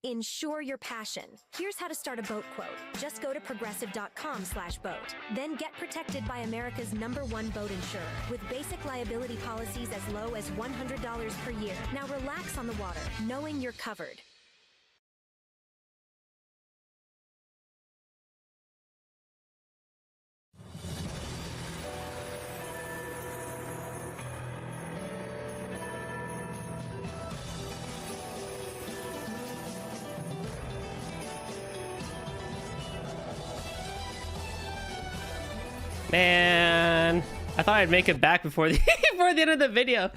Insure your passion. Here's how to start a boat quote. Just go to progressive.com/boat. Then get protected by America's #1 boat insurer with basic liability policies as low as $100 per year. Now relax on the water, knowing you're covered. Man, I thought I'd make it back before the before the end of the video.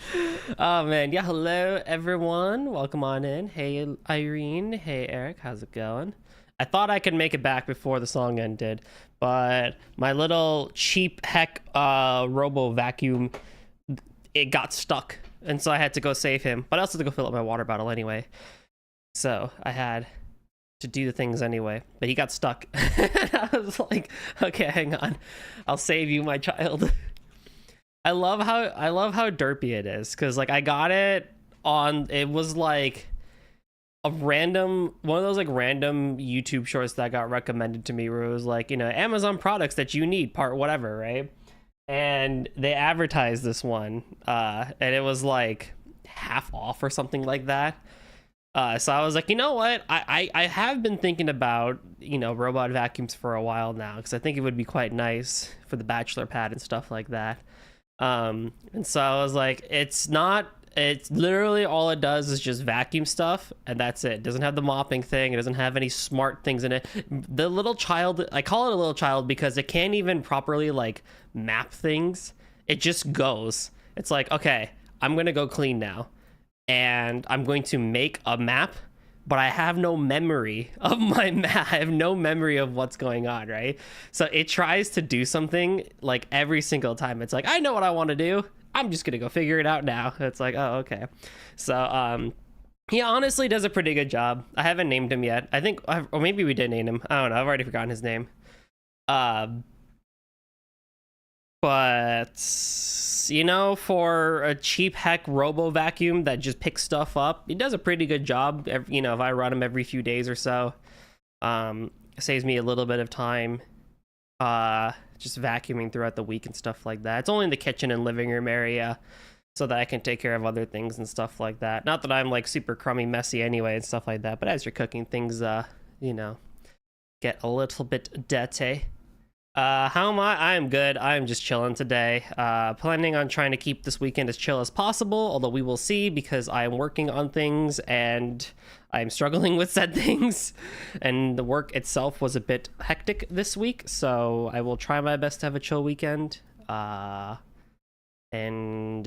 Oh man, yeah. Hello everyone, welcome on in. Hey Irene, hey Eric, how's it going? I thought I could make it back before the song ended, but my little cheap heck robo vacuum, it got stuck, and so I had to go save him. But I also had to go fill up my water bottle anyway, so I had to do the things anyway, but he got stuck. I was like, okay, hang on, I'll save you, my child. I love how derpy it is, because like I got it on, it was like a random one of those like random YouTube shorts that got recommended to me, where it was like, you know, Amazon products that you need, part whatever, right? And they advertised this one, and it was like half off or something like that. So I was like, you know what? I have been thinking about, you know, robot vacuums for a while now, because I think it would be quite nice for the bachelor pad and stuff like that. And so I was like, it's literally all it does is just vacuum stuff, and that's it. It doesn't have the mopping thing. It doesn't have any smart things in it. The little child, I call it a little child because it can't even properly like map things. It just goes. It's like, okay, I'm gonna go clean now, and I'm going to make a map, but I have no memory of my map. I have no memory of what's going on, right? So it tries to do something like every single time. It's like, I know what I want to do. I'm just gonna go figure it out now. It's like, oh, okay. So he honestly does a pretty good job. I haven't named him yet. I think, or maybe we did name him. I don't know. I've already forgotten his name. But you know, for a cheap heck robo vacuum that just picks stuff up, he does a pretty good job. You know, if I run him every few days or so, it saves me a little bit of time just vacuuming throughout the week and stuff like that. It's only in the kitchen and living room area, so that I can take care of other things and stuff like that. Not that I'm like super crummy messy anyway and stuff like that, but as you're cooking, things you know, get a little bit dirty. How am I? I'm good. I'm just chilling today. Planning on trying to keep this weekend as chill as possible, although we will see, because I am working on things and I'm struggling with said things, and the work itself was a bit hectic this week, so I will try my best to have a chill weekend. And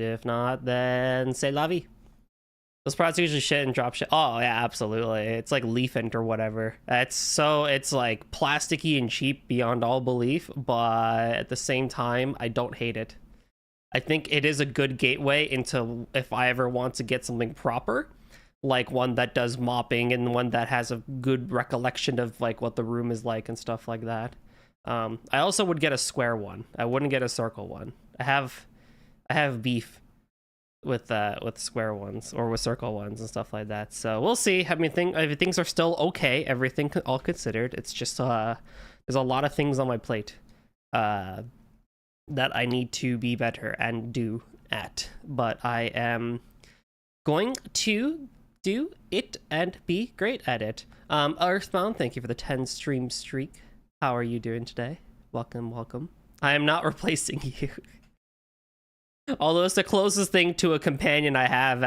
if not, then c'est la vie. Those products usually shit and drop shit. Oh yeah, absolutely. It's like leafant or whatever. It's like plasticky and cheap beyond all belief, but at the same time, I don't hate it. I think it is a good gateway into, if I ever want to get something proper, like one that does mopping and one that has a good recollection of like what the room is like and stuff like that. I also would get a square one. I wouldn't get a circle one. I have beef with square ones or with circle ones and stuff like that, so we'll see. I mean, things are still okay, everything all considered. It's just there's a lot of things on my plate that I need to be better and do at, but I am going to do it and be great at it. Earthbound, thank you for the 10 stream streak. How are you doing today? Welcome. I am not replacing you. Although it's the closest thing to a companion I have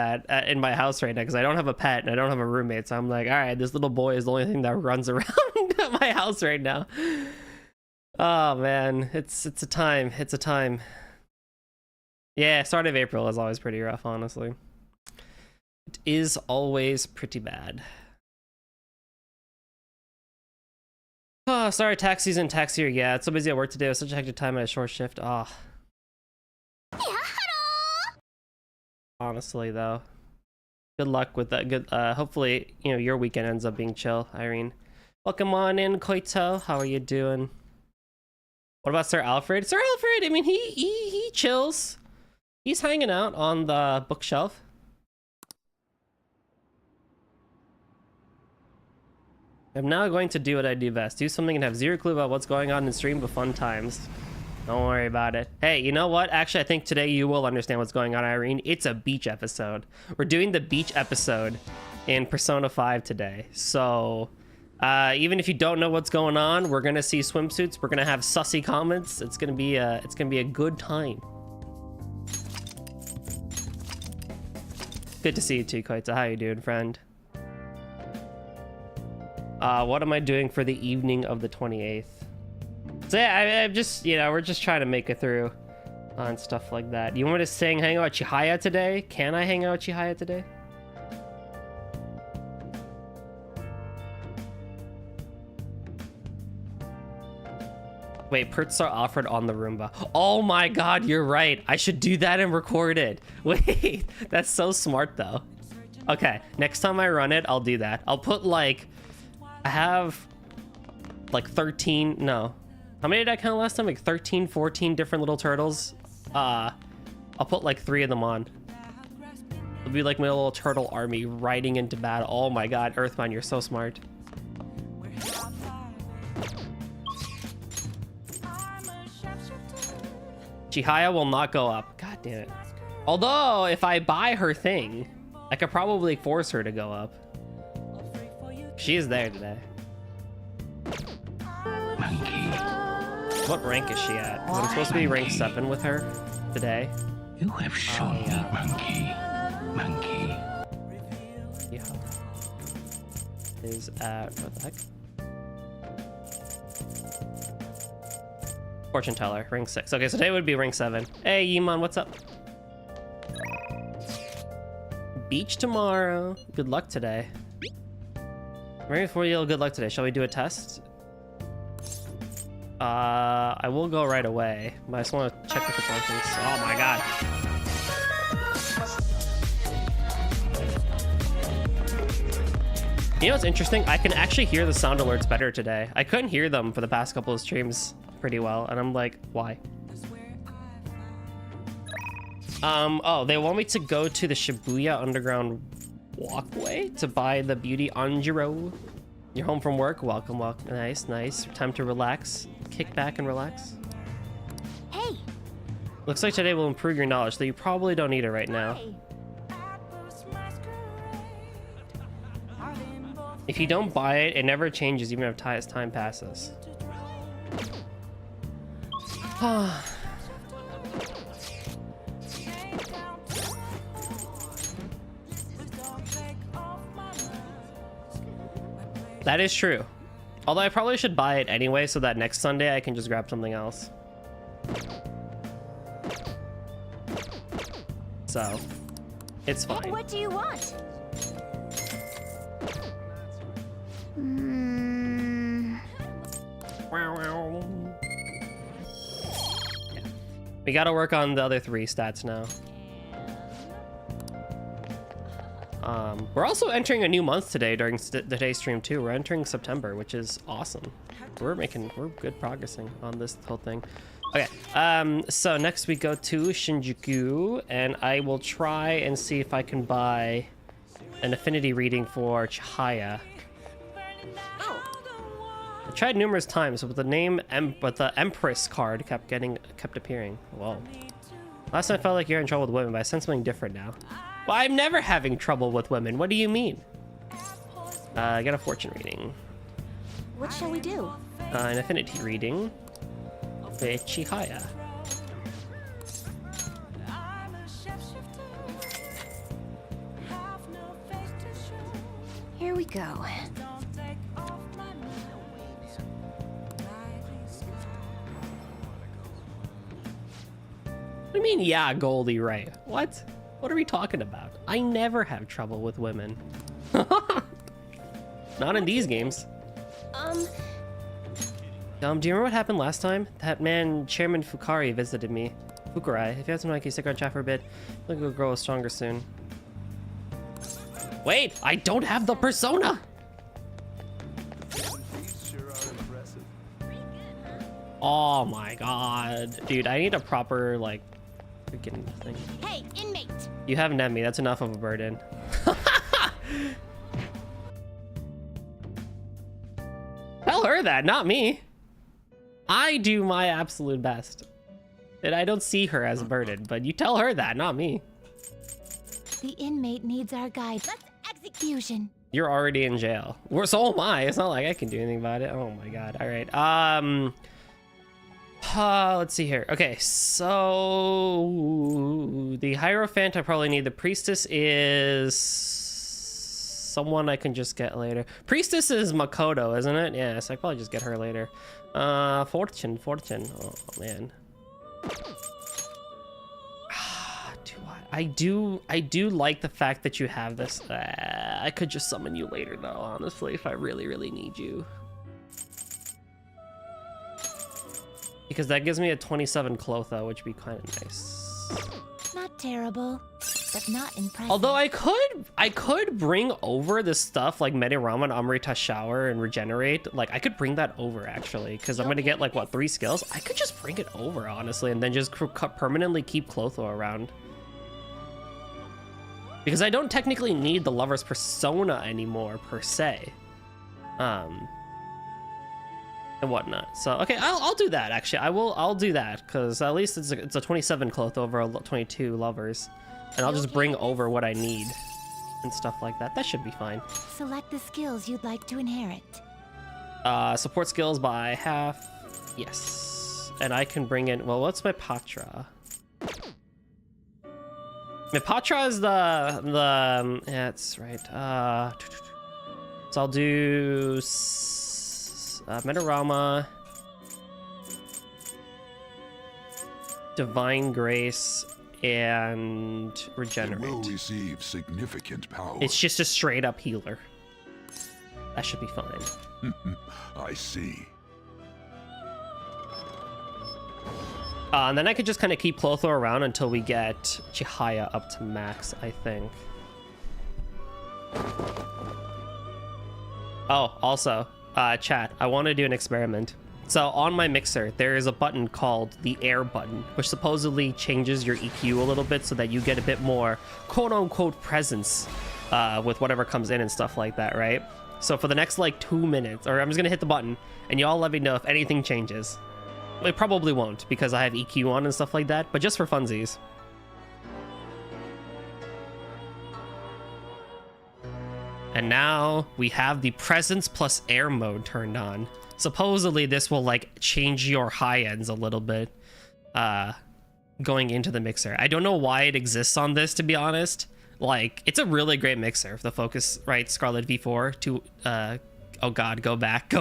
in my house right now, because I don't have a pet and I don't have a roommate. So I'm like, all right, this little boy is the only thing that runs around at my house right now. Oh man, it's a time. It's a time. Yeah, start of April is always pretty rough, honestly. It is always pretty bad. Oh, sorry, tax season, tax year. Yeah, it's so busy at work today. It was such a hectic time at a short shift. Oh. Honestly though, good luck with that. Good hopefully, you know, your weekend ends up being chill. Irene, welcome on in. Koito, how are you doing? What about Sir Alfred? Sir Alfred, I mean, he chills. He's hanging out on the bookshelf. I'm now going to do what I do best. Do something and have zero clue about what's going on in stream, but fun times. Don't worry about it. Hey, you know what? Actually, I think today you will understand what's going on, Irene. It's a beach episode. We're doing the beach episode in Persona 5 today. So, even if you don't know what's going on, we're gonna see swimsuits. We're gonna have sussy comments. It's gonna be a good time. Good to see you too, Koita. How you doing, friend? What am I doing for the evening of the 28th? So yeah, I'm just, you know, we're just trying to make it through on stuff like that. You want me to hang out with Chihaya today? Can I hang out with Chihaya today? Wait, perks are offered on the Roomba. Oh my god, you're right. I should do that and record it. Wait, that's so smart though. Okay, next time I run it, I'll do that. I'll put like, I have like 13, no. How many did I count last time? Like 13, 14 different little turtles. I'll put like 3 of them on. It'll be like my little turtle army riding into battle. Oh my god, Earthbound, you're so smart. Chihaya will not go up. God damn it. Although, if I buy her thing, I could probably force her to go up. She is there today. What rank is she at? I'm supposed to be rank 7 with her today. You have shown me, monkey. Yeah. Is at, what the heck? Fortune teller, rank 6. Okay, so today would be rank 7. Hey, Yimon, what's up? Beach tomorrow. Good luck today. Rank 4 yellow, good luck today. Shall we do a test? I will go right away, but I just want to check if it's on things. Oh my god. You know what's interesting? I can actually hear the sound alerts better today. I couldn't hear them for the past couple of streams pretty well, and I'm like, why? Oh, they want me to go to the Shibuya Underground walkway to buy the Beauty Anjiro. You're home from work? Welcome. Nice. Time to relax. Kick back and relax. Hey. Looks like today will improve your knowledge, though you probably don't need it right now. If you don't buy it, it never changes even if as time passes. That is true. Although I probably should buy it anyway so that next Sunday I can just grab something else. So, it's fine. What do you want? Yeah. We gotta work on the other 3 stats now. We're also entering a new month today during today's stream too. We're entering September, which is awesome. We're good progressing on this whole thing. Okay, so next we go to Shinjuku, and I will try and see if I can buy an affinity reading for Chihaya. I tried numerous times, but the Empress card kept appearing. Whoa. Last time I felt like you're in trouble with women, but I sense something different now. Well, I'm never having trouble with women. What do you mean? I got a fortune reading. What shall we do? An affinity reading with Chihaya. Here we go. What do you mean, yeah, Goldie, right? What? What are we talking about? I never have trouble with women. Not in these games. Do you remember what happened last time? That man, Chairman Fukari, visited me. Fukurai, if you have some like, you stick around chat for a bit. Look, will grow stronger soon. Wait, I don't have the persona! Oh my god. Dude, I need a proper, like, freaking thing. Hey, inmate! You have Nemi, that's enough of a burden. her that, not me. I do my absolute best. And I don't see her as a burden, but you tell her that, not me. The inmate needs our guide. Let's execution. You're already in jail. So am I. It's not like I can do anything about it. Oh my god. All right. Let's see here. Okay, so the Hierophant I probably need. The Priestess is someone I can just get later. Priestess is Makoto, isn't it? Yes, I probably just get her later. Fortune. Oh man. I do like the fact that you have this. I could just summon you later though, honestly, if I really need you. Because that gives me a 27 Clotho, which would be kind of nice. Not terrible, but not impressive. Although I could bring over this stuff like Medirama and Amrita Shower and Regenerate. Like I could bring that over actually, because I'm gonna get like what 3 skills. I could just bring it over honestly, and then just permanently keep Clotho around. Because I don't technically need the Lover's Persona anymore per se. And whatnot. So okay, I'll do that actually. I'll do that because at least it's a 27 Clotho over 22 Lovers, and I'll just bring over what I need and stuff like that. That should be fine. Select the skills you'd like to inherit. Support skills by half. Yes, and I can bring in. Well, what's my Patra? My Patra is the yeah, that's right. So I'll do Medirama, Divine Grace, and Regenerate. It will receive significant power. It's just a straight up healer. That should be fine. I see. And then I could just kind of keep Clotho around until we get Chihaya up to max, I think. Oh, also, chat, I want to do an experiment. So on my mixer, there is a button called the air button, which supposedly changes your EQ a little bit so that you get a bit more quote-unquote presence with whatever comes in and stuff like that, right? So for the next like 2 minutes, or I'm just going to hit the button, and y'all let me know if anything changes. It probably won't because I have EQ on and stuff like that, but just for funsies. And now we have the presence plus air mode turned on. Supposedly this will like change your high ends a little bit going into the mixer. I don't know why it exists on this, to be honest. Like, it's a really great mixer. The Focus, right? Scarlet V4 to oh god, go back.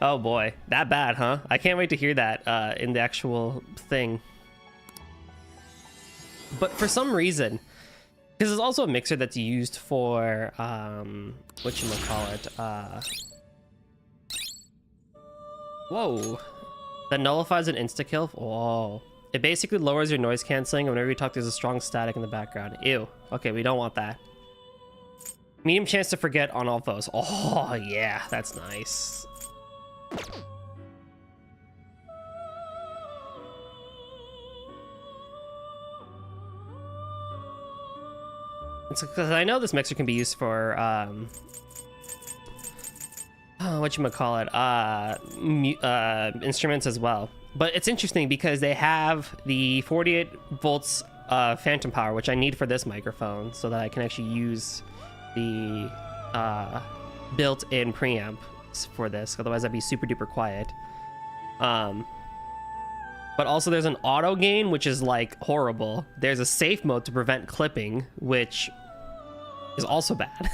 Oh boy, that bad, huh? I can't wait to hear that in the actual thing. But for some reason, because it's also a mixer that's used for whatchamacallit, whoa, that nullifies an insta-kill. Whoa. It basically lowers your noise canceling, and whenever you talk there's a strong static in the background. Ew. Okay, we don't want that. Medium chance to forget on all foes. Oh yeah, that's nice. It's because I know this mixer can be used for instruments as well. But it's interesting because they have the 48 volts phantom power, which I need for this microphone, so that I can actually use the built-in preamp for this. Otherwise, I'd be super duper quiet. But also there's an auto gain, which is like horrible. There's a safe mode to prevent clipping, which is also bad.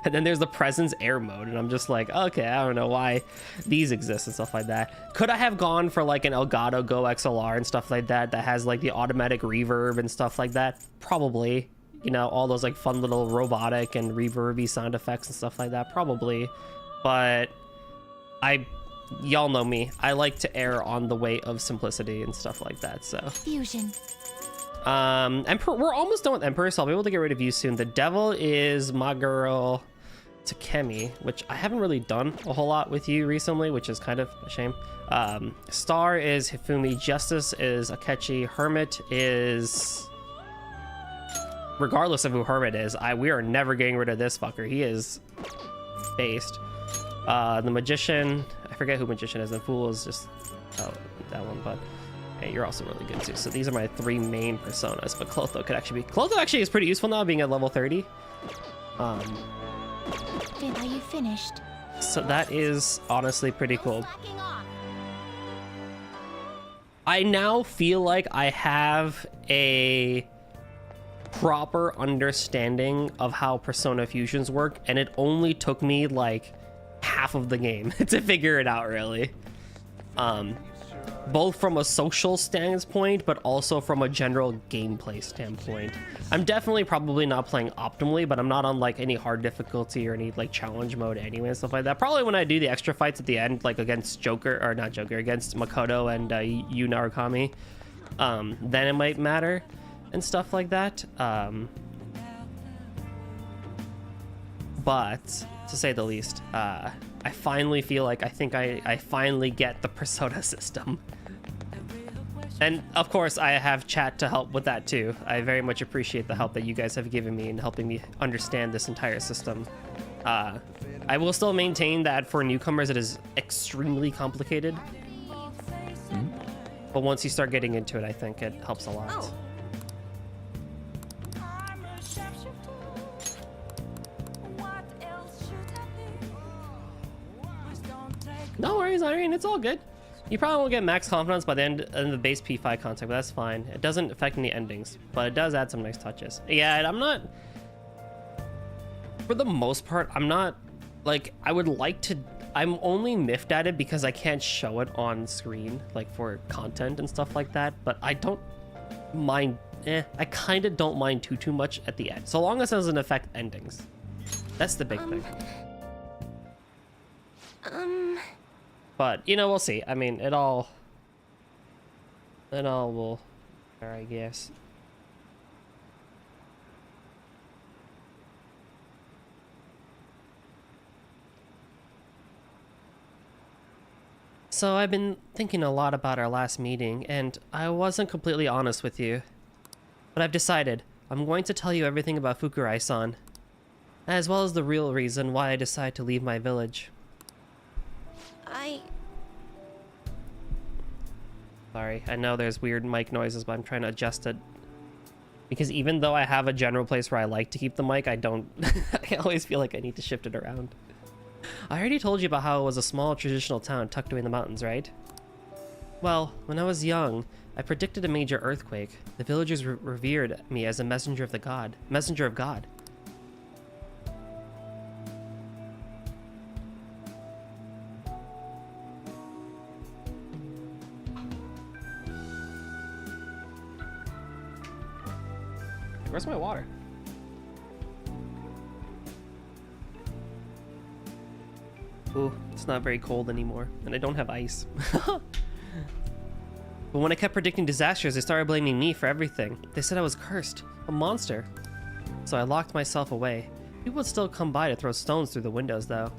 And then there's the presence air mode, and I'm just like, okay, I don't know why these exist and stuff like that. Could I have gone for like an Elgato Go XLR and stuff like that that has like the automatic reverb and stuff like that? Probably. You know, all those like fun little robotic and reverby sound effects and stuff like that? Probably. But y'all know me, I like to err on the way of simplicity and stuff like that, so. Fusion. Emperor, we're almost done with Emperor, so I'll be able to get rid of you soon. The Devil is my girl Takemi, which I haven't really done a whole lot with you recently, which is kind of a shame. Star is Hifumi, Justice is Akechi, Hermit is... Regardless of who Hermit is, we are never getting rid of this fucker. He is based. The magician, I forget who magician is, and fool is just that one, but hey, you're also really good too. So these are my 3 main personas, but Clotho could actually be, Clotho actually is pretty useful now being at level 30. Finn, are you finished? So that is honestly pretty cool. Slacking off. I now feel like I have a proper understanding of how Persona fusions work, and it only took me like half of the game to figure it out, really. Both from a social standpoint, but also from a general gameplay standpoint. I'm definitely probably not playing optimally, but I'm not on like any hard difficulty or any like challenge mode anyway and stuff like that. Probably when I do the extra fights at the end, like against Joker, or not Joker, against Makoto and Yu Narukami, then it might matter and stuff like that. But to say the least, I finally feel like I finally get the Persona system. And of course, I have chat to help with that too. I very much appreciate the help that you guys have given me in helping me understand this entire system. I will still maintain that for newcomers, it is extremely complicated. But once you start getting into it, I think it helps a lot. No worries, Irene, it's all good. You probably won't get max confidence by the end of the base P5 contact, but that's fine. It doesn't affect any endings, but it does add some nice touches. Yeah, and I'm not, for the most part, I'm not, like, I would like to, I'm only miffed at it because I can't show it on screen, like, for content and stuff like that, but I don't mind, I kind of don't mind too much at the end, so long as it doesn't affect endings. That's the big thing. But, you know, we'll see. I mean, it all will, I guess. So I've been thinking a lot about our last meeting, and I wasn't completely honest with you. But I've decided I'm going to tell you everything about Fukurai-san, as well as the real reason why I decided to leave my village. Sorry, I know there's weird mic noises, but I'm trying to adjust it. Because even though I have a general place where I like to keep the mic, I don't... I always feel like I need to shift it around. I already told you about how it was a small traditional town tucked away in the mountains, right? Well, when I was young, I predicted a major earthquake. The villagers revered me as a messenger of God. Where's my water? Ooh, it's not very cold anymore, and I don't have ice. But when I kept predicting disasters, they started blaming me for everything. They said I was cursed, a monster. So I locked myself away. People would still come by to throw stones through the windows, though.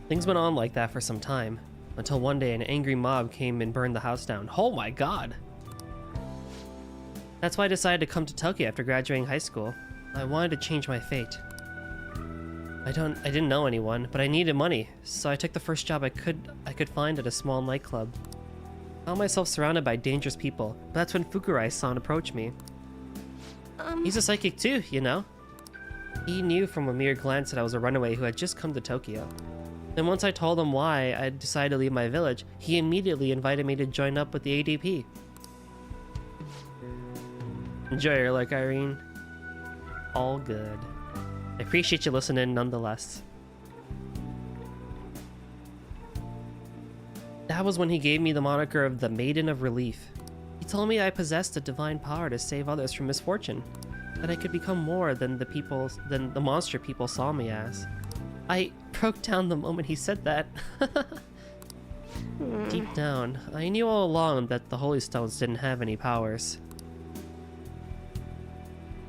Things went on like that for some time, until one day an angry mob came and burned the house down. Oh my god! That's why I decided to come to Tokyo after graduating high school. I wanted to change my fate. I didn't know anyone, but I needed money, so I took the first job I could find at a small nightclub. I found myself surrounded by dangerous people, but that's when Fukurai-san approached me. He's a psychic too, you know? He knew from a mere glance that I was a runaway who had just come to Tokyo. Then once I told him why I decided to leave my village, he immediately invited me to join up with the ADP. Enjoy your luck, Irene. All good. I appreciate you listening nonetheless. That was when he gave me the moniker of the Maiden of Relief. He told me I possessed a divine power to save others from misfortune, that I could become more than the monster people saw me as. I broke down the moment he said that. Deep down, I knew all along that the Holy Stones didn't have any powers.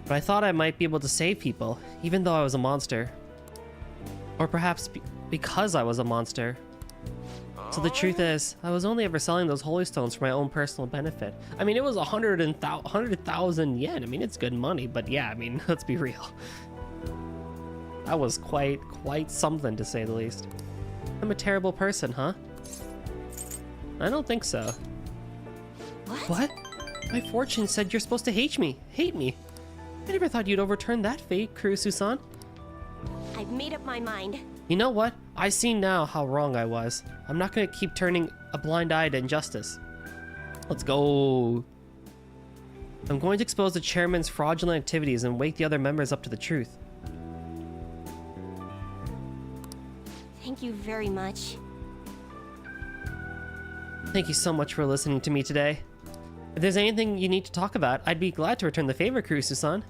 But I thought I might be able to save people, even though I was a monster. Or perhaps because I was a monster. So the truth is, I was only ever selling those holy stones for my own personal benefit. I mean, it was 100,000 yen. I mean, it's good money, but yeah, I mean, let's be real. That was quite something, to say the least. I'm a terrible person, huh? I don't think so. What? My fortune said you're supposed to hate me. I never thought you'd overturn that fate, GOOOO-san. I've made up my mind. You know what? I see now how wrong I was. I'm not gonna keep turning a blind eye to injustice. Let's go. I'm going to expose the chairman's fraudulent activities and wake the other members up to the truth. Thank you very much. Thank you so much for listening to me today. If there's anything you need to talk about, I'd be glad to return the favor, GOOOO-san.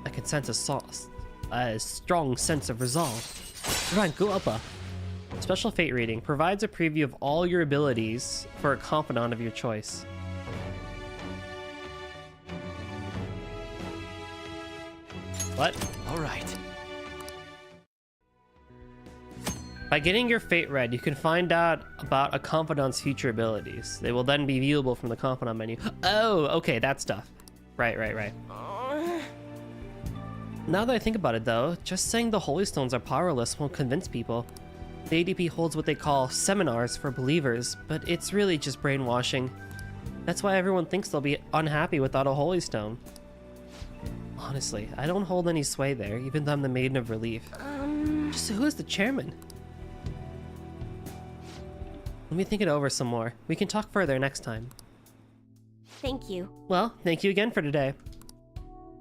I can sense a strong sense of resolve. Right, go up. Special fate reading provides a preview of all your abilities for a confidant of your choice. What? All right. By getting your fate read, you can find out about a confidant's future abilities. They will then be viewable from the confidant menu. Oh, okay, that stuff. Right. Now that I think about it though, just saying the Holy Stones are powerless won't convince people. The ADP holds what they call seminars for believers, but it's really just brainwashing. That's why everyone thinks they'll be unhappy without a Holy Stone. Honestly, I don't hold any sway there, even though I'm the Maiden of Relief. Just who is the chairman? Let me think it over some more. We can talk further next time. Thank you. Well, thank you again for today.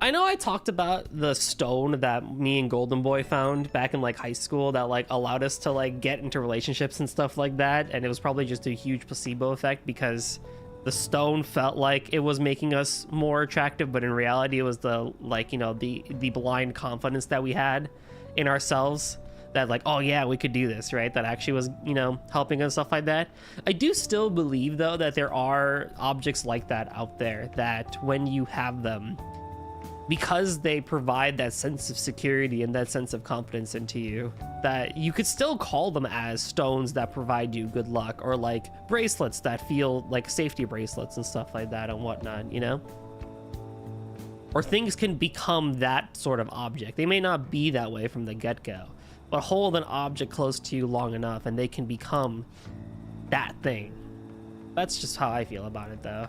I know I talked about the stone that me and Golden Boy found back in like high school that like allowed us to like get into relationships and stuff like that, and it was probably just a huge placebo effect because the stone felt like it was making us more attractive, but in reality it was the like, you know, the blind confidence that we had in ourselves that like, oh yeah, we could do this, right? That actually was, you know, helping us, stuff like that. I do still believe though that there are objects like that out there that when you have them, because they provide that sense of security and that sense of confidence into you, that you could still call them as stones that provide you good luck, or like bracelets that feel like safety bracelets and stuff like that and whatnot, you know? Or things can become that sort of object. They may not be that way from the get-go, but hold an object close to you long enough and they can become that thing. That's just how I feel about it though.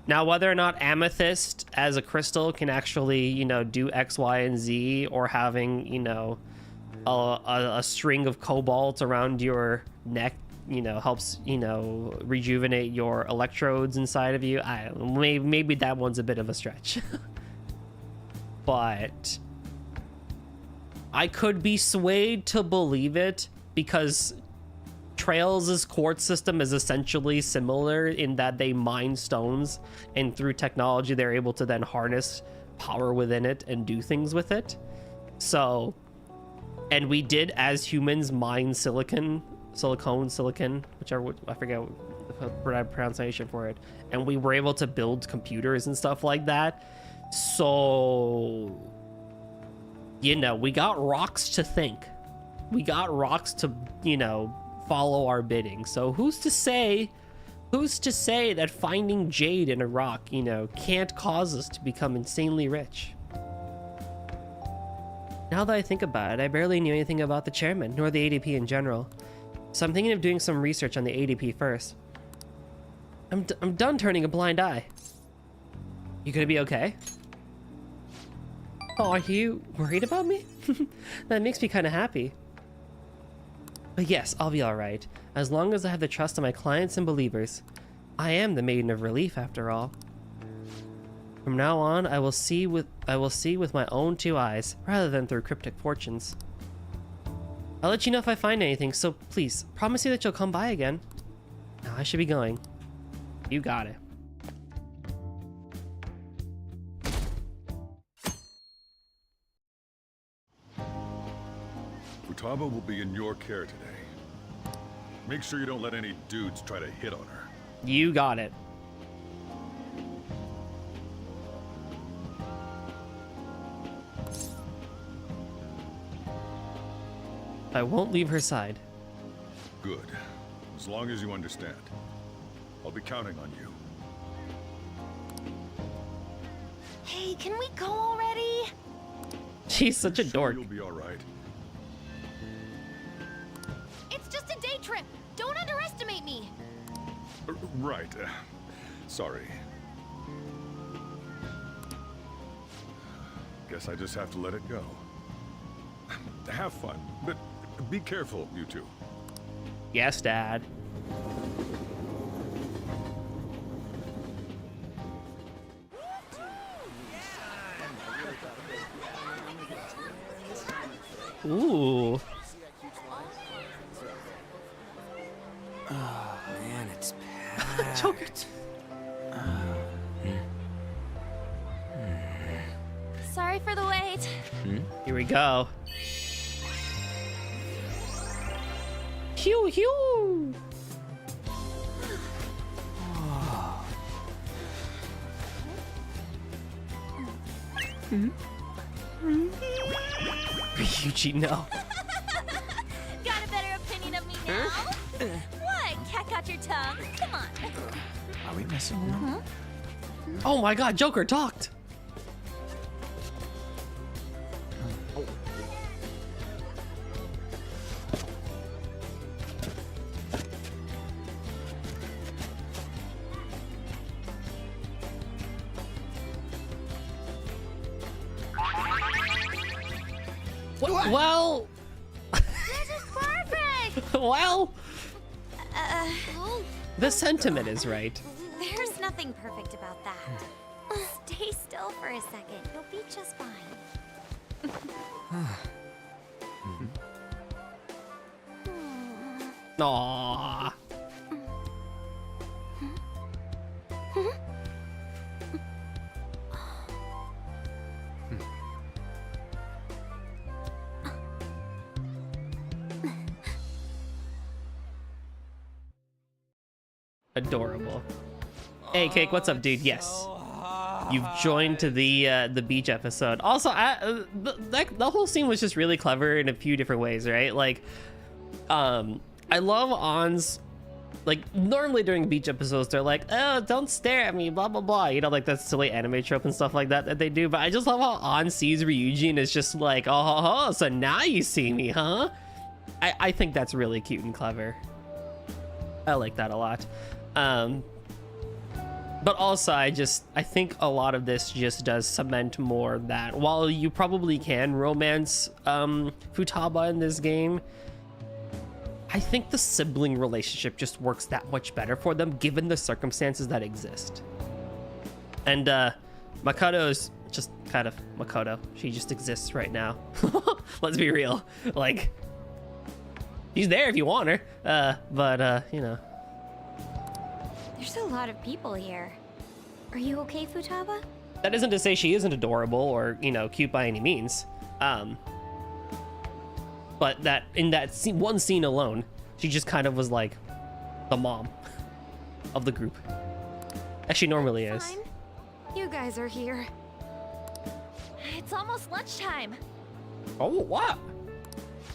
Now, whether or not amethyst as a crystal can actually, you know, do X, Y, and Z, or having, you know, a string of cobalt around your neck, you know, helps, you know, rejuvenate your electrodes inside of you, maybe that one's a bit of a stretch. But I could be swayed to believe it because Trails' quartz system is essentially similar in that they mine stones, and through technology they're able to then harness power within it and do things with it. So, and we did as humans mine silicon, whichever, I forget the pronunciation for it, and we were able to build computers and stuff like that. So, you know, we got rocks to think. We got rocks to, you know, follow our bidding. So who's to say that finding jade in a rock, you know, can't cause us to become insanely rich? Now that I think about it, I barely knew anything about the chairman, nor the ADP in general. So I'm thinking of doing some research on the ADP first. I'm done turning a blind eye. You gonna be okay? Oh, are you worried about me? That makes me kind of happy. But yes, I'll be alright, as long as I have the trust of my clients and believers. I am the Maiden of Relief, after all. From now on, I will see with my own two eyes, rather than through cryptic fortunes. I'll let you know if I find anything, so please, promise me that you'll come by again. Now I should be going. You got it. Futaba will be in your care today. Make sure you don't let any dudes try to hit on her. You got it. I won't leave her side. Good. As long as you understand. I'll be counting on you. Hey, can we go already? She's such a Sure dork. you'll be all right. It's just a day trip. Don't underestimate me. Right. Sorry. Guess I just have to let it go. Have fun, but be careful, you two. Yes, Dad. Ooh. Man, it's packed. Joker. Sorry for the wait. Here we go. Hew, hew. Ryuji, no. Got a better opinion of me now? What? Cat got your tongue? Come on. Are we messing around? Oh my god, Joker talked. Well, This is perfect. well, the sentiment is right. There's nothing perfect about that. Stay still for a second. You'll be just fine. Aww. Adorable. Hey, Cake, what's up, dude? Yes. You've joined to the beach episode. Also, the whole scene was just really clever in a few different ways, right? Like, I love Ann's, like, normally during beach episodes, they're like, oh, don't stare at me, blah, blah, blah. You know, like that silly anime trope and stuff like that they do. But I just love how Ann sees Ryuji and is just like, oh, so now you see me, huh? I think that's really cute and clever. I like that a lot. But also, I think a lot of this just does cement more that while you probably can romance Futaba in this game, I think the sibling relationship just works that much better for them given the circumstances that exist. And Makoto's just kind of Makoto. She just exists right now. Let's be real. Like, she's there if you want her, but you know. There's a lot of people here. Are you okay, Futaba? That isn't to say she isn't adorable or, you know, cute by any means. But that in that one scene alone, she just kind of was like the mom of the group. As she normally is. Fine. You guys are here. It's almost lunchtime. Oh, what?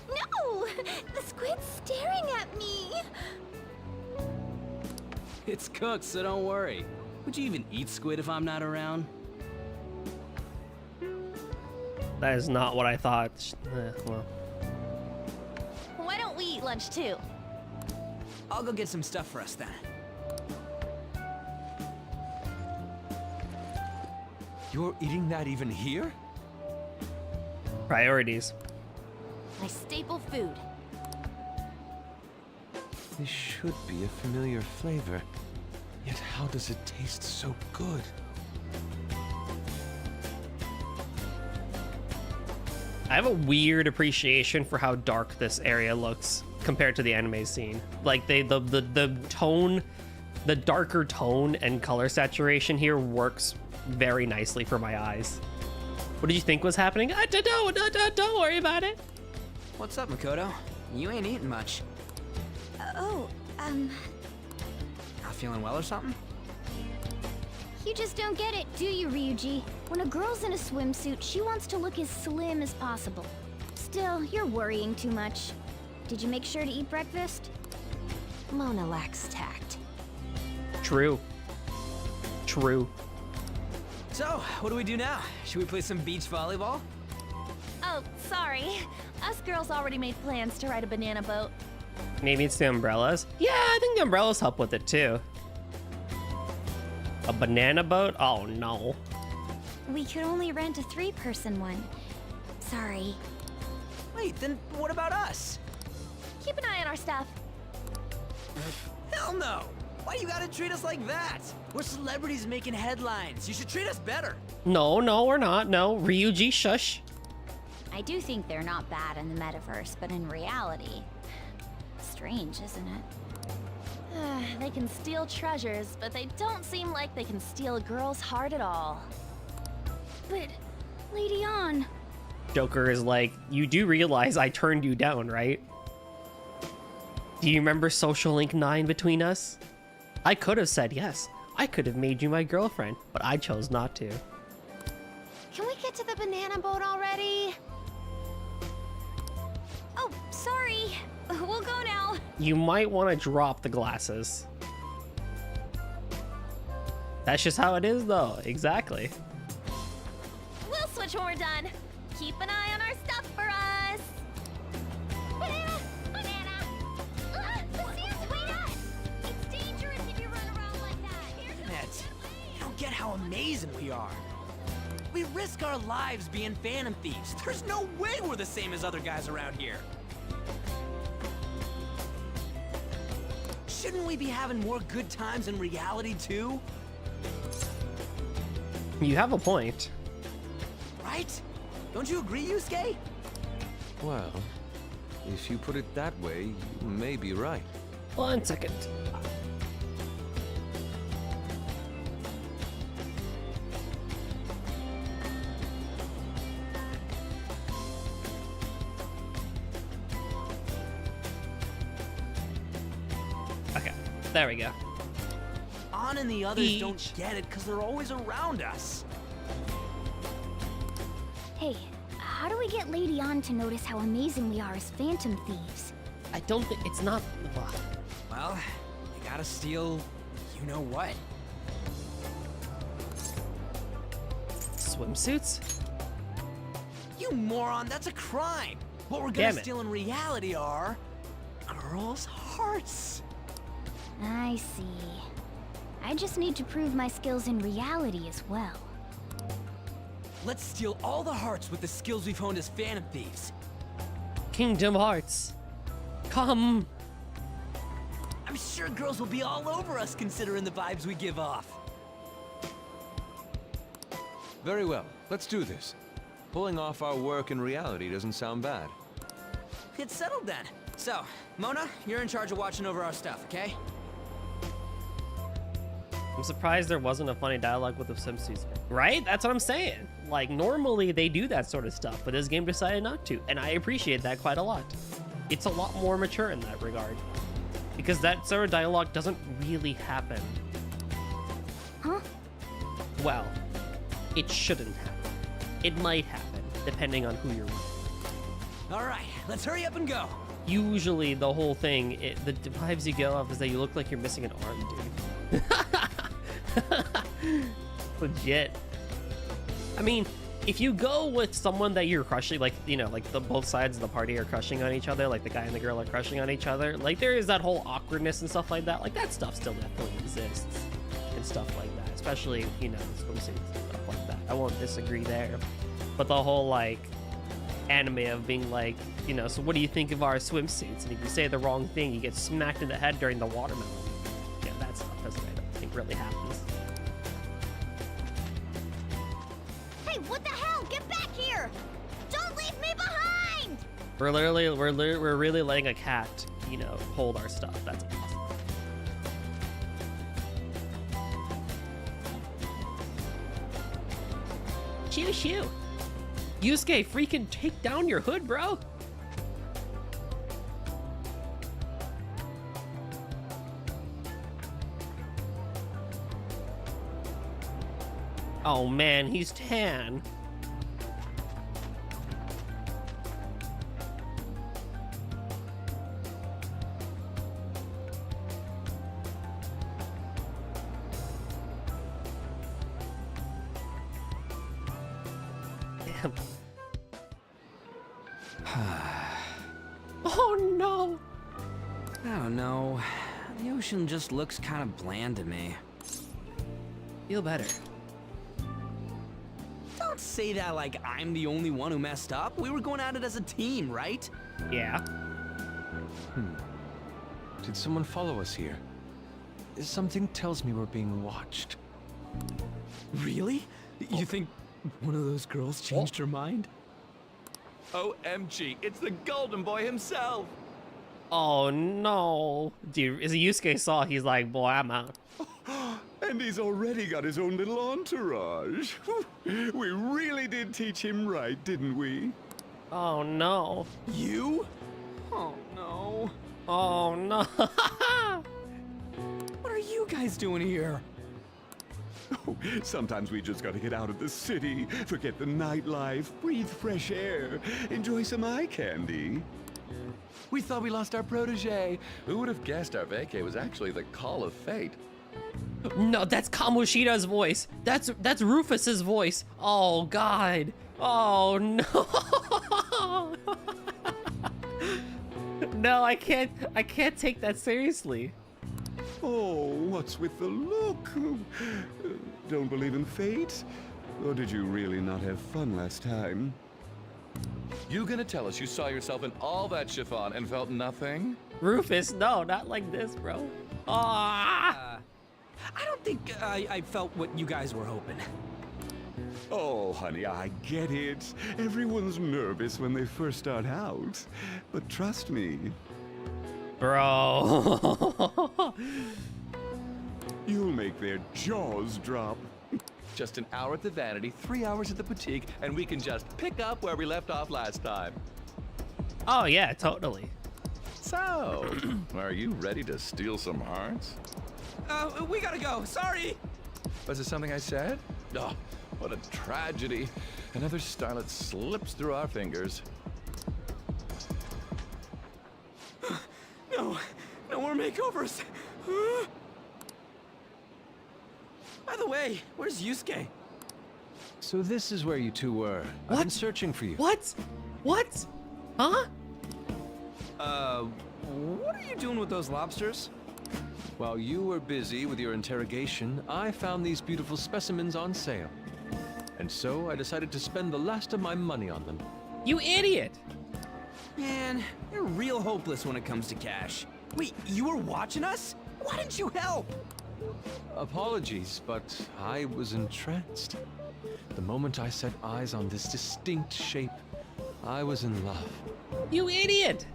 No! The squid's staring at me. It's cooked, so don't worry. Would you even eat squid if I'm not around? That is not what I thought. Well. Why don't we eat lunch too? I'll go get some stuff for us then. You're eating that even here? Priorities. My staple food. This should be a familiar flavor. Yet how does it taste so good? I have a weird appreciation for how dark this area looks compared to the anime scene. Like the tone, the darker tone and color saturation here works very nicely for my eyes. What did you think was happening? Don't worry about it. What's up, Makoto? You ain't eating much. Not feeling well or something? You just don't get it, do you, Ryuji? When a girl's in a swimsuit, she wants to look as slim as possible. Still, you're worrying too much. Did you make sure to eat breakfast? Mona lacks tact. True. So, what do we do now? Should we play some beach volleyball? Oh, sorry. Us girls already made plans to ride a banana boat. Maybe it's the umbrellas. Yeah, I think the umbrellas help with it too. A banana boat? Oh no. We could only rent a 3-person one. Sorry. Wait, then what about us? Keep an eye on our stuff. Hell no! Why you gotta treat us like that? We're celebrities making headlines. You should treat us better. No, we're not. No, Ryuji, shush. I do think they're not bad in the metaverse, but in reality, strange, isn't it? They can steal treasures, but they don't seem like they can steal a girl's heart at all. But, Lady Ann... Joker is like, you do realize I turned you down, right? Do you remember Social Link 9 between us? I could have said yes. I could have made you my girlfriend, but I chose not to. Can we get to the banana boat already? Oh, sorry. We'll go now. You might want to drop the glasses. That's just how it is, though. Exactly. We'll switch when we're done. Keep an eye on our stuff for us. Banana! Banana! Lucius, wait up! It's dangerous if you run around like that. Here's a Ned, you don't get how amazing we are. We risk our lives being phantom thieves. There's no way we're the same as other guys around here. Shouldn't we be having more good times in reality too? You have a point. Right? Don't you agree, Yusuke? Well, if you put it that way, you may be right. 1 second. Okay, there we go. On and the others don't get it because they're always around us. Hey, how do we get Lady Ann to notice how amazing we are as phantom thieves? I don't think it's not. Well, you gotta steal you know what. Swimsuits? You moron, that's a crime. What we're Damn gonna it. steal in reality are girls' hearts. I see. I just need to prove my skills in reality as well. Let's steal all the hearts with the skills we've honed as phantom thieves. Kingdom Hearts. Come. I'm sure girls will be all over us considering the vibes we give off. Very well, let's do this. Pulling off our work in reality doesn't sound bad. It's settled then. So, Mona, you're in charge of watching over our stuff, okay? I'm surprised there wasn't a funny dialogue with the swimsuits. Right? That's what I'm saying. Like, normally they do that sort of stuff, but this game decided not to, and I appreciate that quite a lot. It's a lot more mature in that regard. Because that sort of dialogue doesn't really happen. Huh? Well, it shouldn't happen. It might happen, depending on who you're with. All right, let's hurry up and go. Usually the whole thing, the vibes you get off is that you look like you're missing an arm, dude. Legit. I mean, if you go with someone that you're crushing, like, you know, like both sides of the party are crushing on each other, like the guy and the girl are crushing on each other, like there is that whole awkwardness and stuff like that. Like that stuff still definitely exists and stuff like that, especially, you know, swimsuits and stuff like that. I won't disagree there. But the whole like anime of being like, you know, so what do you think of our swimsuits? And if you say the wrong thing, you get smacked in the head during the watermelon. Yeah, that stuff doesn't, I don't think, really happens. Hey, what the hell? Get back here! Don't leave me behind! We're really letting a cat, you know, hold our stuff. That's awesome. Shoo shoo. Yusuke, freaking take down your hood, bro. Oh man, he's tan. Damn. I don't know. The ocean just looks kind of bland to me. Feel better. Don't say that like I'm the only one who messed up. We were going at it as a team, right? Yeah. Did someone follow us here? Something tells me we're being watched. Really? You think one of those girls changed her mind? OMG, it's the golden boy himself! Oh no. Dude, as Yusuke saw, he's like, boy, I'm out. And he's already got his own little entourage. We really did teach him right, didn't we? Oh no. You? Oh no. Oh no. What are you guys doing here? Oh, sometimes we just gotta get out of the city, forget the nightlife, breathe fresh air, enjoy some eye candy. We thought we lost our protege. Who would have guessed our vacay was actually the call of fate? No, that's Kamoshida's voice. That's Rufus's voice. Oh god. Oh no. No, I can't take that seriously. Oh, what's with the look? Don't believe in fate? Or did you really not have fun last time? You gonna tell us you saw yourself in all that chiffon and felt nothing? Rufus, no, not like this, bro. Ah. I don't think I felt what you guys were hoping. Oh, honey, I get it. Everyone's nervous when they first start out. But trust me, Bro. you'll make their jaws drop. Just an hour at the Vanity, 3 hours at the boutique, and we can just pick up where we left off last time. Oh yeah, totally. So, are you ready to steal some hearts? We gotta go. Sorry. Was it something I said? Oh, what a tragedy. Another starlet slips through our fingers. No more makeovers. By the way, where's Yusuke? So this is where you two were. I've been searching for you. What? What? Huh? What are you doing with those lobsters? While you were busy with your interrogation, I found these beautiful specimens on sale. And so I decided to spend the last of my money on them. You idiot. Man, you're real hopeless when it comes to cash. Wait, you were watching us? Why didn't you help? Apologies, but I was entranced. The moment I set eyes on this distinct shape, I was in love. You idiot.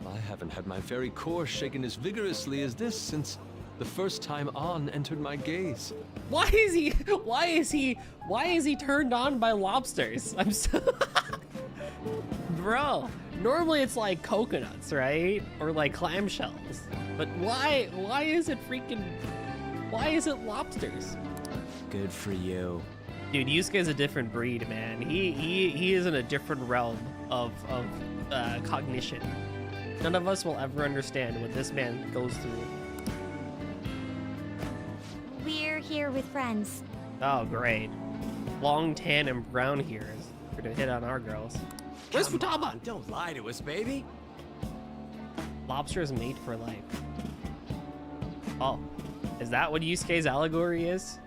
I haven't had my very core shaken as vigorously as this since the first time On entered my gaze. Why is he turned on by lobsters? I'm so Bro, normally it's like coconuts, right? Or like clamshells. But why is it lobsters? Good for you. Dude, Yusuke's a different breed, man. He is in a different realm of cognition. None of us will ever understand what this man goes through. We're here with friends. Oh, great. Long tan and brown hairs. We're gonna hit on our girls. Where's Come Futaba? on, don't lie to us, baby. Lobsters mate for life. Oh, is that what Yusuke's allegory is?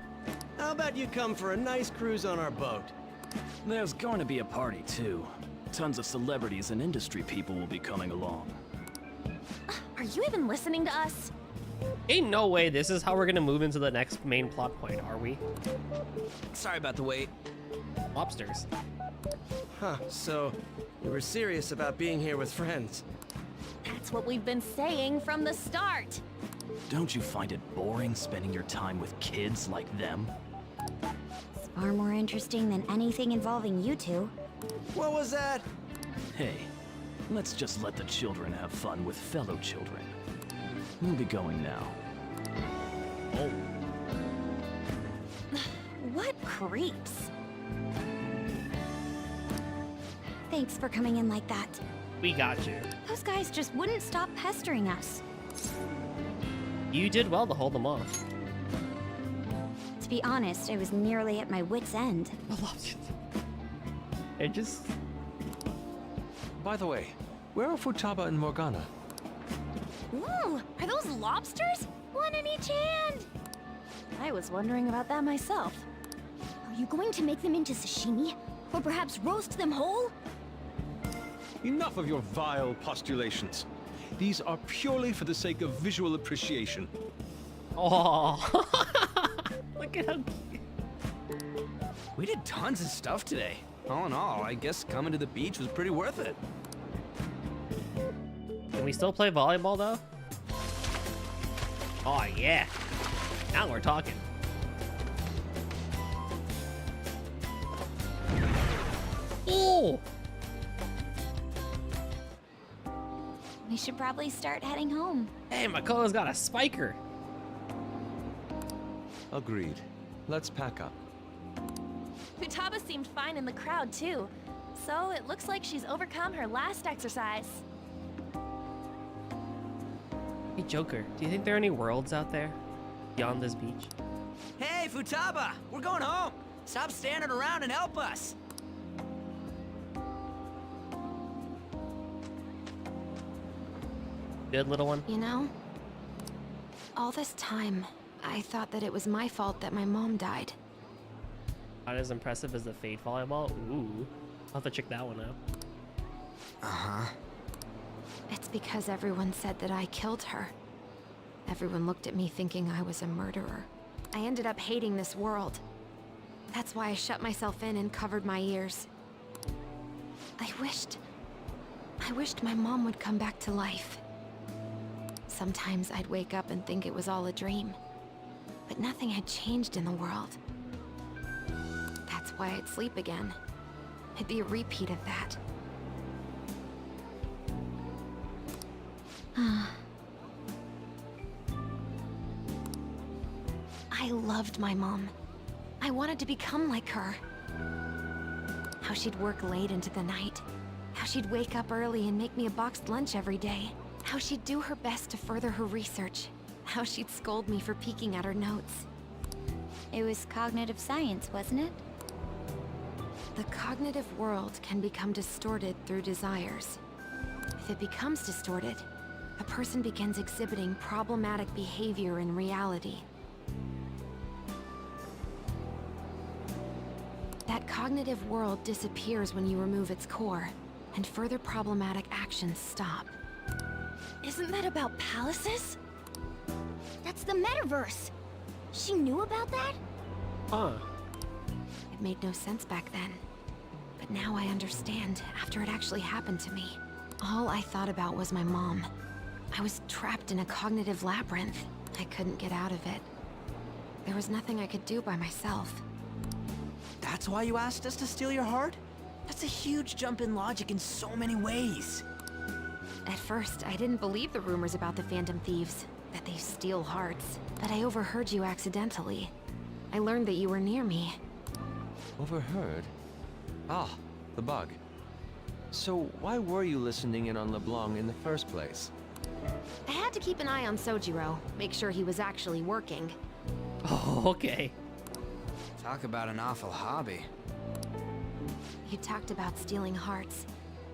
How about you come for a nice cruise on our boat? There's going to be a party, too. Tons of celebrities and industry people will be coming along. Are you even listening to us? Ain't no way this is how we're gonna move into the next main plot point, are we? Sorry about the wait. Lobsters. Huh, so you were serious about being here with friends. That's what we've been saying from the start. Don't you find it boring spending your time with kids like them? It's far more interesting than anything involving you two. What was that? Hey, let's just let the children have fun with fellow children. We'll be going now. Oh. What creeps? Thanks for coming in like that. We got you. Those guys just wouldn't stop pestering us. You did well to hold them off. To be honest, I was nearly at my wit's end. The lobsters. It just... By the way, where are Futaba and Morgana? Ooh, are those lobsters? One in each hand! I was wondering about that myself. Are you going to make them into sashimi? Or perhaps roast them whole? Enough of your vile postulations. These are purely for the sake of visual appreciation. Oh, look at him. We did tons of stuff today. All in all, I guess coming to the beach was pretty worth it. Can we still play volleyball though? Oh yeah. Now we're talking. Oh! We should probably start heading home. Hey, Makoto's got a spiker. Agreed. Let's pack up. Futaba seemed fine in the crowd too. So it looks like she's overcome her last exercise. Hey, Joker, do you think there are any worlds out there beyond this beach? Hey, Futaba! We're going home! Stop standing around and help us! Good, little one? You know, all this time, I thought that it was my fault that my mom died. Not as impressive as the Fate volleyball. Ooh. I'll have to check that one out. Uh-huh. It's because everyone said that I killed her. Everyone looked at me thinking I was a murderer. I ended up hating this world. That's why I shut myself in and covered my ears. I wished my mom would come back to life. Sometimes I'd wake up and think it was all a dream. But nothing had changed in the world. That's why I'd sleep again. It'd be a repeat of that. I loved my mom. I wanted to become like her. How she'd work late into the night. How she'd wake up early and make me a boxed lunch every day. How she'd do her best to further her research. How she'd scold me for peeking at her notes. It was cognitive science, wasn't it? The cognitive world can become distorted through desires. If it becomes distorted, a person begins exhibiting problematic behavior in reality. That cognitive world disappears when you remove its core, and further problematic actions stop. Isn't that about palaces? That's the metaverse. She knew about that? Huh. It made no sense back then. But now I understand after it actually happened to me. All I thought about was my mom. I was trapped in a cognitive labyrinth. I couldn't get out of it. There was nothing I could do by myself. That's why you asked us to steal your heart? That's a huge jump in logic in so many ways. At first, I didn't believe the rumors about the Phantom Thieves, that they steal hearts. But I overheard you accidentally. I learned that you were near me. Overheard? Ah, the bug. So why were you listening in on LeBlanc in the first place? I had to keep an eye on Sojiro, make sure he was actually working. Oh, okay. Talk about an awful hobby. You talked about stealing hearts.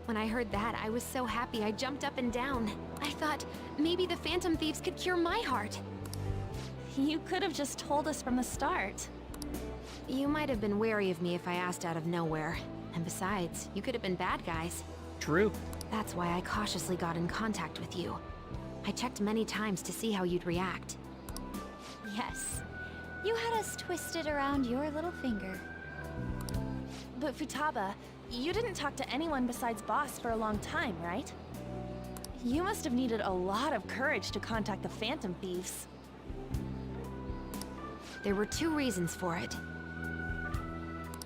When I heard that, I was so happy I jumped up and down. I thought, maybe the Phantom Thieves could cure my heart. You could have just told us from the start. You might have been wary of me if I asked out of nowhere. And besides, you could have been bad guys. True. That's why I cautiously got in contact with you. I checked many times to see how you'd react. Yes. You had us twisted around your little finger. But Futaba, you didn't talk to anyone besides Boss for a long time, right? You must have needed a lot of courage to contact the Phantom Thieves. There were two reasons for it.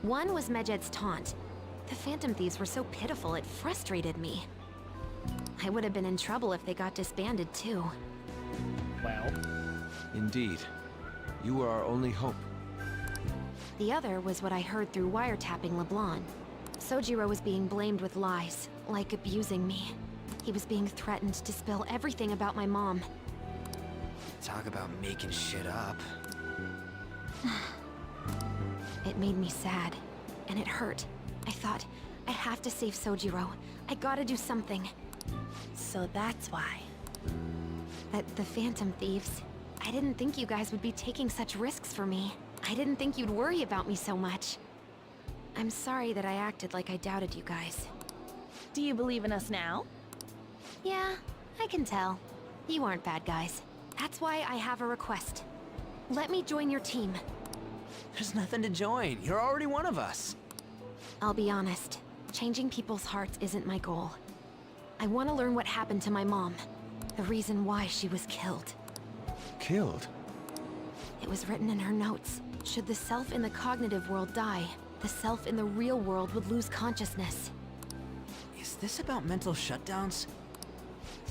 One was Medjed's taunt. The Phantom Thieves were so pitiful it frustrated me. I would have been in trouble if they got disbanded too. Well. Indeed. You were our only hope. The other was what I heard through wiretapping LeBlanc. Sojiro was being blamed with lies, like abusing me. He was being threatened to spill everything about my mom. Talk about making shit up. It made me sad, and it hurt. I thought, I have to save Sojiro. I gotta do something. So that's why. The Phantom Thieves. I didn't think you guys would be taking such risks for me. I didn't think you'd worry about me so much. I'm sorry that I acted like I doubted you guys. Do you believe in us now? Yeah, I can tell. You aren't bad guys. That's why I have a request. Let me join your team. There's nothing to join. You're already one of us. I'll be honest. Changing people's hearts isn't my goal. I want to learn what happened to my mom. The reason why she was killed. Killed? It was written in her notes. Should the self in the cognitive world die, the self in the real world would lose consciousness. Is this about mental shutdowns?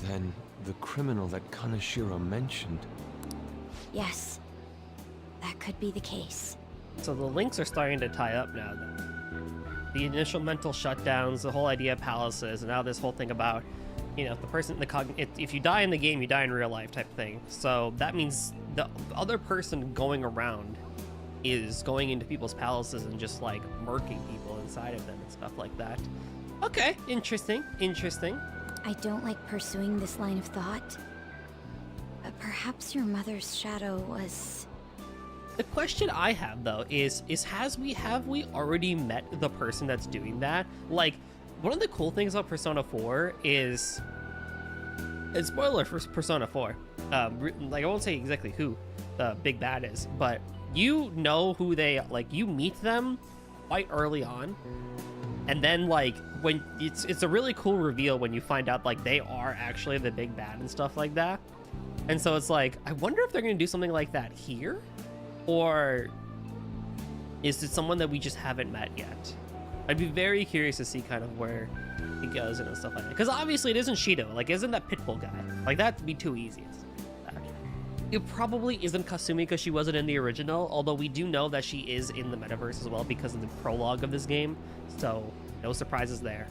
Then the criminal that Kaneshiro mentioned. Yes. That could be the case. So the links are starting to tie up now. The initial mental shutdowns, the whole idea of palaces, and now this whole thing about, you know, the person, if you die in the game, you die in real life type thing. So that means the other person going around is going into people's palaces and just like murking people inside of them and stuff like that. Okay, interesting, interesting. I don't like pursuing this line of thought, but perhaps your mother's shadow was... The question I have though is have we already met the person that's doing that? Like, one of the cool things about Persona 4 is, and spoiler for Persona 4, like I won't say exactly who the big bad is, but you know who they, like, you meet them quite early on, and then like when it's a really cool reveal when you find out like they are actually the big bad and stuff like that. And so it's like, I wonder if they're gonna do something like that here, or is it someone that we just haven't met yet? I'd be very curious to see kind of where it goes and stuff like that. Because obviously it isn't Shido. Like, isn't that Pitbull guy? Like, that'd be too easy. It probably isn't Kasumi because she wasn't in the original, although we do know that she is in the metaverse as well because of the prologue of this game. So, no surprises there.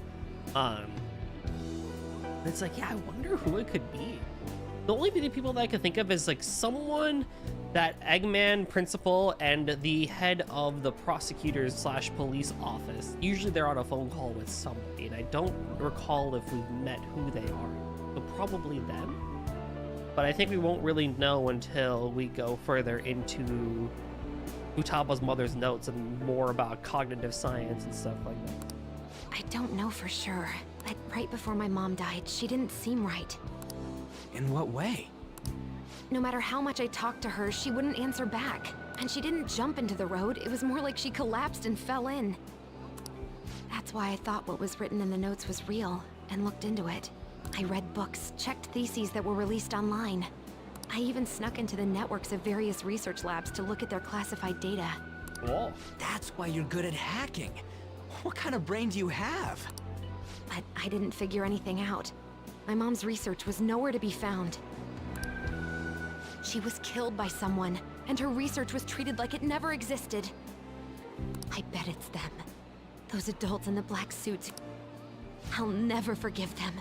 It's like, yeah, I wonder who it could be. The only people that I can think of is like someone that Eggman principal and the head of the prosecutors / police office. Usually they're on a phone call with somebody, and I don't recall if we've met who they are. So probably them. But I think we won't really know until we go further into Futaba's mother's notes and more about cognitive science and stuff like that. I don't know for sure, but right before my mom died, she didn't seem right. In what way? No matter how much I talked to her, she wouldn't answer back. And she didn't jump into the road, it was more like she collapsed and fell in. That's why I thought what was written in the notes was real, and looked into it. I read books, checked theses that were released online. I even snuck into the networks of various research labs to look at their classified data. Whoa. That's why you're good at hacking. What kind of brain do you have? But I didn't figure anything out. My mom's research was nowhere to be found. She was killed by someone, and her research was treated like it never existed. I bet it's them. Those adults in the black suits. I'll never forgive them.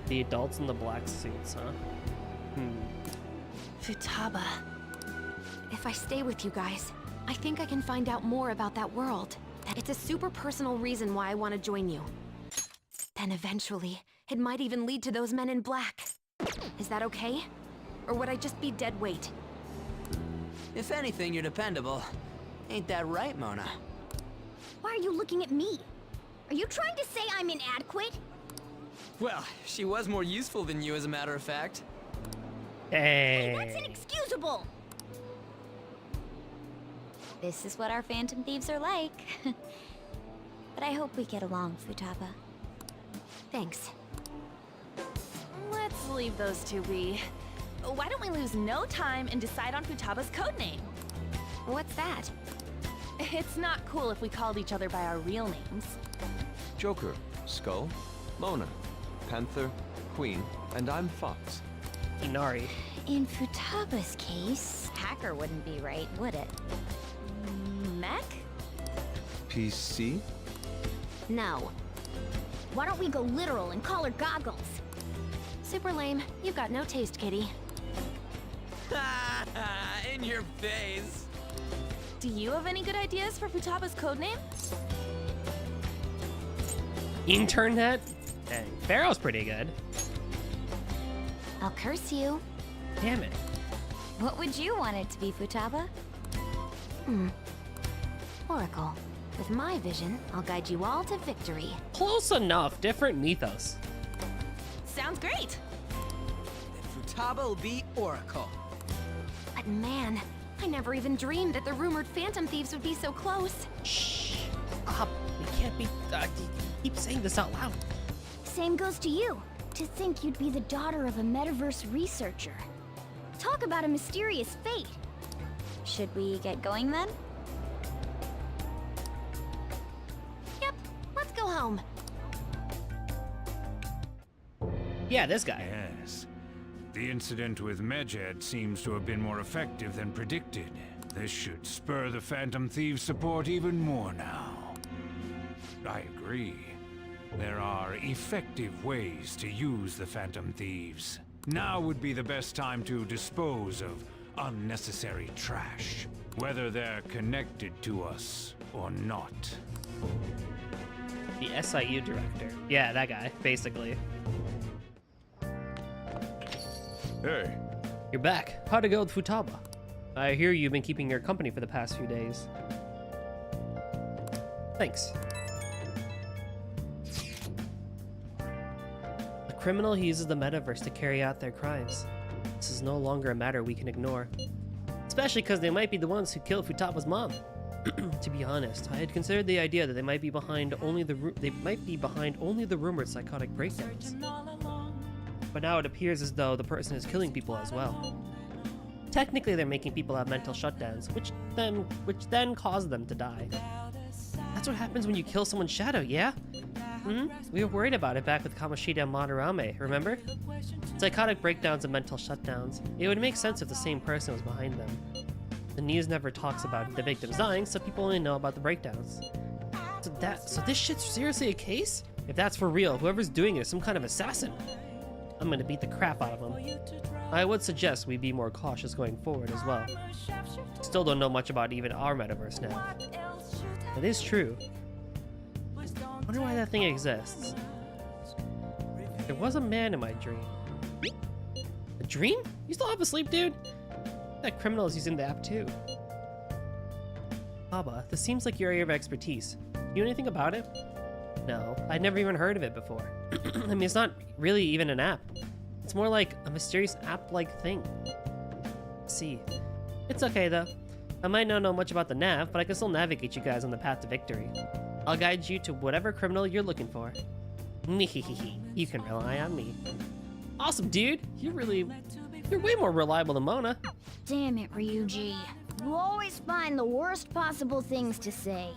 The adults in the black suits, huh? Futaba. If I stay with you guys, I think I can find out more about that world. It's a super personal reason why I want to join you. Then eventually, it might even lead to those men in black. Is that okay? Or would I just be dead weight? If anything, you're dependable. Ain't that right, Mona? Why are you looking at me? Are you trying to say I'm inadequate? Well, she was more useful than you, as a matter of fact. Hey, That's inexcusable! This is what our Phantom Thieves are like. But I hope we get along, Futaba. Thanks. Let's leave those two be. Why don't we lose no time and decide on Futaba's codename? What's that? It's not cool if we called each other by our real names. Joker, Skull, Mona, Panther, Queen, and I'm Fox. Inari. In Futaba's case, hacker wouldn't be right, would it? Mech? PC? No. Why don't we go literal and call her Goggles? Super lame. You've got no taste, kitty. In your face. Do you have any good ideas for Futaba's codename? Internet? Dang, Pharaoh's pretty good. I'll curse you. Damn it. What would you want it to be, Futaba? Oracle. With my vision, I'll guide you all to victory. Close enough. Different mythos. Sounds great. Then Futaba will be Oracle. But man, I never even dreamed that the rumored Phantom Thieves would be so close. Shh. Stop. We can't be. Keep saying this out loud. Same goes to you. To think you'd be the daughter of a metaverse researcher. Talk about a mysterious fate. Should we get going then? Yep, let's go home. Yeah, this guy. Yes. The incident with Medjed seems to have been more effective than predicted. This should spur the Phantom Thieves' support even more now. I agree. There are effective ways to use the Phantom Thieves. Now would be the best time to dispose of unnecessary trash, whether they're connected to us or not. The SIU director. Yeah, that guy, basically. Hey. You're back. How'd it go with Futaba? I hear you've been keeping her company for the past few days. Thanks. The criminal who uses the metaverse to carry out their crimes. This is no longer a matter we can ignore. Especially because they might be the ones who killed Futaba's mom. To be honest, I had considered the idea that they might be behind only the rumored psychotic breakdowns. But now it appears as though the person is killing people as well. Technically, they're making people have mental shutdowns, which then cause them to die. That's what happens when you kill someone's shadow, yeah? We were worried about it back with Kamoshida and Madarame, remember? Psychotic breakdowns and mental shutdowns. It would make sense if the same person was behind them. The news never talks about the victims dying, so people only know about the breakdowns. So this shit's seriously a case? If that's for real, whoever's doing it is some kind of assassin. I'm gonna beat the crap out of them. I would suggest we be more cautious going forward as well. Still don't know much about even our metaverse now. It is true. Wonder why that thing exists. There was a man in my dream. A dream? You still have a sleep, dude? That criminal is using the app too. Baba, this seems like your area of expertise. You know anything about it? No, I'd never even heard of it before. I mean, it's not really even an app. It's more like a mysterious app-like thing. See, it's okay though. I might not know much about the nav, but I can still navigate you guys on the path to victory. I'll guide you to whatever criminal you're looking for. You can rely on me. Awesome, dude. You're way more reliable than Mona. Damn it, Ryuji. You always find the worst possible things to say.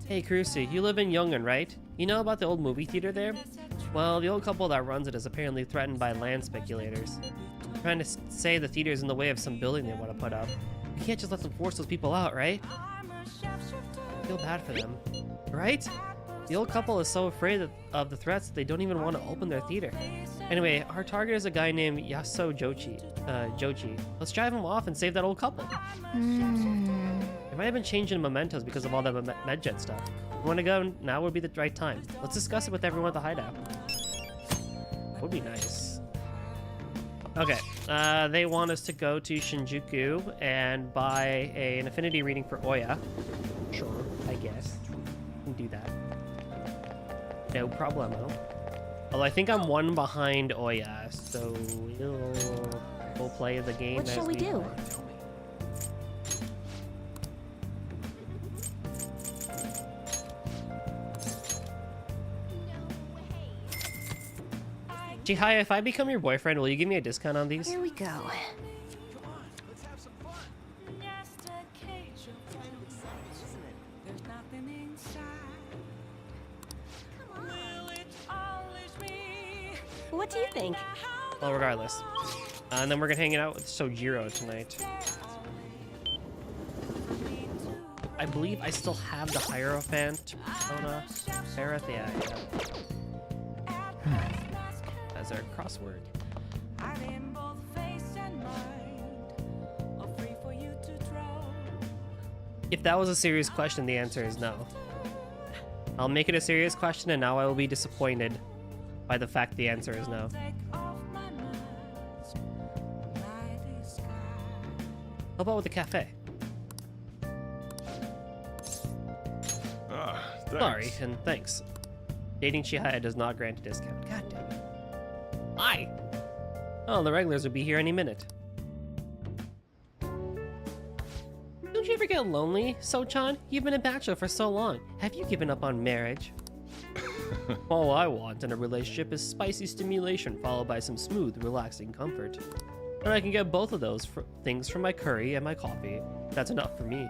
Hey, Crucy, you live in Yongan, right? You know about the old movie theater there? Well, the old couple that runs it is apparently threatened by land speculators. They're trying to say the theater is in the way of some building they want to put up. We can't just let them force those people out, right? I feel bad for them. Right? The old couple is so afraid of the threats that they don't even want to open their theater. Anyway, our target is a guy named Yaso Joji. Let's drive him off and save that old couple. They might have been changing mementos because of all that Medjet stuff. You want to go? Now would be the right time. Let's discuss it with everyone at the hideout. Would be nice. Okay, they want us to go to Shinjuku and buy an affinity reading for Oya. Sure, I guess. We can do that. No problemo. Although I think I'm one behind Oya, so we'll play the game. What shall we do? Chihaya, if I become your boyfriend, will you give me a discount on these? Here we go. What do you think? Well, regardless. And then we're gonna hang out with Sojiro tonight. I believe I still have the Hierophant persona. Seraph, yeah. As our crossword. If that was a serious question, the answer is no. I'll make it a serious question, and now I will be disappointed by the fact the answer is no. about with the cafe? Thanks. Sorry, and thanks. Dating Chihaya does not grant a discount. God damn it. Why? Oh, the regulars will be here any minute. Don't you ever get lonely, So-chan? You've been a bachelor for so long. Have you given up on marriage? All I want in a relationship is spicy stimulation followed by some smooth, relaxing comfort. And I can get both of those things from my curry and my coffee. That's enough for me.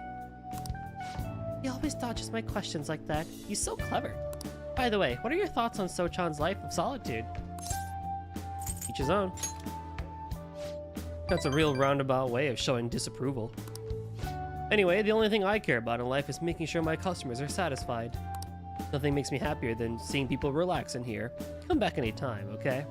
He always dodges my questions like that. He's so clever. By the way, what are your thoughts on So-chan's life of solitude? Each his own. That's a real roundabout way of showing disapproval. Anyway, the only thing I care about in life is making sure my customers are satisfied. Nothing makes me happier than seeing people relax in here. Come back anytime, okay?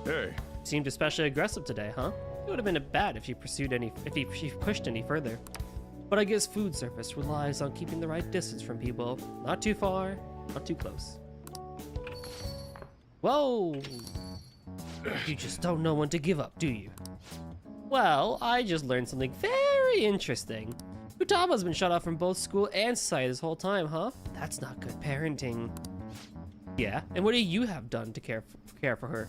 Hey. Seemed especially aggressive today, huh? It would have been bad if she pushed any further. But I guess food service relies on keeping the right distance from people. Not too far, not too close. Whoa! You just don't know when to give up, do you? Well, I just learned something very interesting. Futaba's been shut off from both school and society this whole time, huh? That's not good parenting. Yeah, and what do you have done to care for her?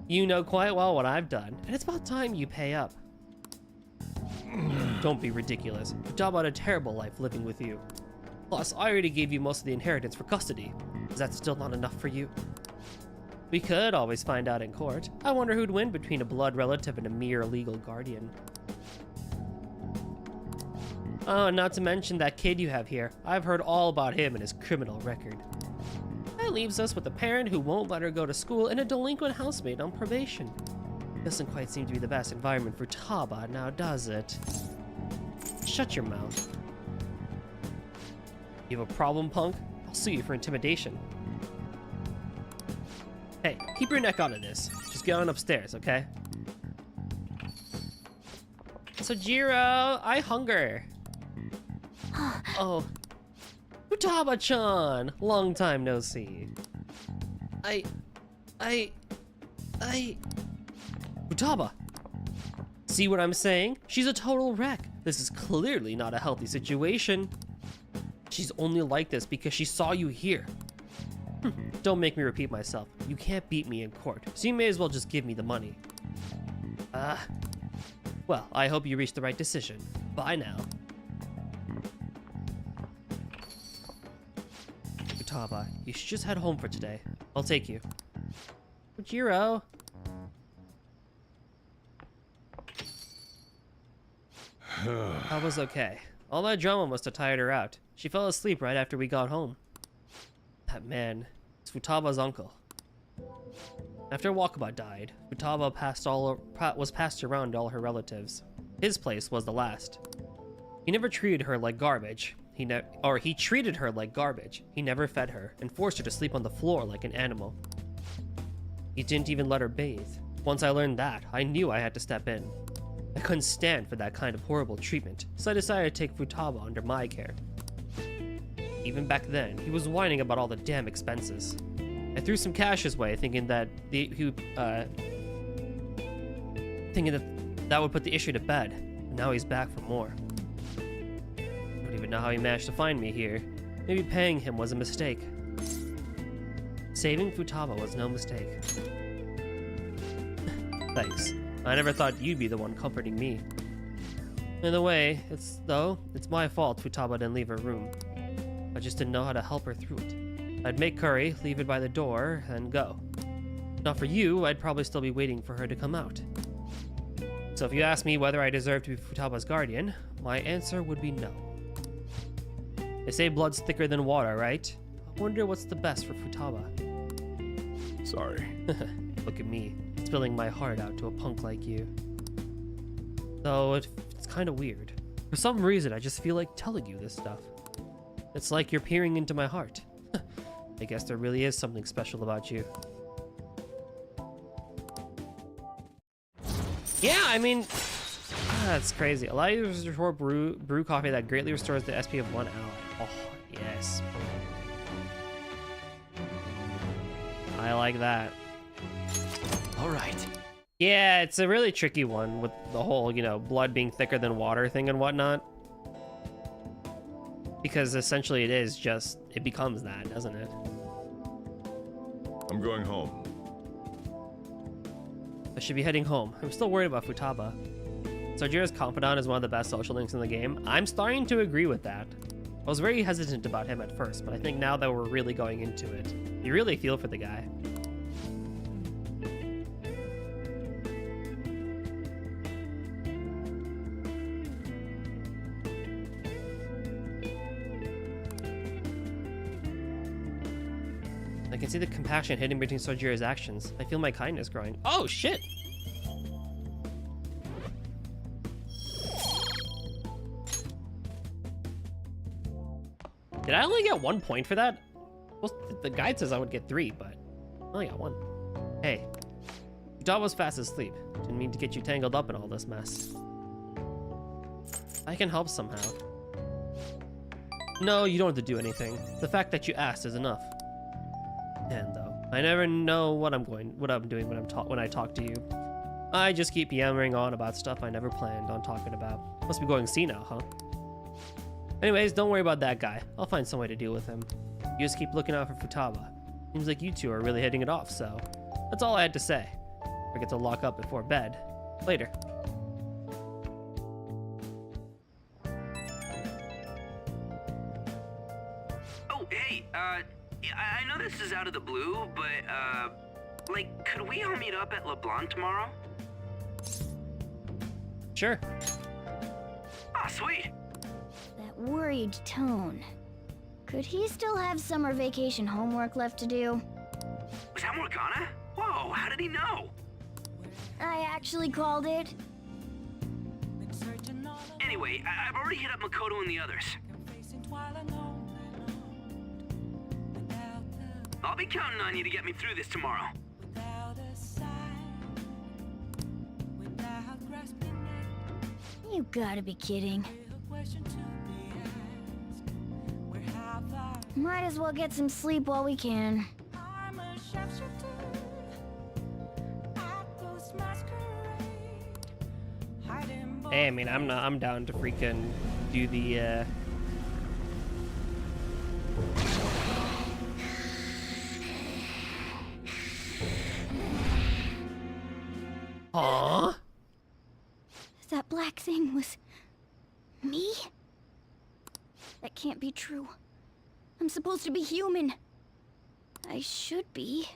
You know quite well what I've done, and it's about time you pay up. Don't be ridiculous. Futaba had a terrible life living with you. Plus, I already gave you most of the inheritance for custody. Is that still not enough for you? We could always find out in court. I wonder who'd win between a blood relative and a mere legal guardian. Oh, not to mention that kid you have here. I've heard all about him and his criminal record. That leaves us with a parent who won't let her go to school and a delinquent housemate on probation. Doesn't quite seem to be the best environment for Futaba, now does it? Shut your mouth. You have a problem, punk? I'll sue you for intimidation. Hey, keep your neck out of this. Just get on upstairs, okay? Sojiro, I hunger. Oh. Futaba-chan! Long time no see. Futaba! See what I'm saying? She's a total wreck. This is clearly not a healthy situation. She's only like this because she saw you here. Don't make me repeat myself. You can't beat me in court, so you may as well just give me the money. Well, I hope you reached the right decision. Bye now. Futaba, you should just head home for today. I'll take you. Jiro. That was okay. All that drama must have tired her out. She fell asleep right after we got home. That man is Futaba's uncle. After Wakaba died, Futaba was passed around to all her relatives. His place was the last. He never treated her like garbage. He treated her like garbage. He never fed her and forced her to sleep on the floor like an animal. He didn't even let her bathe. Once I learned that, I knew I had to step in. I couldn't stand for that kind of horrible treatment, so I decided to take Futaba under my care. Even back then, he was whining about all the damn expenses. I threw some cash his way, thinking that that would put the issue to bed. And now he's back for more. I don't even know how he managed to find me here. Maybe paying him was a mistake. Saving Futaba was no mistake. Thanks. I never thought you'd be the one comforting me. In a way, it's my fault Futaba didn't leave her room. I just didn't know how to help her through it. I'd make curry, leave it by the door, and go. Not for you, I'd probably still be waiting for her to come out. So if you ask me whether I deserve to be Futaba's guardian, my answer would be no. They say blood's thicker than water, right? I wonder what's the best for Futaba. Sorry. Look at me, spilling my heart out to a punk like you. Though it's kind of weird. For some reason, I just feel like telling you this stuff. It's like you're peering into my heart. I guess there really is something special about you. Yeah, I mean, that's crazy. Allow users to restore brew coffee that greatly restores the SP of one ally. Oh, yes. I like that. All right. Yeah, it's a really tricky one with the whole, you know, blood being thicker than water thing and whatnot. Because essentially it is just, it becomes that, doesn't it? I'm going home. I should be heading home. I'm still worried about Futaba. Sojira's confidant is one of the best social links in the game. I'm starting to agree with that. I was very hesitant about him at first, but I think now that we're really going into it, you really feel for the guy. I can see the compassion hidden between Sojira's actions. I feel my kindness growing. Oh, shit! Did I only get 1 point for that? Well, the guide says I would get 3, but I only got 1. Hey, Dot was fast asleep. Didn't mean to get you tangled up in all this mess. I can help somehow. No, you don't have to do anything. The fact that you asked is enough. And though, I never know what I'm doing when I talk to you. I just keep yammering on about stuff I never planned on talking about. Must be going senile, huh? Anyways, don't worry about that guy. I'll find some way to deal with him. You just keep looking out for Futaba. Seems like you two are really hitting it off, so that's all I had to say. Forget to lock up before bed. Later. Oh, hey, I know this is out of the blue, but, like, could we all meet up at LeBlanc tomorrow? Sure. Ah, sweet. That worried tone. Could he still have summer vacation homework left to do? Was that Morgana? Whoa, how did he know? I actually called it. Anyway, I've already hit up Makoto and the others. I'll be counting on you to get me through this tomorrow. You gotta be kidding. Might as well get some sleep while we can. Hey, I mean, I'm down to freaking do the, Aww. That black thing was... me? That can't be true. I'm supposed to be human. I should be.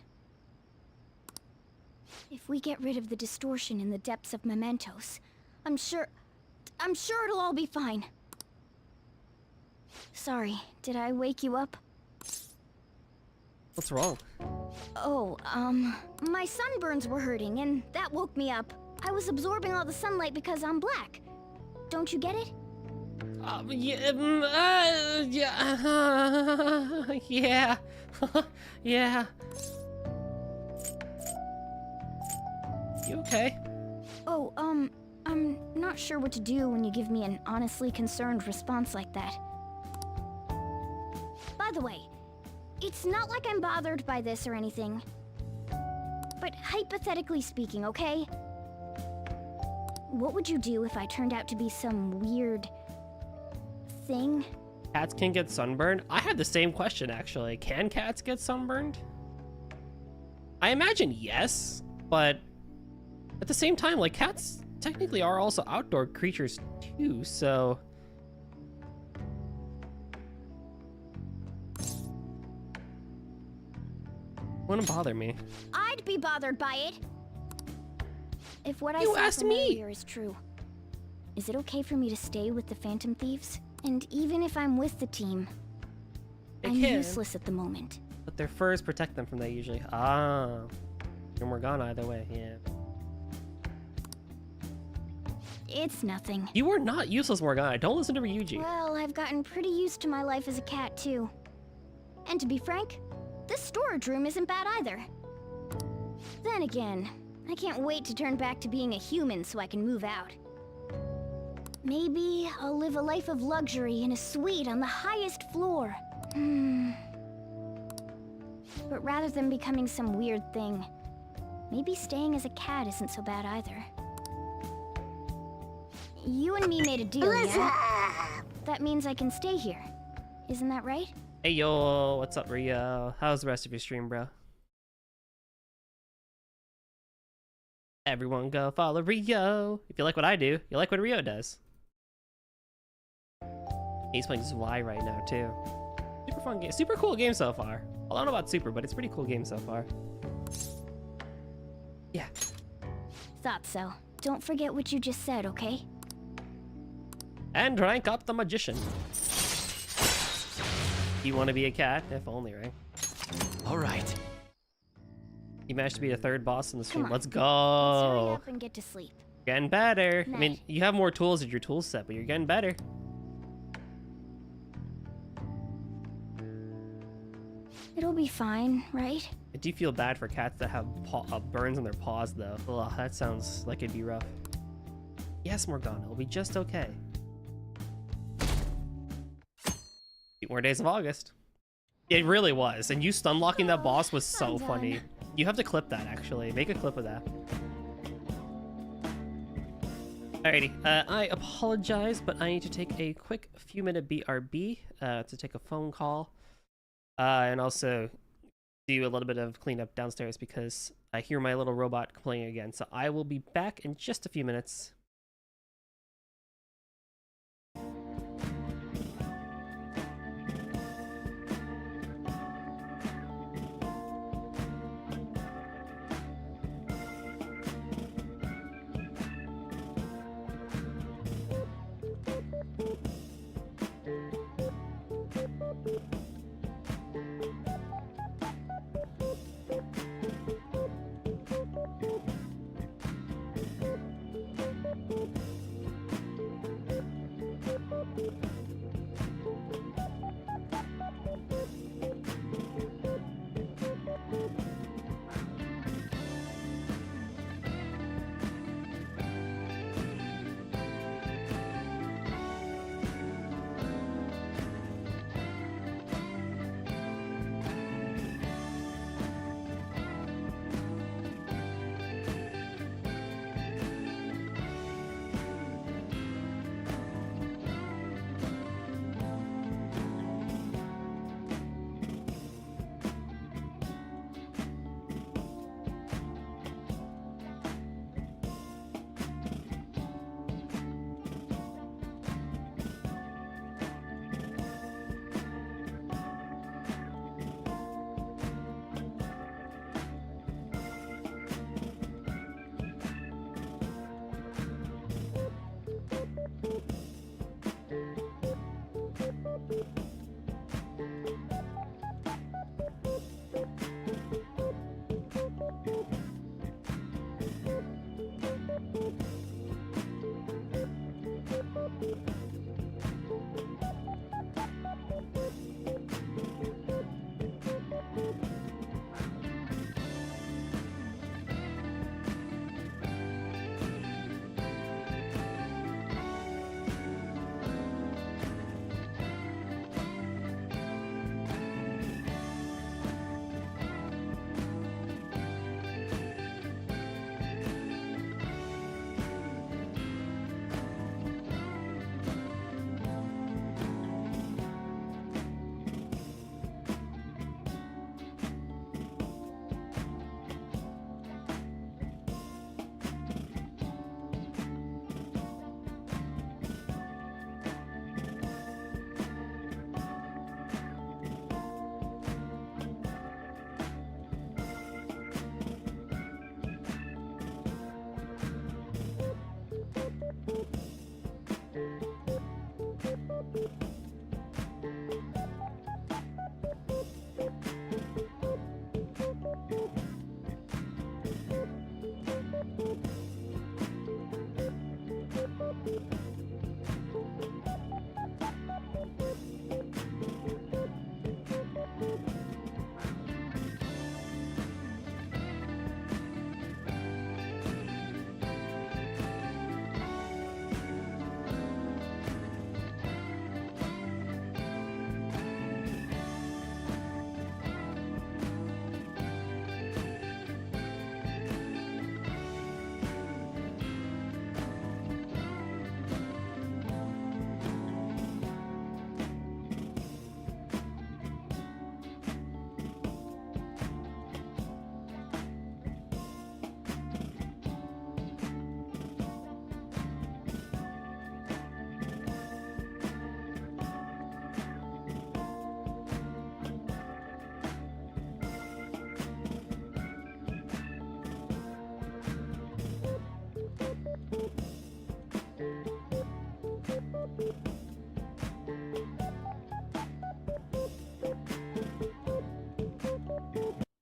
If we get rid of the distortion in the depths of mementos, I'm sure it'll all be fine. Sorry, did I wake you up? What's wrong? Oh, my sunburns were hurting, and that woke me up. I was absorbing all the sunlight because I'm black. Don't you get it? Yeah, yeah, yeah. You okay? Oh, I'm not sure what to do when you give me an honestly concerned response like that. By the way, it's not like I'm bothered by this or anything. But hypothetically speaking, okay? What would you do if I turned out to be some weird... thing? Cats can get sunburned? I had the same question, actually. Can cats get sunburned? I imagine yes, but at the same time, like, cats technically are also outdoor creatures too, so... Wouldn't bother me. I'd be bothered by it. If what I You said asked from me. earlier is true, is it okay for me to stay with the Phantom Thieves? And even if I'm with the team, I'm useless at the moment. But their furs protect them from that usually. Ah. You're Morgana either way, yeah. It's nothing. You are not useless, Morgana. Don't listen to Ryuji. Well, I've gotten pretty used to my life as a cat, too. And to be frank, this storage room isn't bad either. Then again, I can't wait to turn back to being a human so I can move out. Maybe I'll live a life of luxury in a suite on the highest floor. But rather than becoming some weird thing, Maybe staying as a cat isn't so bad either. You and me made a deal, yeah? That means I can stay here. Isn't that right? Hey yo, what's up, Rio? How's the rest of your stream, bro? Everyone go follow Rio. If you like what I do, you like what Rio does. He's playing Zwei right now too. Super fun game, super cool game so far. Well, I don't know about super, but it's a pretty cool game so far. Yeah. Thought so. Don't forget what you just said, okay? And rank up the magician. You want to be a cat? If only, right? All right. You managed to be the third boss in the stream. on. Let's Let's go. hurry up and get to sleep. Getting better. I mean, Night. you have more tools at your tool set, but you're getting better. It'll be fine, right? I do feel bad for cats that have burns on their paws, though. Ugh, that sounds like it'd be rough. Yes, Morgana, it'll be just okay. 8 more days of August. It really was, and you stun locking that boss was so I'm done. funny. You have to clip that, actually. Make a clip of that. Alrighty, I apologize, but I need to take a quick few-minute BRB to take a phone call. And also do a little bit of cleanup downstairs because I hear my little robot complaining again. So I will be back in just a few minutes.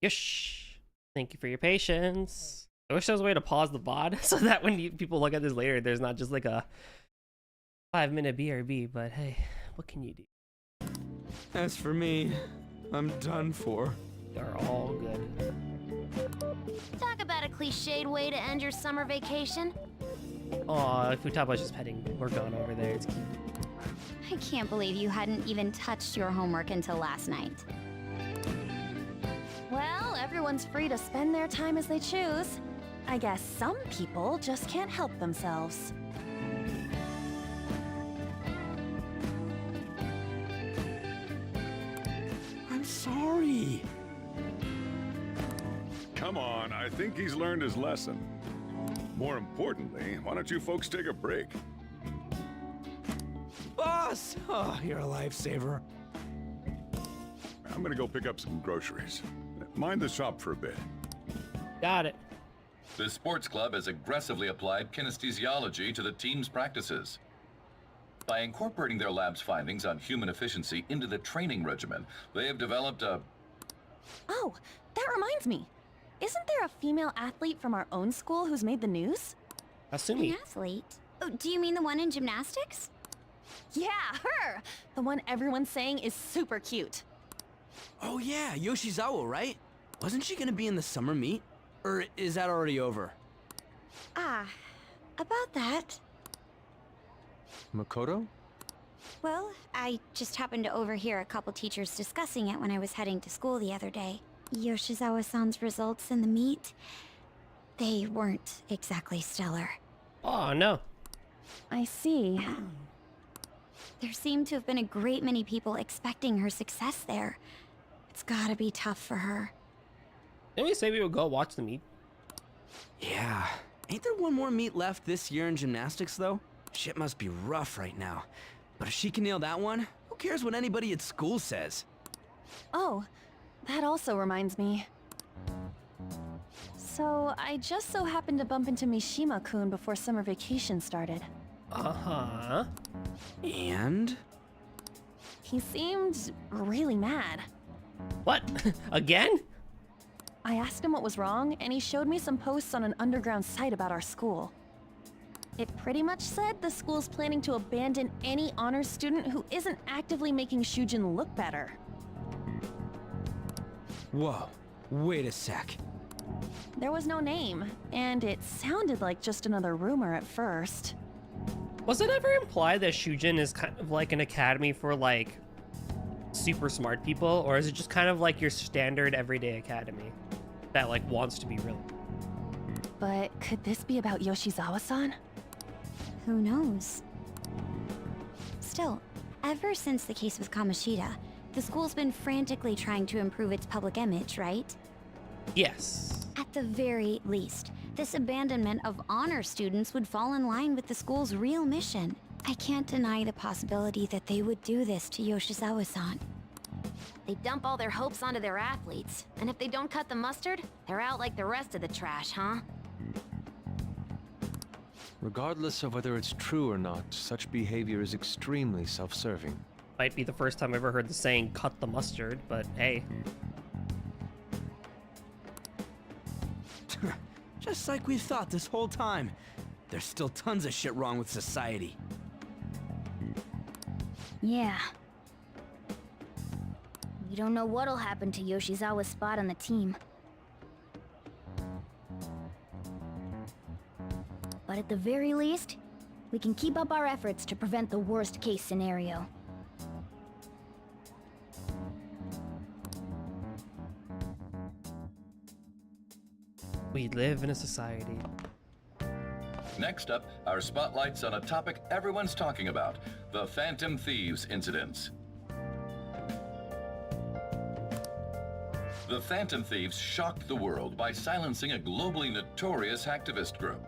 Yosh. Thank you for your patience. I wish there was a way to pause the VOD so that when people look at this later, there's not just like a 5-minute BRB, but hey, what can you do? As for me, I'm done for. You're all good. Talk about a cliched way to end your summer vacation. Aw, Futaba's just petting. We're going over there. It's cute. I can't believe you hadn't even touched your homework until last night. Well, everyone's free to spend their time as they choose. I guess some people just can't help themselves. I'm sorry. Come on, I think he's learned his lesson. More importantly, why don't you folks take a break? Boss! Oh, you're a lifesaver. I'm gonna go pick up some groceries. Mind the shop for a bit. Got it. The sports club has aggressively applied kinesthesiology to the team's practices. By incorporating their lab's findings on human efficiency into the training regimen, they have developed a... Oh, that reminds me. Isn't there a female athlete from our own school who's made the news? Asumi. An athlete? Oh, do you mean the one in gymnastics? Yeah, her! The one everyone's saying is super cute. Oh yeah, Yoshizawa, right? Wasn't she gonna be in the summer meet? Or is that already over? Ah, about that. Makoto? Well, I just happened to overhear a couple teachers discussing it when I was heading to school the other day. Yoshizawa-san's results in the meet, they weren't exactly stellar. Oh, no. I see. There seemed to have been a great many people expecting her success there. It's gotta be tough for her. Didn't we say we would go watch the meet? Yeah. Ain't there one more meet left this year in gymnastics, though? Shit must be rough right now. But if she can nail that one, who cares what anybody at school says? Oh, that also reminds me. So, I just so happened to bump into Mishima-kun before summer vacation started. Uh-huh. And? He seemed really mad. What? Again? I asked him what was wrong, and he showed me some posts on an underground site about our school. It pretty much said the school's planning to abandon any honors student who isn't actively making Shujin look better. Whoa, wait a sec. There was no name, and it sounded like just another rumor at first. Was it ever implied that Shujin is kind of like an academy for like super smart people, or is it just kind of like your standard everyday academy that like wants to be really? But could this be about Yoshizawa-san? Who knows? Still, ever since the case with Kamoshida, the school's been frantically trying to improve its public image, right? Yes. At the very least, this abandonment of honor students would fall in line with the school's real mission. I can't deny the possibility that they would do this to Yoshizawa-san. They dump all their hopes onto their athletes, and if they don't cut the mustard, they're out like the rest of the trash, huh? Regardless of whether it's true or not, such behavior is extremely self-serving. Might be the first time I've ever heard the saying "cut the mustard," but hey. Just like we thought this whole time. There's still tons of shit wrong with society. Yeah. We don't know what'll happen to Yoshizawa's spot on the team. But at the very least, we can keep up our efforts to prevent the worst case scenario. We live in a society. Next up, our spotlights on a topic everyone's talking about, the Phantom Thieves incidents. The Phantom Thieves shocked the world by silencing a globally notorious hacktivist group.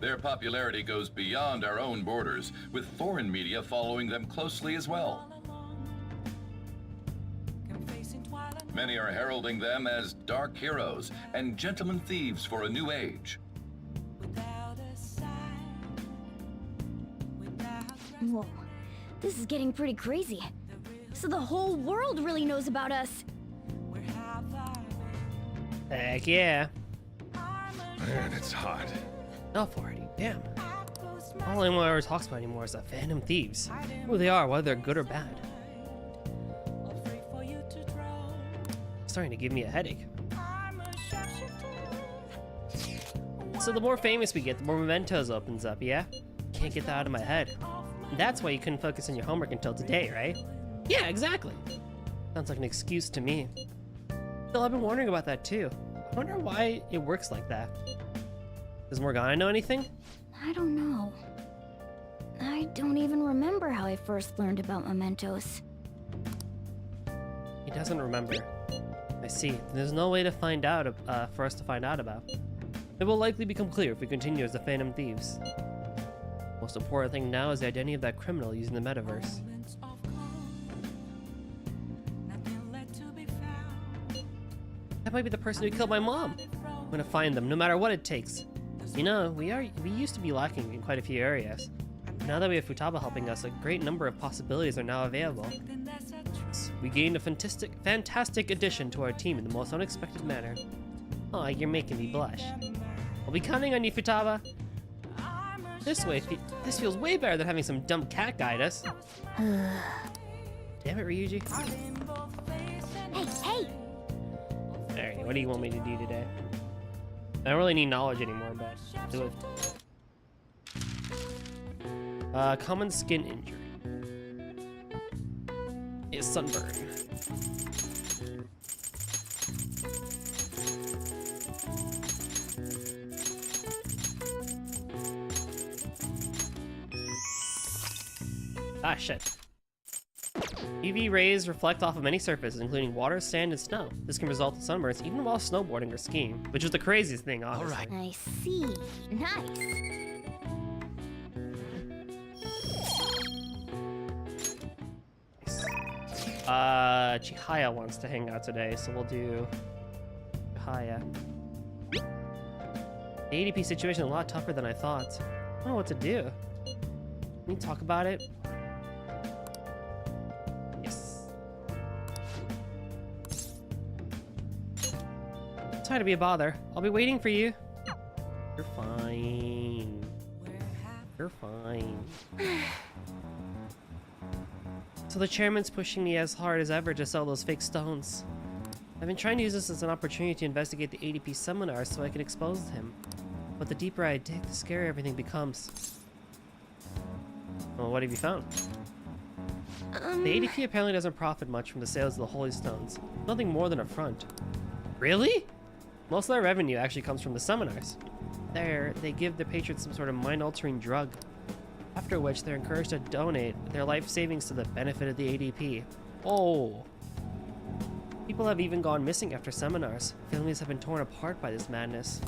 Their popularity goes beyond our own borders, with foreign media following them closely as well. Many are heralding them as dark heroes and gentlemen thieves for a new age. Whoa, this is getting pretty crazy. So the whole world really knows about us. Heck yeah. Man, it's hot. Enough already, damn. All anyone ever talks about anymore is the Phantom Thieves. Who they are, whether they're good or bad. It's starting to give me a headache. So the more famous we get, the more mementos opens up, yeah? Can't get that out of my head. That's why you couldn't focus on your homework until today, right? Yeah, exactly. Sounds like an excuse to me. Still, I've been wondering about that too. I wonder why it works like that. Does Morgana know anything? I don't know. I don't even remember how I first learned about mementos. He doesn't remember. I see. There's no way to find out for us to find out about. It will likely become clear if we continue as the Phantom Thieves. Most important thing now is the identity of that criminal using the metaverse. That might be the person who killed my mom. I'm gonna find them, no matter what it takes. You know, we used to be lacking in quite a few areas. Now that we have Futaba helping us, a great number of possibilities are now available. We gained a fantastic addition to our team in the most unexpected manner. Aw, you're making me blush. I'll be counting on you, Futaba. This feels way better than having some dumb cat guide us. Damn it, Ryuji. Hey! Alright, what do you want me to do today? I don't really need knowledge anymore, but do it. Common skin injury. Is sunburn. Ah, shit. UV rays reflect off of many surfaces, including water, sand, and snow. This can result in sunburns even while snowboarding or skiing, which is the craziest thing, honestly. Alright. I see. Nice. Chihaya wants to hang out today, so we'll do Chihaya. The ADP situation is a lot tougher than I thought. I don't know what to do. Can we talk about it? Yes. Sorry to be a bother. I'll be waiting for you. You're fine. You're fine. So the chairman's pushing me as hard as ever to sell those fake stones. I've been trying to use this as an opportunity to investigate the ADP seminar so I can expose him. But the deeper I dig, the scarier everything becomes. Well, what have you found? The ADP apparently doesn't profit much from the sales of the holy stones. Nothing more than a front. Really? Most of their revenue actually comes from the seminars. There, they give their patrons some sort of mind-altering drug. After which, they're encouraged to donate their life savings to the benefit of the ADP. Oh. People have even gone missing after seminars. Families have been torn apart by this madness.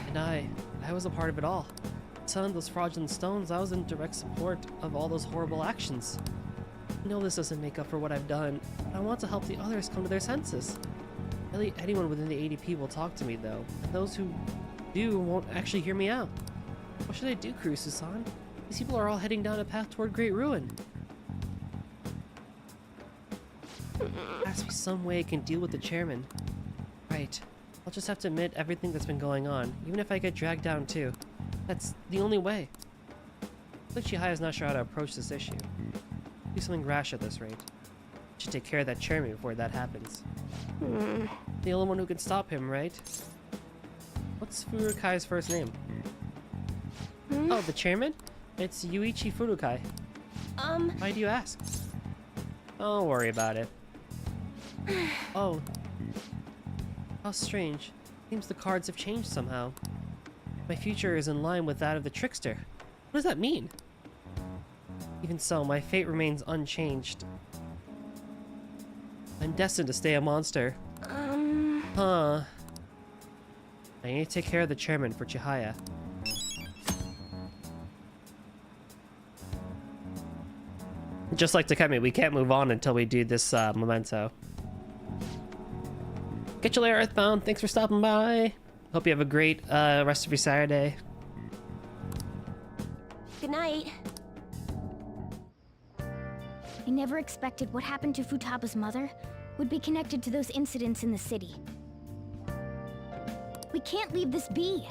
And I was a part of it all. Selling those fraudulent stones, I was in direct support of all those horrible actions. I know this doesn't make up for what I've done, but I want to help the others come to their senses. Really, anyone within the ADP will talk to me, though, and those who do won't actually hear me out. What should I do, Kurusu-san? These people are all heading down a path toward great ruin. There has to be some way I can deal with the chairman. Right. I'll just have to admit everything that's been going on, even if I get dragged down too. That's the only way. Looks like Chihiya's not sure how to approach this issue. Do something rash at this rate. Should take care of that chairman before that happens. The only one who can stop him, right? What's Furukai's first name? Oh, the chairman? It's Yuichi Furukai. Why do you ask? Don't worry about it. Oh. How strange. Seems the cards have changed somehow. My future is in line with that of the trickster. What does that mean? Even so, my fate remains unchanged. I'm destined to stay a monster. Huh. I need to take care of the chairman for Chihiya. Just like Takemi, we can't move on until we do this memento. Get you later, Earthbound. Thanks for stopping by. Hope you have a great rest of your Saturday. Good night. I never expected what happened to Futaba's mother would be connected to those incidents in the city. We can't leave this be.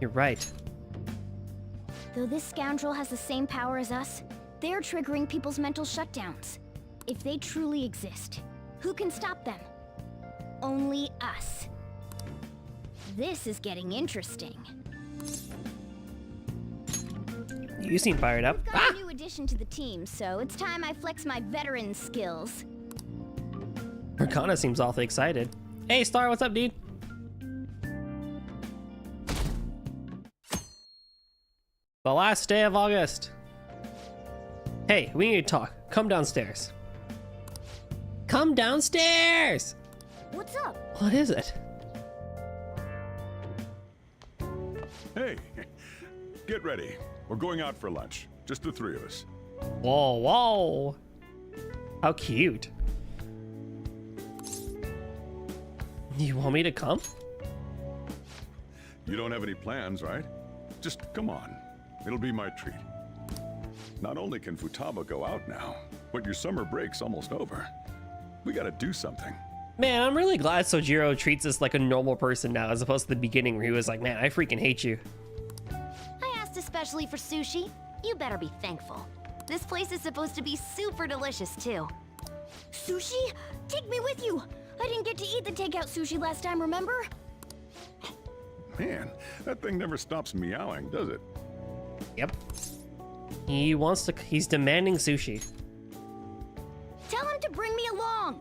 You're right. Though this scoundrel has the same power as us, they're triggering people's mental shutdowns. If they truly exist, who can stop them? Only us. This is getting interesting. You seem fired up. We've got a new addition to the team, so it's time I flex my veteran skills. Arcana seems awfully excited. Hey, Star, what's up, dude? The last day of August. Hey, we need to talk. Come downstairs. Come downstairs! What's up? What is it? Hey, get ready. We're going out for lunch. Just the three of us. Whoa, whoa. How cute. You want me to come? You don't have any plans, right? Just come on. It'll be my treat. Not only can Futaba go out now, but your summer break's almost over. We gotta do something. Man, I'm really glad Sojiro treats us like a normal person now, as opposed to the beginning where he was like, man, I freaking hate you. I asked especially for sushi. You better be thankful. This place is supposed to be super delicious, too. Sushi? Take me with you! I didn't get to eat the takeout sushi last time, remember? Man, that thing never stops meowing, does it? Yep. He's demanding sushi. Tell him to bring me along!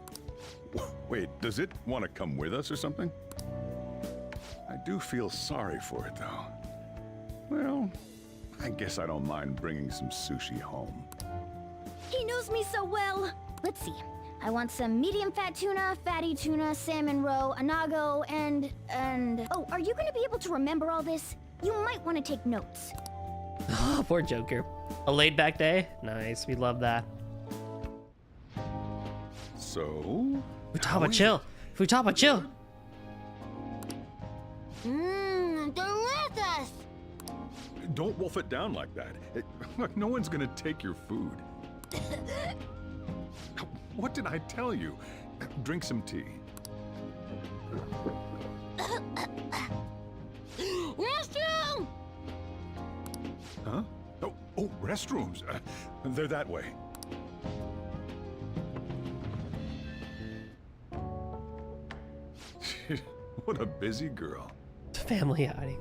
Wait, does it want to come with us or something? I do feel sorry for it, though. Well, I guess I don't mind bringing some sushi home. He knows me so well! Let's see. I want some medium fat tuna, fatty tuna, salmon roe, anago, and... Oh, are you gonna be able to remember all this? You might want to take notes. Oh, poor Joker. A laid back day? Nice, we love that. So? Futaba, chill. Futaba, chill. Delicious! Don't wolf it down like that. Look, no one's gonna take your food. What did I tell you? Drink some tea. Restroom! Huh? Oh, restrooms. They're that way. What a busy girl. Family outing.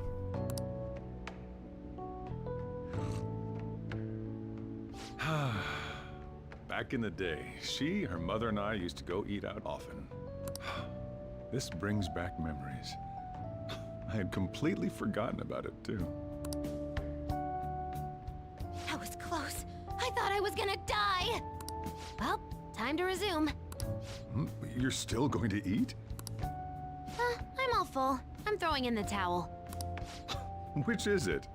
Back in the day, she, her mother, and I used to go eat out often. This brings back memories. I had completely forgotten about it, too. That was close. I thought I was gonna die. Well, time to resume. You're still going to eat? I'm all full. I'm throwing in the towel. Which is it?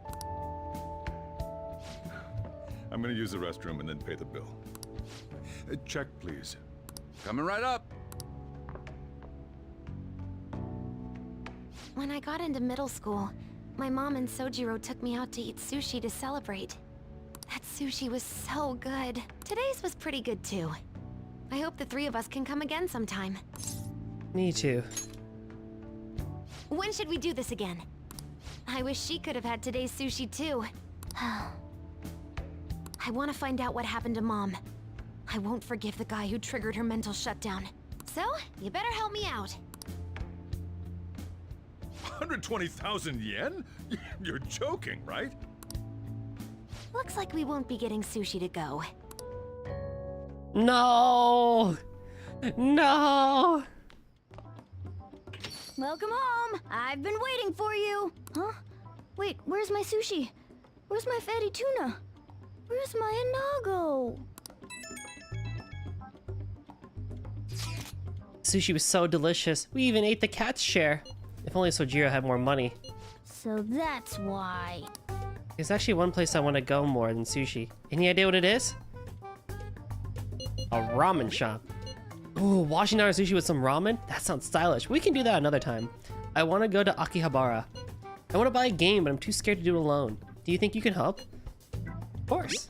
I'm gonna use the restroom and then pay the bill. Check, please. Coming right up. When I got into middle school, my mom and Sojiro took me out to eat sushi to celebrate. That sushi was so good. Today's was pretty good too. I hope the three of us can come again sometime. Me too. When should we do this again? I wish she could have had today's sushi too. I want to find out what happened to Mom. I won't forgive the guy who triggered her mental shutdown. So, you better help me out. 120,000 yen? You're joking, right? Looks like we won't be getting sushi to go. No! No! Welcome home! I've been waiting for you! Huh? Wait, where's my sushi? Where's my fatty tuna? Where's my anago? Sushi was so delicious. We even ate the cat's share. If only Sojiro had more money. So that's why. There's actually one place I want to go more than sushi. Any idea what it is? A ramen shop. Ooh, washing our sushi with some ramen? That sounds stylish. We can do that another time. I want to go to Akihabara. I want to buy a game, but I'm too scared to do it alone. Do you think you can help? Of course.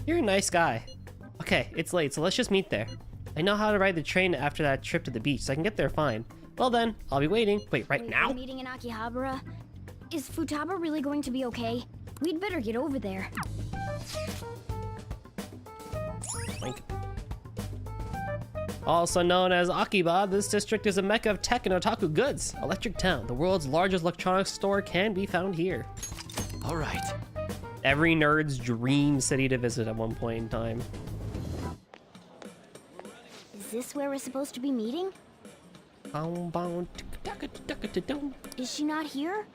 You're a nice guy. Okay, it's late, so let's just meet there. I know how to ride the train after that trip to the beach, so I can get there fine. Well then, I'll be waiting. Wait, now? We're meeting in Akihabara? Is Futaba really going to be okay? We'd better get over there. Boink. Also known as Akiba, this district is a mecca of tech and otaku goods. Electric Town, the world's largest electronics store, can be found here. All right. Every nerd's dream city to visit at one point in time. Is this where we're supposed to be meeting? Is she not here?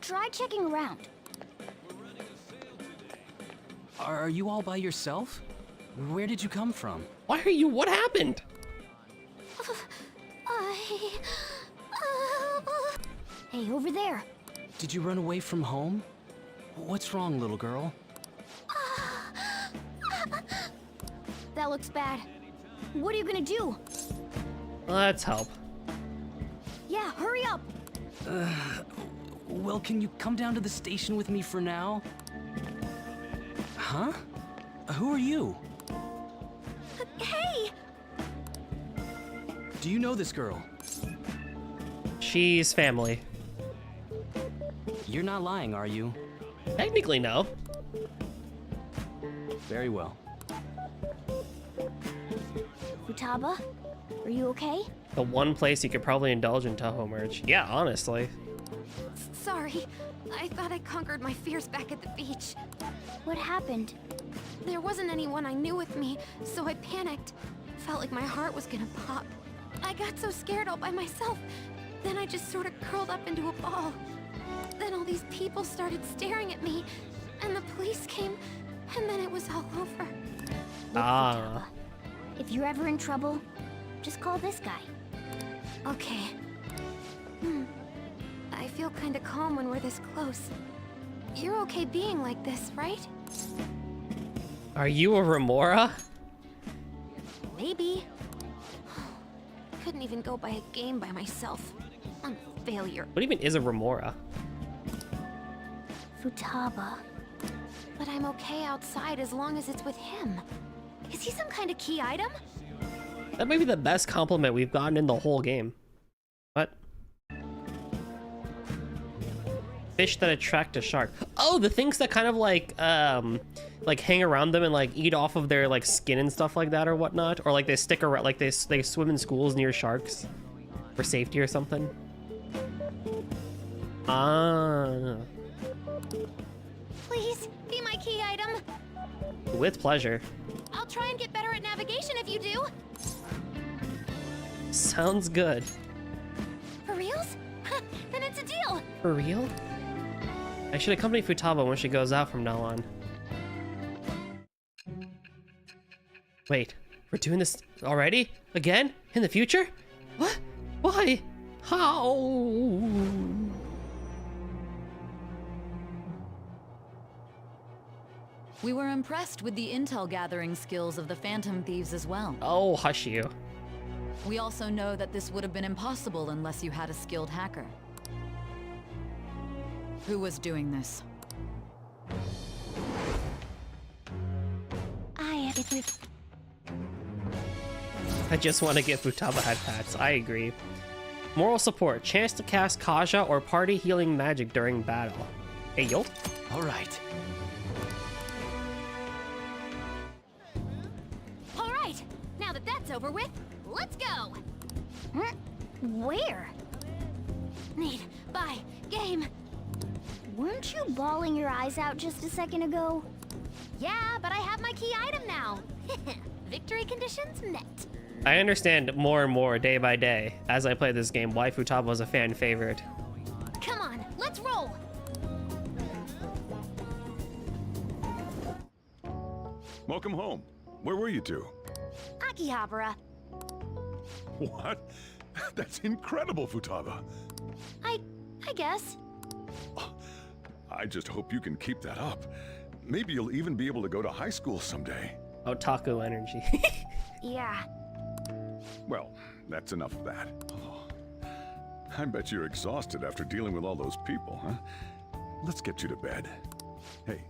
Try checking around. Are you all by yourself? Where did you come from? Why are you? What happened? Hey, over there. Did you run away from home? What's wrong, little girl? That looks bad. What are you gonna do? Let's help. Yeah, hurry up. Well, can you come down to the station with me for now? Huh? Who are you? Hey! Do you know this girl? She's family. You're not lying, are you? Technically, no. Very well. Futaba, are you okay? The one place you could probably indulge in Toho merch. Yeah, honestly. Sorry. I thought I conquered my fears back at the beach. What happened? There wasn't anyone I knew with me, so I panicked. Felt like my heart was gonna pop. I got so scared all by myself. Then I just sort of curled up into a ball. Then all these people started staring at me, and the police came, and then it was all over. Look, Futaba, if you're ever in trouble, just call this guy. Okay. I feel kinda calm when we're this close. You're okay being like this, right? Are you a Remora? Maybe. Couldn't even go by a game by myself. I'm a failure. What even is a Remora? Futaba. But I'm okay outside as long as it's with him. Is he some kind of key item? That may be the best compliment we've gotten in the whole game. What? Fish that attract a shark. Oh, the things that kind of like hang around them and like eat off of their like skin and stuff like that or whatnot, or like they stick around, like they swim in schools near sharks for safety or something. Ah. Please, be my key item. With pleasure. I'll try and get better at navigation if you do. Sounds good. For reals? Then it's a deal. For real? I should accompany Futaba when she goes out from now on. Wait, we're doing this already? Again? In the future? What? Why? How? We were impressed with the intel gathering skills of the Phantom Thieves as well. Oh, hush you. We also know that this would have been impossible unless you had a skilled hacker. Who was doing this? I just want to get Futaba head pats. I agree. Moral support. Chance to cast Kaja or party healing magic during battle. Hey, yo. All right. All right. Now that that's over with, let's go. Where? Need, buy, game. Weren't you bawling your eyes out just a second ago? Yeah, but I have my key item now. Victory conditions met. I understand more and more day by day as I play this game why Futaba was a fan favorite. Come on, let's roll. Welcome home. Where were you two? Akihabara. What? That's incredible, Futaba. I guess. I just hope you can keep that up. Maybe you'll even be able to go to high school someday. Otaku energy. Yeah. Well, that's enough of that. Oh, I bet you're exhausted after dealing with all those people, huh? Let's get you to bed. Hey,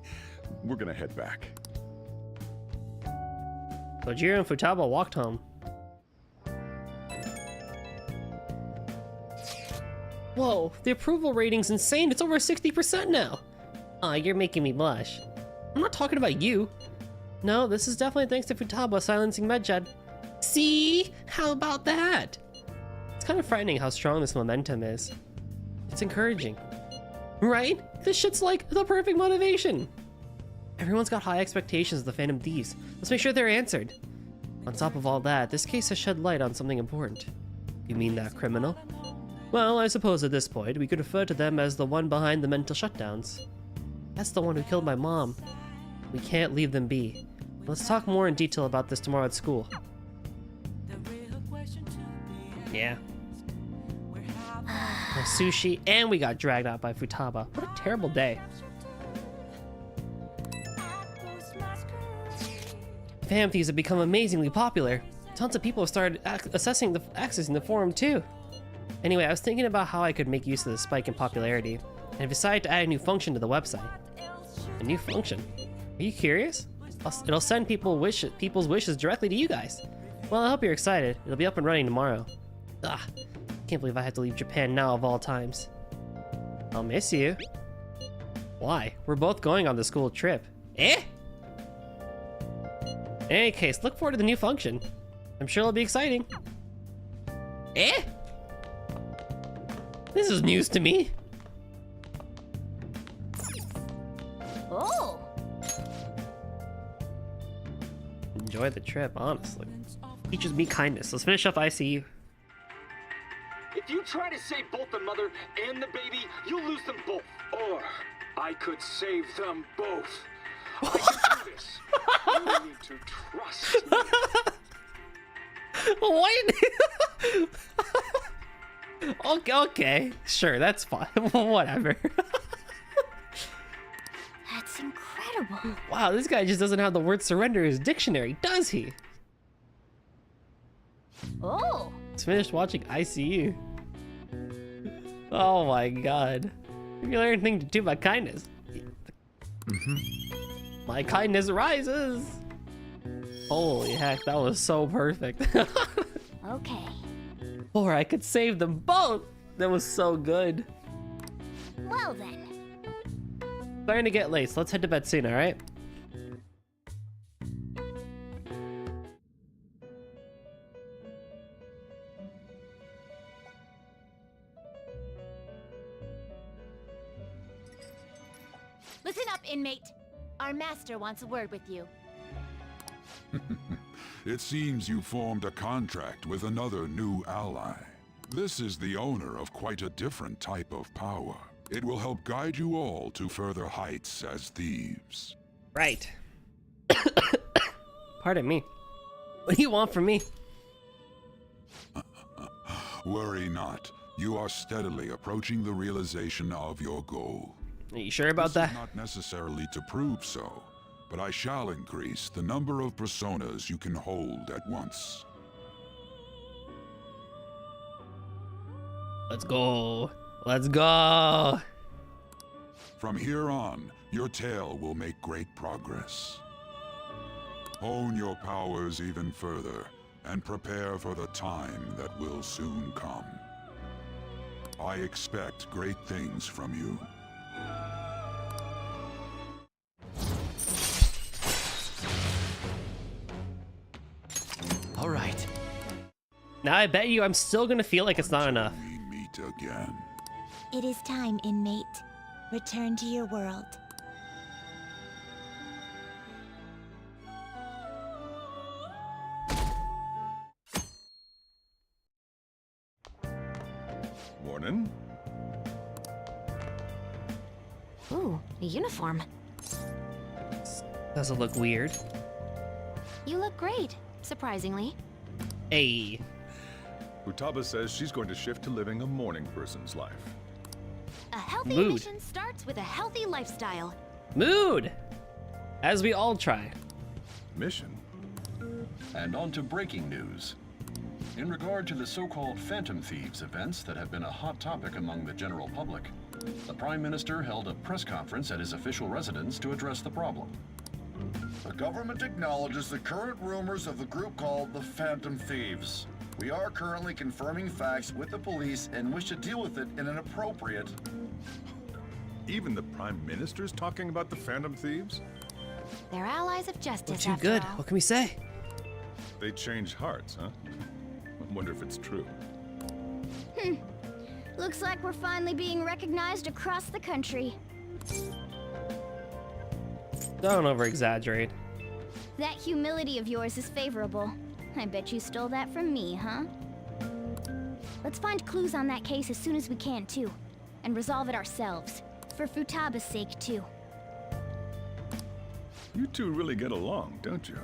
we're gonna head back. Gojira and Futaba walked home. Whoa, the approval rating's insane. It's over 60% now. Aw, you're making me blush. I'm not talking about you. No, this is definitely thanks to Futaba silencing Medjed. See? How about that? It's kind of frightening how strong this momentum is. It's encouraging. Right? This shit's like the perfect motivation. Everyone's got high expectations of the Phantom Thieves. Let's make sure they're answered. On top of all that, this case has shed light on something important. You mean that criminal? Well, I suppose at this point, we could refer to them as the one behind the mental shutdowns. That's the one who killed my mom. We can't leave them be. Let's talk more in detail about this tomorrow at school. Yeah. No sushi, and we got dragged out by Futaba. What a terrible day. Phantom Thieves have become amazingly popular. Tons of people have started accessing the forum too. Anyway, I was thinking about how I could make use of the spike in popularity, and I decided to add a new function to the website. A new function? Are you curious? It'll send people's wishes directly to you guys. Well, I hope you're excited. It'll be up and running tomorrow. Ah, can't believe I had to leave Japan now of all times. I'll miss you. Why? We're both going on the school trip. Eh? In any case, look forward to the new function. I'm sure it'll be exciting. Eh? This is news to me. Oh! Enjoy the trip, honestly. Teaches me kindness. Let's finish up ICU. If you try to save both the mother and the baby, you'll lose them both. Or I could save them both. I can do this. You need to trust me. What? Okay, sure, that's fine. Whatever. That's incredible. Wow, this guy just doesn't have the word surrender in his dictionary, does he? Oh! Let's finish watching ICU. Oh my god. If you learn anything to do by kindness. My kindness rises. Holy heck, that was so perfect. Okay. Or I could save them both. That was so good. Well then. Starting to get late, so let's head to bed soon, alright? Listen up, inmate. Our master wants a word with you. It seems you formed a contract with another new ally. This is the owner of quite a different type of power. It will help guide you all to further heights as thieves. Right. Pardon me. What do you want from me? Worry not. You are steadily approaching the realization of your goal. Are you sure about that? Not necessarily to prove so, but I shall increase the number of personas you can hold at once. Let's go. Let's go. From here on, your tale will make great progress. Hone your powers even further, and prepare for the time that will soon come. I expect great things from you. All right. Now I bet you I'm still gonna feel like it's not enough. We meet again. It is time, inmate. Return to your world. Morning. Ooh, a uniform. Does it look weird? You look great, surprisingly. Hey. Futaba says she's going to shift to living a morning person's life. A healthy Mood. mission starts with a healthy lifestyle. Mood! As we all try. Mission? And on to breaking news. In regard to the so-called Phantom Thieves events that have been a hot topic among the general public, the Prime Minister held a press conference at his official residence to address the problem. The government acknowledges the current rumors of the group called the Phantom Thieves. We are currently confirming facts with the police and wish to deal with it in an appropriate... Even the Prime Minister's talking about the Phantom Thieves? They're allies of justice, Too after good. all. What can we say? They change hearts, huh? I wonder if it's true. Looks like we're finally being recognized across the country. Don't over-exaggerate. That humility of yours is favorable. I bet you stole that from me, huh? Let's find clues on that case as soon as we can, too. And resolve it ourselves. For Futaba's sake, too. You two really get along, don't you?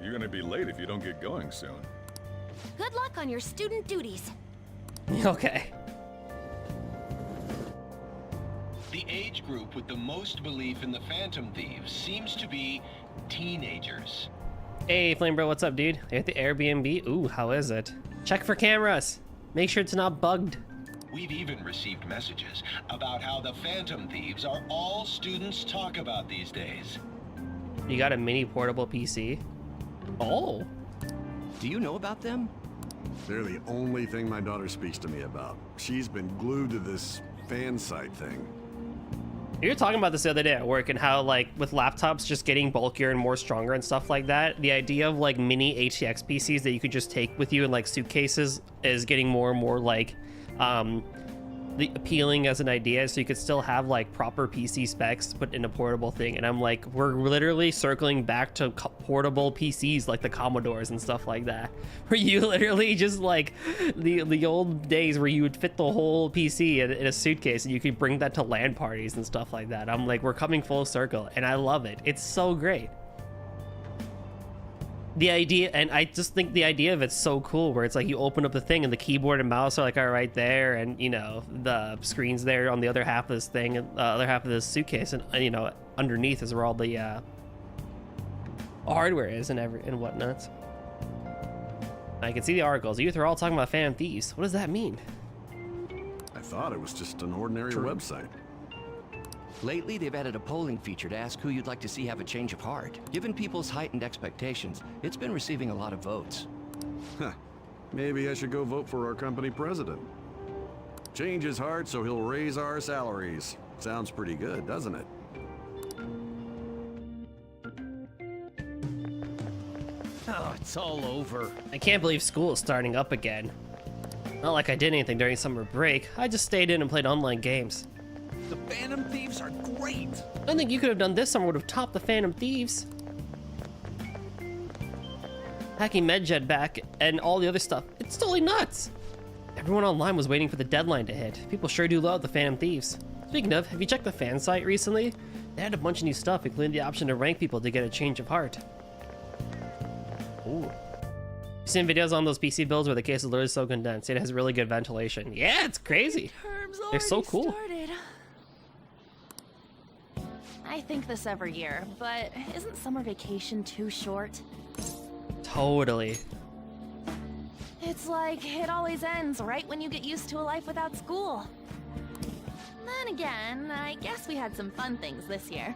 You're gonna be late if you don't get going soon. Good luck on your student duties. Okay. The age group with the most belief in the Phantom Thieves seems to be teenagers. Hey, Flame Bro, what's up, dude? You at the Airbnb? Ooh, how is it? Check for cameras. Make sure it's not bugged. We've even received messages about how the Phantom Thieves are all students talk about these days. You got a mini portable PC? Oh. Do you know about them? They're the only thing my daughter speaks to me about. She's been glued to this fan site thing. You were talking about this the other day at work and how, like, with laptops just getting bulkier and more stronger and stuff like that, the idea of, like, mini ATX PCs that you could just take with you in, like, suitcases is getting more and more, like, appealing as an idea, so you could still have, like, proper PC specs but in a portable thing. And I'm like, we're literally circling back to portable PCs like the Commodores and stuff like that, where you literally just, like, the old days where you would fit the whole PC in a suitcase and you could bring that to LAN parties and stuff like that. I'm like, we're coming full circle and I love it. It's so great. The idea, and I just think the idea of it's so cool, where it's like you open up the thing and the keyboard and mouse are like are right there, and you know the screen's there on the other half of this thing, and the other half of this suitcase, and you know underneath is where all the hardware is and whatnot. I can see the articles. Youth are all talking about Phantom Thieves. What does that mean? I thought it was just an ordinary website. Lately, they've added a polling feature to ask who you'd like to see have a change of heart. Given people's heightened expectations, it's been receiving a lot of votes. Huh. Maybe I should go vote for our company president. Change his heart so he'll raise our salaries. Sounds pretty good, doesn't it? Oh, it's all over. I can't believe school is starting up again. Not like I did anything during summer break. I just stayed in and played online games. The Phantom Thieves are great! I think you could have done this summer would have topped the Phantom Thieves. Hacking MedJet back and all the other stuff. It's totally nuts. Everyone online was waiting for the deadline to hit. People sure do love the Phantom Thieves. Speaking of, have you checked the fan site recently? They had a bunch of new stuff, including the option to rank people to get a change of heart. Ooh. You seen videos on those PC builds where the case is literally so condensed? It has really good ventilation. Yeah, it's crazy. They're so cool. I think this every year, but isn't summer vacation too short? Totally. It's like it always ends right when you get used to a life without school. Then again, I guess we had some fun things this year.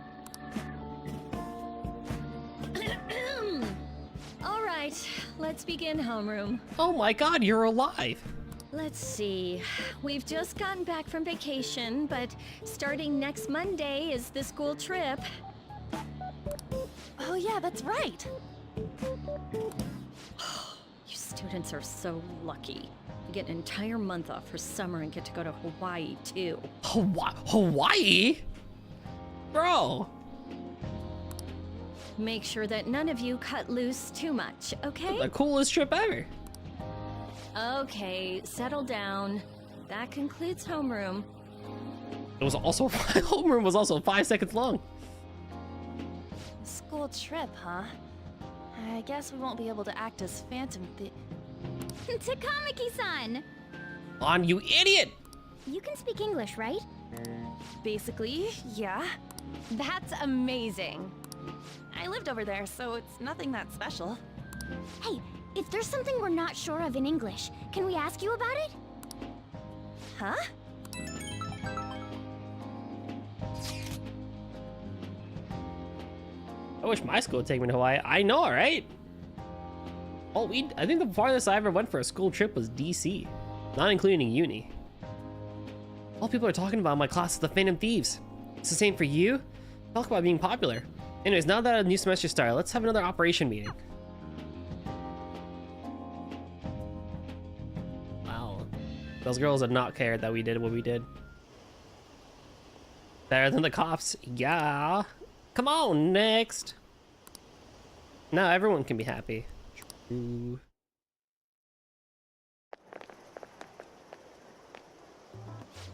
All right, let's begin homeroom. Oh my god, you're alive. Let's see. We've just gotten back from vacation, but starting next Monday is the school trip. Oh yeah, that's right. You students are so lucky. You get an entire month off for summer and get to go to Hawaii, too. Hawaii? Bro. Make sure that none of you cut loose too much, okay? The coolest trip ever. Okay, settle down. That concludes homeroom. It was also homeroom was also 5 seconds long. School trip, huh? I guess we won't be able to act as Phantom Takamaki-san! On, you idiot! You can speak English, right? Basically, yeah. That's amazing. I lived over there, so it's nothing that special. Hey, if there's something we're not sure of in English, can we ask you about it? Huh? I wish my school would take me to Hawaii. I know, right? Oh, I think the farthest I ever went for a school trip was DC, not including uni. All people are talking about in my class is the Phantom Thieves. It's the same for you? Talk about being popular. Anyways, now that a new semester started, let's have another operation meeting. Wow. Those girls did not care that we did what we did. Better than the cops. Yeah. Come on, next. Now everyone can be happy. True.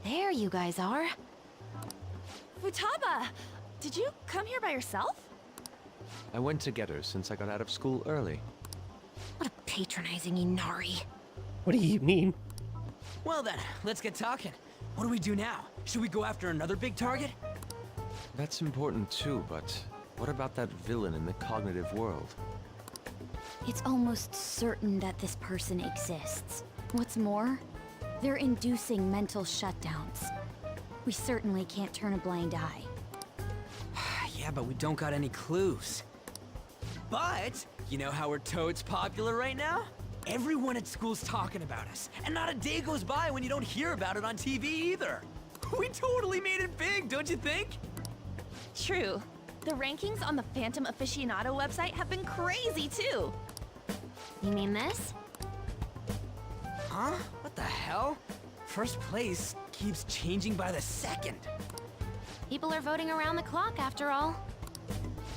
There you guys are. Futaba! Did you come here by yourself? I went to get her since I got out of school early. What a patronizing Inari. What do you mean? Well then, let's get talking. What do we do now? Should we go after another big target? That's important too, but what about that villain in the cognitive world? It's almost certain that this person exists. What's more, they're inducing mental shutdowns. We certainly can't turn a blind eye. Yeah, but we don't got any clues. But, you know how we're totes popular right now? Everyone at school's talking about us, and not a day goes by when you don't hear about it on TV either. We totally made it big, don't you think? True. The rankings on the Phantom Aficionado website have been crazy too. You mean this? Huh? What the hell? First place keeps changing by the second. People are voting around the clock after all.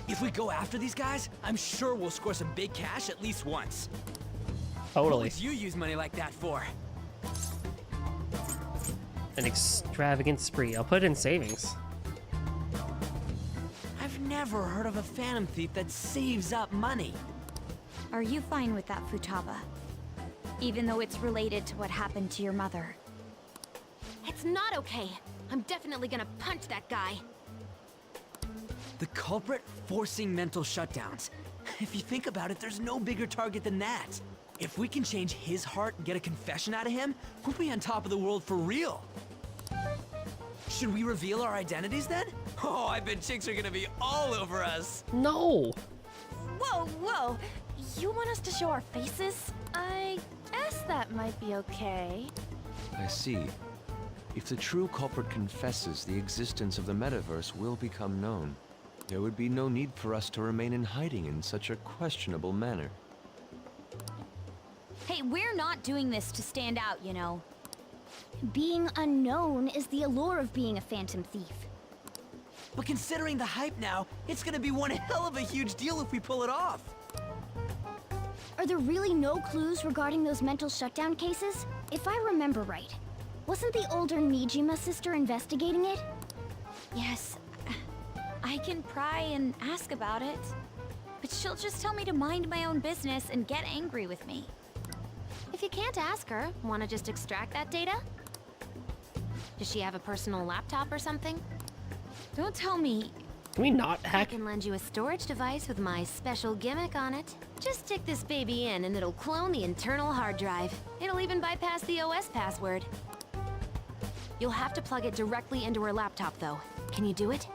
If we go after these guys, I'm sure we'll score some big cash at least once. Totally. What would you use money like that for? An extravagant spree. I'll put it in savings. I've never heard of a Phantom Thief that saves up money. Are you fine with that, Futaba? Even though it's related to what happened to your mother. It's not okay. I'm definitely gonna punch that guy. The culprit forcing mental shutdowns. If you think about it, there's no bigger target than that. If we can change his heart and get a confession out of him, we'll be on top of the world for real. Should we reveal our identities then? Oh, I bet chicks are gonna be all over us. No. Whoa, whoa. You want us to show our faces? I guess that might be okay. I see. If the true culprit confesses, the existence of the metaverse will become known. There would be no need for us to remain in hiding in such a questionable manner. Hey, we're not doing this to stand out, you know. Being unknown is the allure of being a Phantom Thief. But considering the hype now, it's gonna be one hell of a huge deal if we pull it off. Are there really no clues regarding those mental shutdown cases? If I remember right, wasn't the older Nijima sister investigating it? Yes, I can pry and ask about it. But she'll just tell me to mind my own business and get angry with me. If you can't ask her, wanna just extract that data? Does she have a personal laptop or something? Don't tell me. Can we not I hack? can lend you a storage device with my special gimmick on it. Just stick this baby in and it'll clone the internal hard drive. It'll even bypass the OS password. You'll have to plug it directly into her laptop though. Can you do it?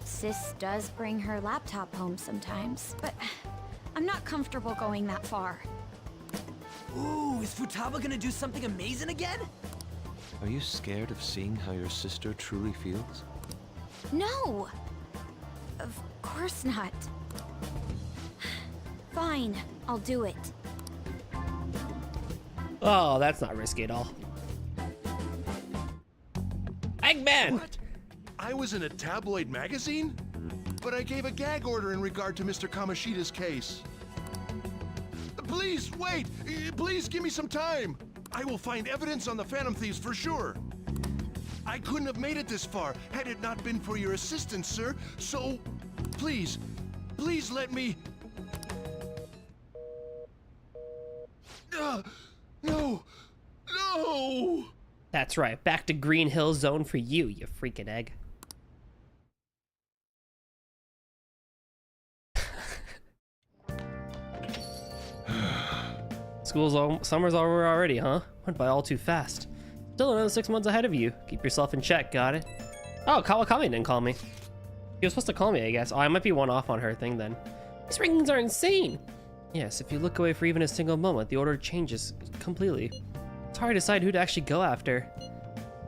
Sis does bring her laptop home sometimes, but I'm not comfortable going that far. Ooh, is Futaba gonna do something amazing again? Are you scared of seeing how your sister truly feels? No! Of course not. Fine, I'll do it. Oh, that's not risky at all. Eggman! What? I was in a tabloid magazine? But I gave a gag order in regard to Mr. Kamoshida's case. Please, wait! Please give me some time! I will find evidence on the Phantom Thieves for sure. I couldn't have made it this far had it not been for your assistance, sir. So, please, please let me... No! No! That's right. Back to Green Hill Zone for you, you freaking egg. Summer's over already, huh? Went by all too fast. Still another 6 months ahead of you. Keep yourself in check, got it? Oh, Kawakami didn't call me. She was supposed to call me, I guess. Oh, I might be one off on her thing then. These rankings are insane! Yes, if you look away for even a single moment, the order changes completely. It's hard to decide who to actually go after.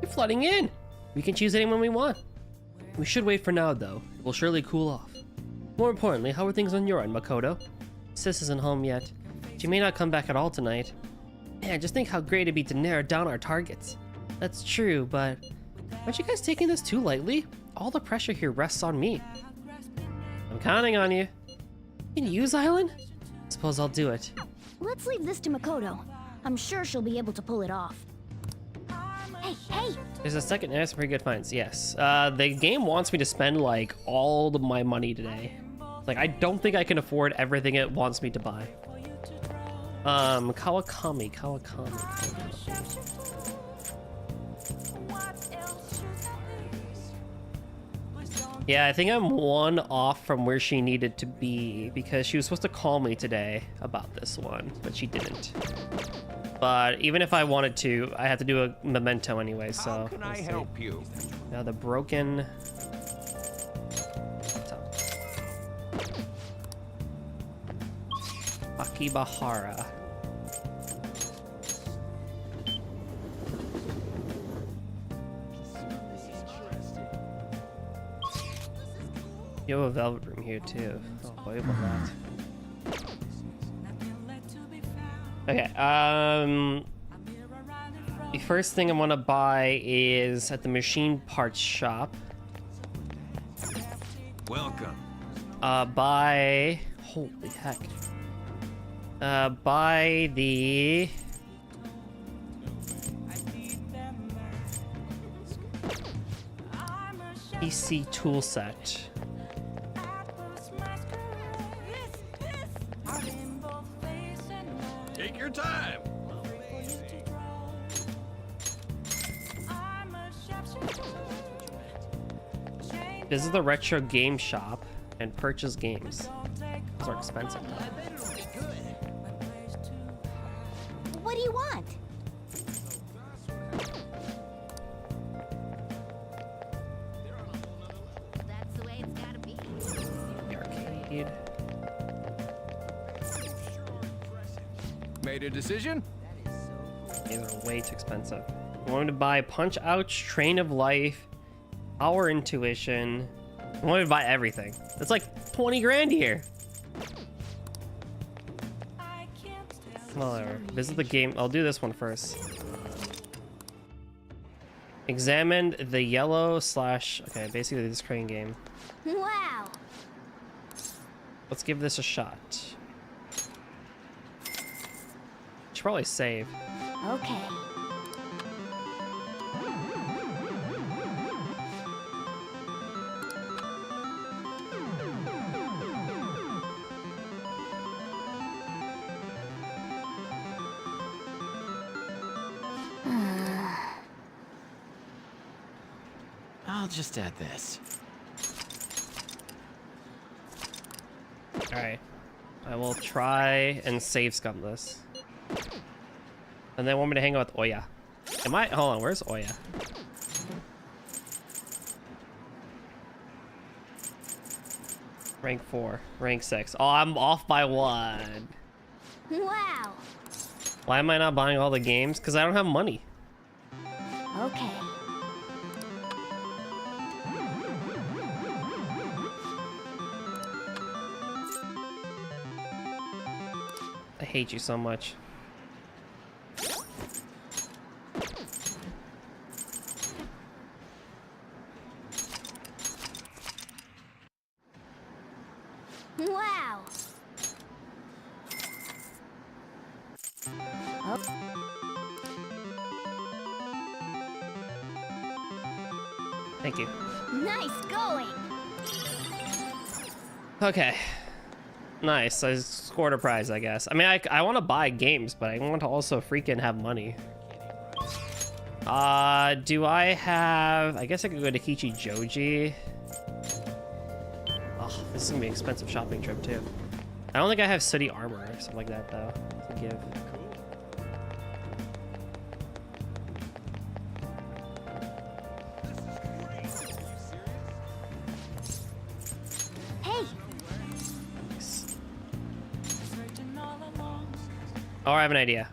You're flooding in! We can choose anyone we want. We should wait for now, though. It will surely cool off. More importantly, how are things on your end, Makoto? Sis isn't home yet. She may not come back at all tonight. Man, just think how great it'd be to narrow down our targets. That's true, but aren't you guys taking this too lightly? All the pressure here rests on me. I'm counting on you. Can you use Island? Suppose I'll do it. Let's leave this to Makoto. I'm sure she'll be able to pull it off. Hey! There's a second. There's some pretty good finds. Yes. The game wants me to spend like all of my money today. Like I don't think I can afford everything it wants me to buy. Kawakami. Yeah, I think I'm one off from where she needed to be because she was supposed to call me today about this one, but she didn't. But even if I wanted to, I have to do a memento anyway, so. How can I help you? Now the broken. Akibahara. You have a velvet room here too. Oh boy, about that. Okay, the first thing I want to buy is at the machine parts shop. Welcome. Buy, holy heck. Buy the PC tool set. Take your time. Visit the retro game shop and purchase games. Those are expensive though. What do you want? That's the way it's gotta be. The arcade. Made a decision? These are way too expensive. I wanted to buy Punch Ouch, Train of Life, Power Intuition. I wanted to buy everything. That's like 20 grand here. Whatever. Visit the game. I'll do this one first. Examine the yellow slash. Okay, basically this crane game. Wow! Let's give this a shot. Should probably save. Okay. I'll just add this. Alright. I will try and save scum this. And they want me to hang out with Oya. Am I? Hold on, where's Oya? Rank 4, rank 6. Oh, I'm off by 1. Wow! Why am I not buying all the games? Because I don't have money. Okay. I hate you so much. Wow! Oh. Thank you. Nice going! Okay. Nice. I scored a prize, I guess. I mean, I want to buy games, but I want to also freaking have money. Do I have... I guess I could go to Kichi Joji. Oh, this is going to be an expensive shopping trip, too. I don't think I have city armor or something like that, though, to give. Oh, I have an idea.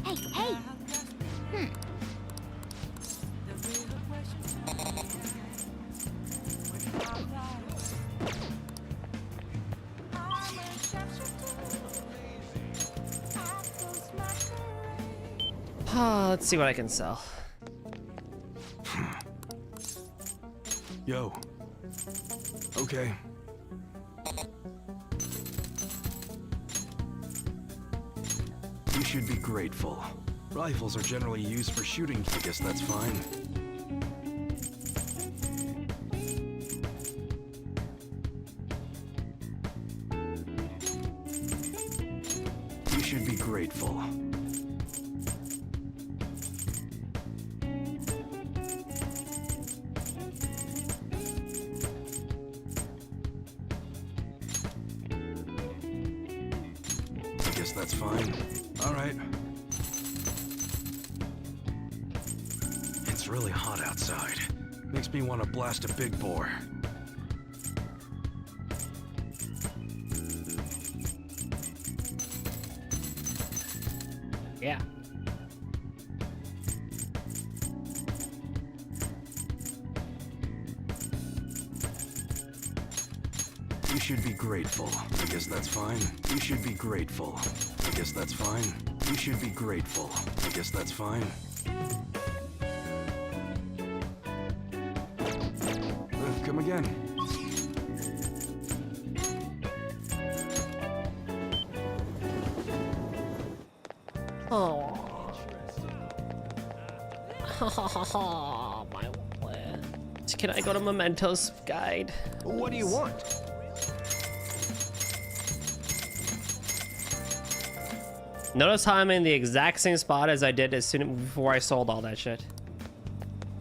Hey, hey! Let's see what I can sell. Yo. Okay. You should be grateful. Rifles are generally used for shooting. I guess that's fine. You should be grateful. I guess that's fine. All right. It's really hot outside. Makes me want to blast a big bore. Yeah. You should be grateful. I guess that's fine. You should be grateful. I guess that's fine. You should be grateful. I guess that's fine. Come again. Oh. My plan. Can I go to Memento's guide? What do you want? Notice how I'm in the exact same spot as I did before I sold all that shit.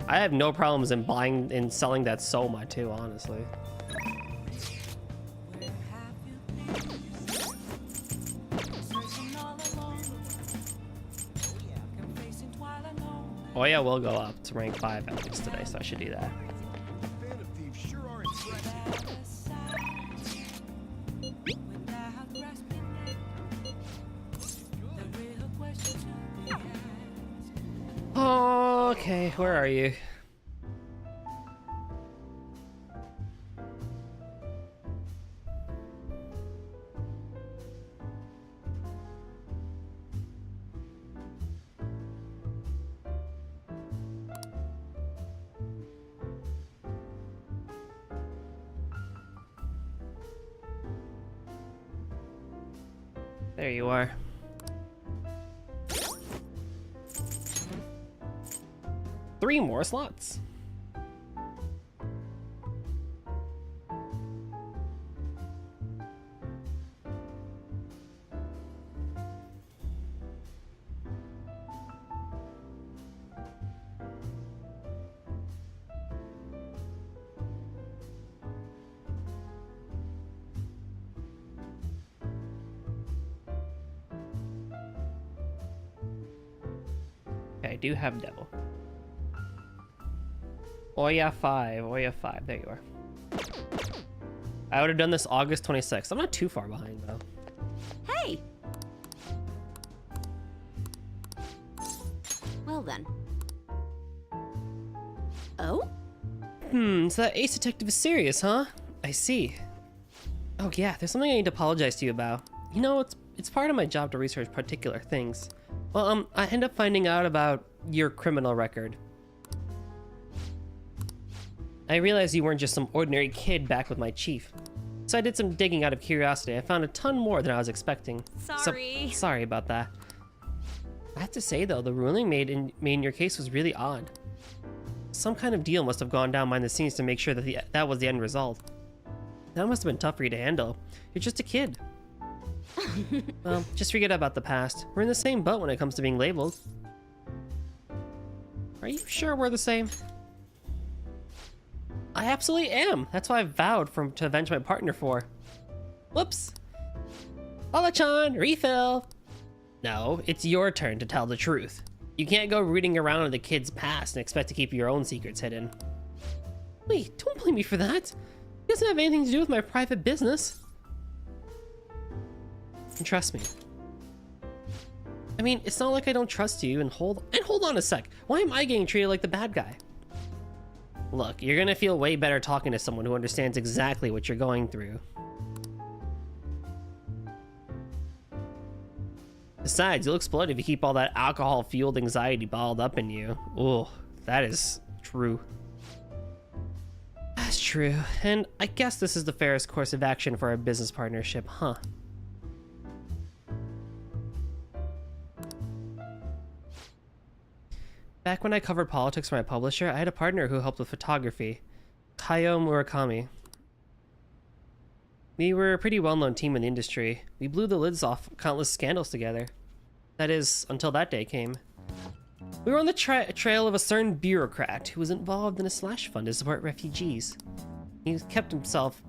I have no problems in buying and selling that Soma too, honestly. Oh yeah, we'll go up to rank 5 at least today, so I should do that. Okay, where are you? There you are. Three more slots. I do have Devil. Oya 5, Oya 5, there you are. I would have done this August 26th. I'm not too far behind though. Hey! Well then. Oh? So that Ace Detective is serious, huh? I see. Oh yeah, there's something I need to apologize to you about. You know, it's part of my job to research particular things. Well, I end up finding out about your criminal record. I realized you weren't just some ordinary kid back with my chief. So I did some digging out of curiosity. I found a ton more than I was expecting. Sorry. Sorry about that. I have to say though, the ruling made in your case was really odd. Some kind of deal must have gone down behind the scenes to make sure that that was the end result. That must have been tough for you to handle. You're just a kid. Well, just forget about the past. We're in the same boat when it comes to being labeled. Are you sure we're the same? I absolutely am. That's why I vowed to avenge my partner for. Whoops. Ala-chan, refill. No, it's your turn to tell the truth. You can't go rooting around in the kid's past and expect to keep your own secrets hidden. Wait, don't blame me for that. It doesn't have anything to do with my private business. And trust me. I mean, it's not like I don't trust you, and hold on a sec. Why am I getting treated like the bad guy? Look, you're gonna feel way better talking to someone who understands exactly what you're going through. Besides, you'll explode if you keep all that alcohol-fueled anxiety bottled up in you. Ooh, that is true. That's true, and I guess this is the fairest course of action for our business partnership, huh? Back when I covered politics for my publisher, I had a partner who helped with photography, Kaio Murakami. We were a pretty well-known team in the industry. We blew the lids off countless scandals together. That is, until that day came. We were on the trail of a certain bureaucrat who was involved in a slush fund to support refugees. He kept himself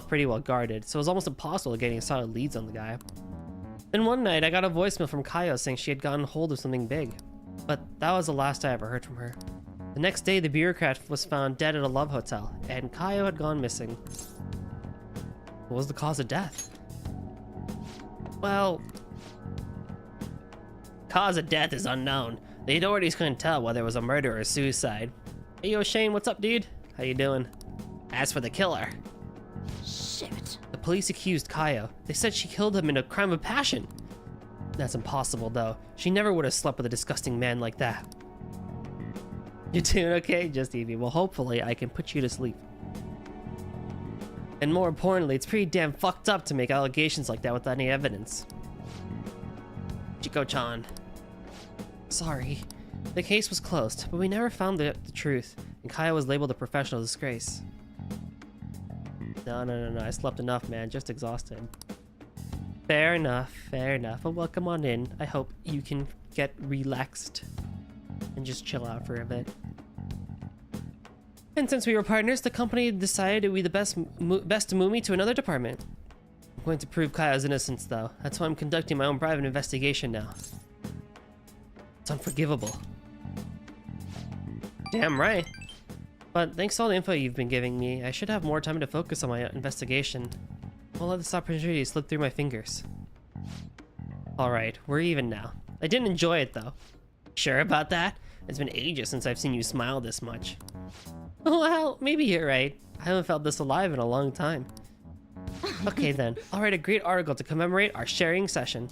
pretty well guarded, so it was almost impossible getting solid leads on the guy. Then one night, I got a voicemail from Kaio saying she had gotten hold of something big. But that was the last I ever heard from her. The next day, the bureaucrat was found dead at a love hotel, and Kaio had gone missing. What was the cause of death? Well, cause of death is unknown. The authorities couldn't tell whether it was a murder or suicide. Hey, yo, Shane, what's up, dude? How you doing? As for the killer... Shit. The police accused Kaio. They said she killed him in a crime of passion. That's impossible, though. She never would have slept with a disgusting man like that. You doing okay? Just Evie. Well, hopefully I can put you to sleep. And more importantly, it's pretty damn fucked up to make allegations like that without any evidence. Chiko-chan. Sorry. The case was closed, but we never found the truth, and Kaio was labeled a professional disgrace. No. I slept enough, man. Just exhausted. Fair enough. Well, welcome on in. I hope you can get relaxed and just chill out for a bit. And since we were partners, the company decided it would be the best to move me to another department. I'm going to prove Kaio's innocence, though. That's why I'm conducting my own private investigation now. It's unforgivable. Damn right. But thanks to all the info you've been giving me, I should have more time to focus on my investigation. I'll let this opportunity slip through my fingers. Alright, we're even now. I didn't enjoy it, though. Sure about that? It's been ages since I've seen you smile this much. Well, maybe you're right. I haven't felt this alive in a long time. Okay then, I'll write a great article to commemorate our sharing session.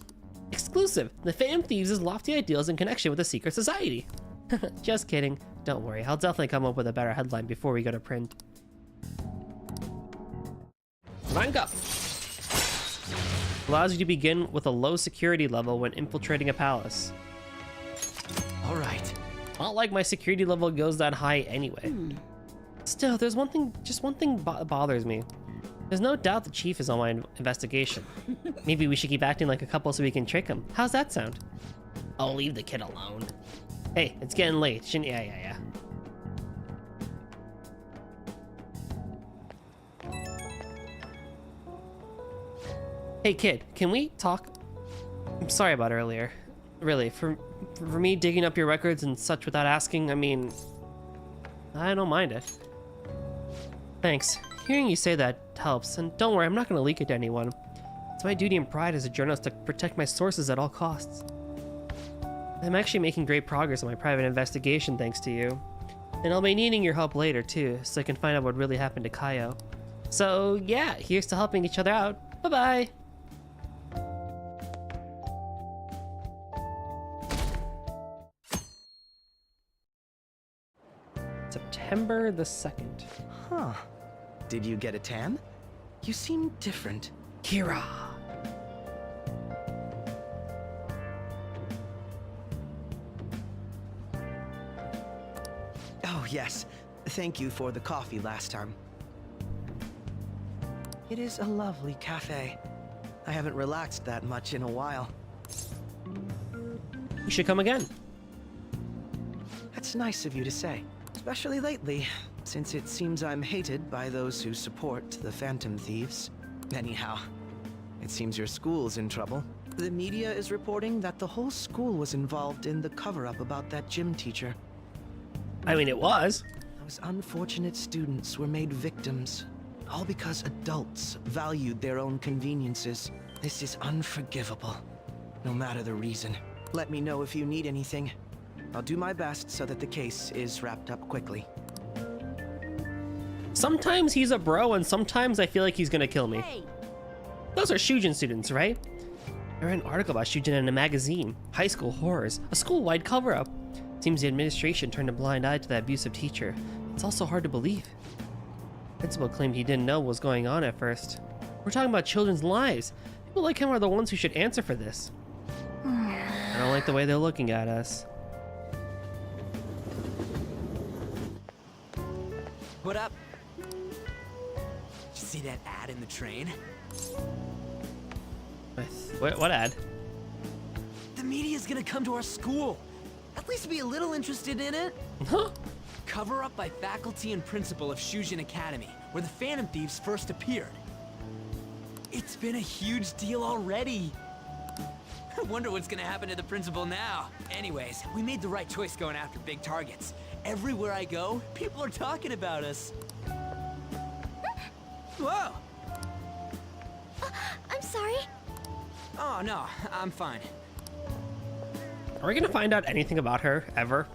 Exclusive! The Phantom Thieves' lofty ideals in connection with a secret society. Just kidding. Don't worry, I'll definitely come up with a better headline before we go to print. Rank up! Allows you to begin with a low security level when infiltrating a palace. Alright. Not like my security level goes that high anyway. Still, there's one thing bothers me. There's no doubt the chief is on my investigation. Maybe we should keep acting like a couple so we can trick him. How's that sound? I'll leave the kid alone. Hey, it's getting late. Shouldn't... Yeah. Hey kid, can we talk? I'm sorry about earlier. Really, for me digging up your records and such without asking, I mean... I don't mind it. Thanks. Hearing you say that helps, and don't worry, I'm not gonna leak it to anyone. It's my duty and pride as a journalist to protect my sources at all costs. I'm actually making great progress on my private investigation thanks to you. And I'll be needing your help later too, so I can find out what really happened to Kaio. So yeah, here's to helping each other out. Bye-bye! September the 2nd. Huh. Did you get a tan? You seem different. Kira! Oh, yes. Thank you for the coffee last time. It is a lovely cafe. I haven't relaxed that much in a while. You should come again. That's nice of you to say. Especially lately, since it seems I'm hated by those who support the Phantom Thieves. Anyhow, it seems your school's in trouble. The media is reporting that the whole school was involved in the cover-up about that gym teacher. I mean, it was. Those unfortunate students were made victims, all because adults valued their own conveniences. This is unforgivable, no matter the reason. Let me know if you need anything. I'll do my best so that the case is wrapped up quickly. Sometimes he's a bro, and sometimes I feel like he's gonna kill me. Hey. Those are Shujin students, right? I read an article about Shujin in a magazine. High school horrors. A school-wide cover-up. Seems the administration turned a blind eye to that abusive teacher. It's also hard to believe. Principal claimed he didn't know what was going on at first. We're talking about children's lives. People like him are the ones who should answer for this. I don't like the way they're looking at us. What up? Did you see that ad in the train? What ad? The media's gonna come to our school. At least be a little interested in it. Huh? Cover up by faculty and principal of Shujin Academy, where the Phantom Thieves first appeared. It's been a huge deal already. I wonder what's gonna happen to the principal now. Anyways, we made the right choice going after big targets. Everywhere I go, people are talking about us. Whoa! I'm sorry. Oh, no, I'm fine. Are we gonna find out anything about her, ever?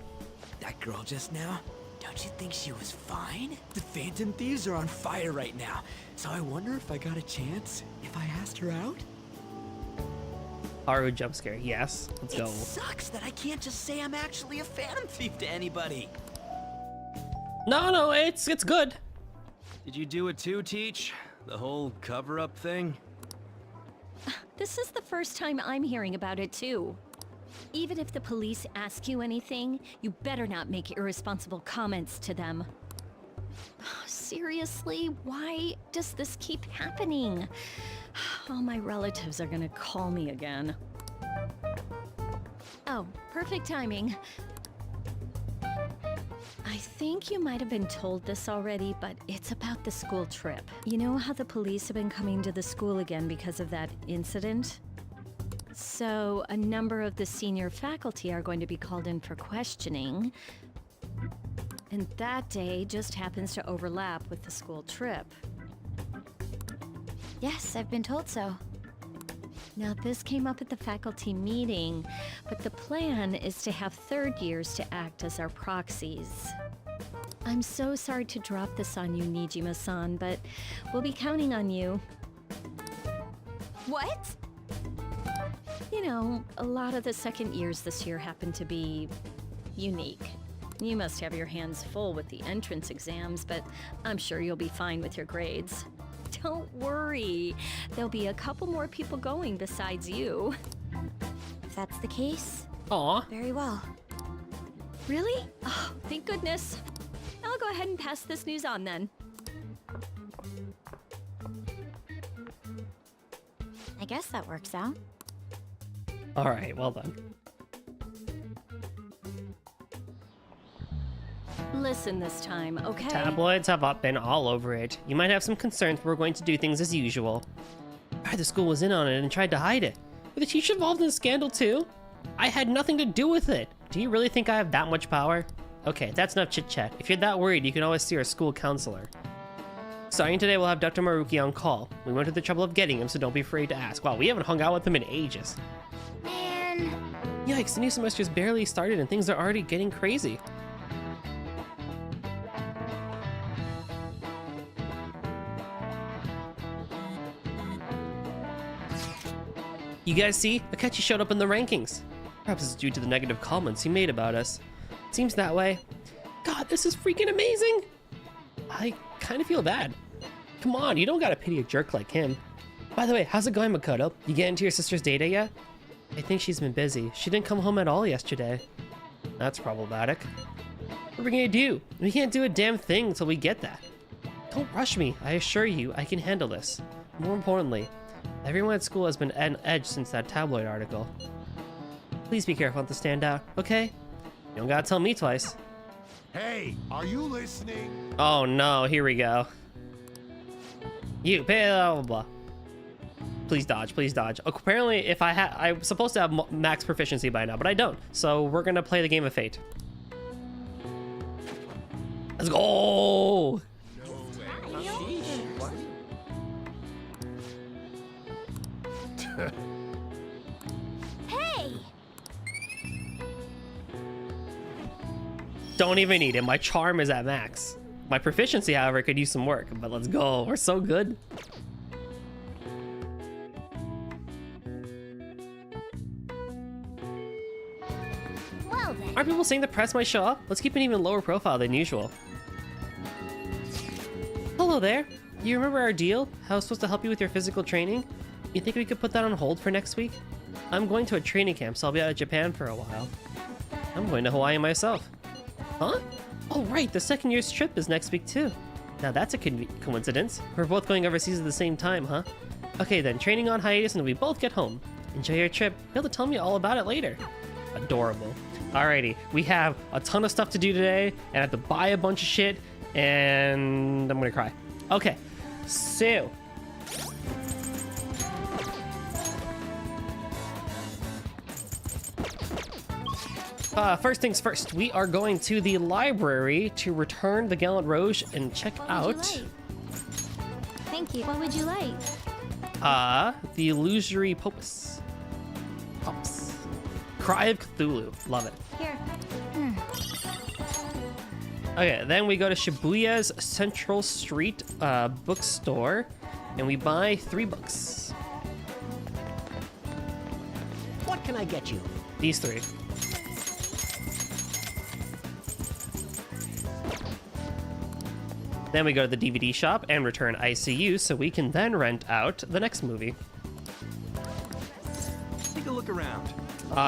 That girl just now, don't you think she was fine? The Phantom Thieves are on fire right now, so I wonder if I got a chance if I asked her out? Haru jump scare, yes. Let's go. It sucks that I can't just say I'm actually a Phantom Thief to anybody. No, it's good. Did you do it too, Teach? The whole cover-up thing? This is the first time I'm hearing about it, too. Even if the police ask you anything, you better not make irresponsible comments to them. Seriously, why does this keep happening? All my relatives are gonna call me again. Oh, perfect timing. I think you might have been told this already, but it's about the school trip. You know how the police have been coming to the school again because of that incident? So, a number of the senior faculty are going to be called in for questioning. And that day just happens to overlap with the school trip. Yes, I've been told so. Now, this came up at the faculty meeting, but the plan is to have third years to act as our proxies. I'm so sorry to drop this on you, Nijima-san, but we'll be counting on you. What? You know, a lot of the second years this year happen to be unique. You must have your hands full with the entrance exams, but I'm sure you'll be fine with your grades. Don't worry. There'll be a couple more people going besides you. If that's the case, very well. Really? Oh, thank goodness. I'll go ahead and pass this news on then. I guess that works out. All right, well done. Listen this time, okay? Tabloids have been all over it. You might have some concerns, but we're going to do things as usual. I heard the school was in on it and tried to hide it. Were the teacher involved in the scandal too? I had nothing to do with it. Do you really think I have that much power? Okay, that's enough chit-chat. If you're that worried, you can always see our school counselor. Starting today, we'll have Dr. Maruki on call. We went to the trouble of getting him, so don't be afraid to ask. Wow, we haven't hung out with him in ages. Man. Yikes, the new semester's barely started and things are already getting crazy. You guys see? Akechi showed up in the rankings. Perhaps it's due to the negative comments he made about us. Seems that way. God, this is freaking amazing! I kind of feel bad. Come on, you don't gotta pity a jerk like him. By the way, how's it going, Makoto? You get into your sister's data yet? I think she's been busy. She didn't come home at all yesterday. That's problematic. What are we gonna do? We can't do a damn thing until we get that. Don't rush me. I assure you, I can handle this. More importantly, everyone at school has been on edge since that tabloid article. Please be careful not to stand out, okay? You don't gotta tell me twice. Hey, are you listening? Oh no, here we go. You, blah, blah, blah. Please dodge, please dodge. Apparently, if I'm supposed to have max proficiency by now, but I don't. So we're gonna play the game of fate. Let's go! Hey! Don't even need it. My charm is at max. My proficiency, however, could use some work, but let's go. We're so good. Well then. Aren't people saying the press might show up? Let's keep an even lower profile than usual. Hello there. You remember our deal? How I was supposed to help you with your physical training? You think we could put that on hold for next week? I'm going to a training camp, so I'll be out of Japan for a while. I'm going to Hawaii myself. Huh? Oh right, the second year's trip is next week too. Now that's a coincidence. We're both going overseas at the same time, huh? Okay then, training on hiatus until we both get home. Enjoy your trip. You'll have to tell me all about it later. Adorable. Alrighty, we have a ton of stuff to do today, and I have to buy a bunch of shit, and I'm gonna cry. Okay, so... first things first, we are going to the library to return the Gallant Rouge and check out... Thank you. What would you like? The Illusory Popus. Pops. Cry of Cthulhu. Love it. Here. Okay, then we go to Shibuya's Central Street bookstore, and we buy 3 books. What can I get you? These 3. Then we go to the DVD shop and return ICU so we can then rent out the next movie. Take a look around.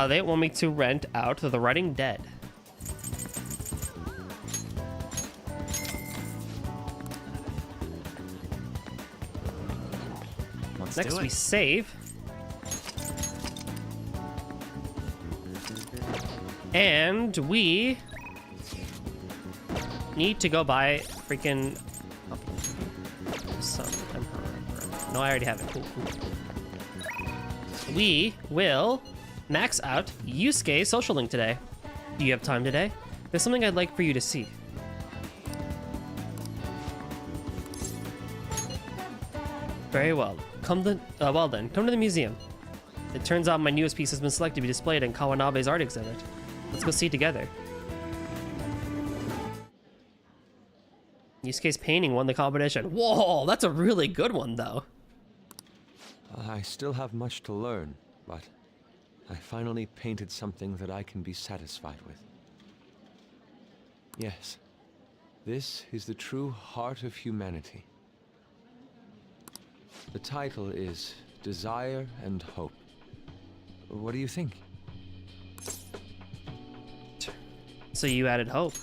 They want me to rent out The Running Dead. Next we save. And we need to go buy freaking... No, I already have it. Cool, cool. We will max out Yusuke's social link today. Do you have time today? There's something I'd like for you to see. Very well. Well then, come to the museum. It turns out my newest piece has been selected to be displayed in Kawanabe's art exhibit. Let's go see it together. Yusuke's painting won the competition. Whoa, that's a really good one, though. I still have much to learn, but I finally painted something that I can be satisfied with. Yes, this is the true heart of humanity. The title is Desire and Hope. What do you think? So you added hope.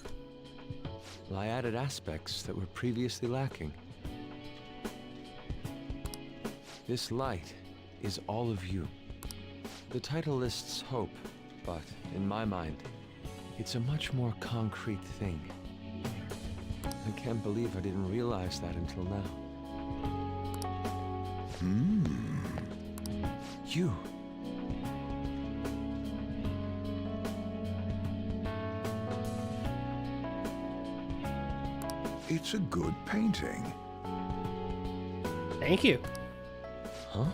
Well, I added aspects that were previously lacking. This light is all of you. The title lists hope, but in my mind, it's a much more concrete thing. I can't believe I didn't realize that until now. You. It's a good painting. Thank you. Huh?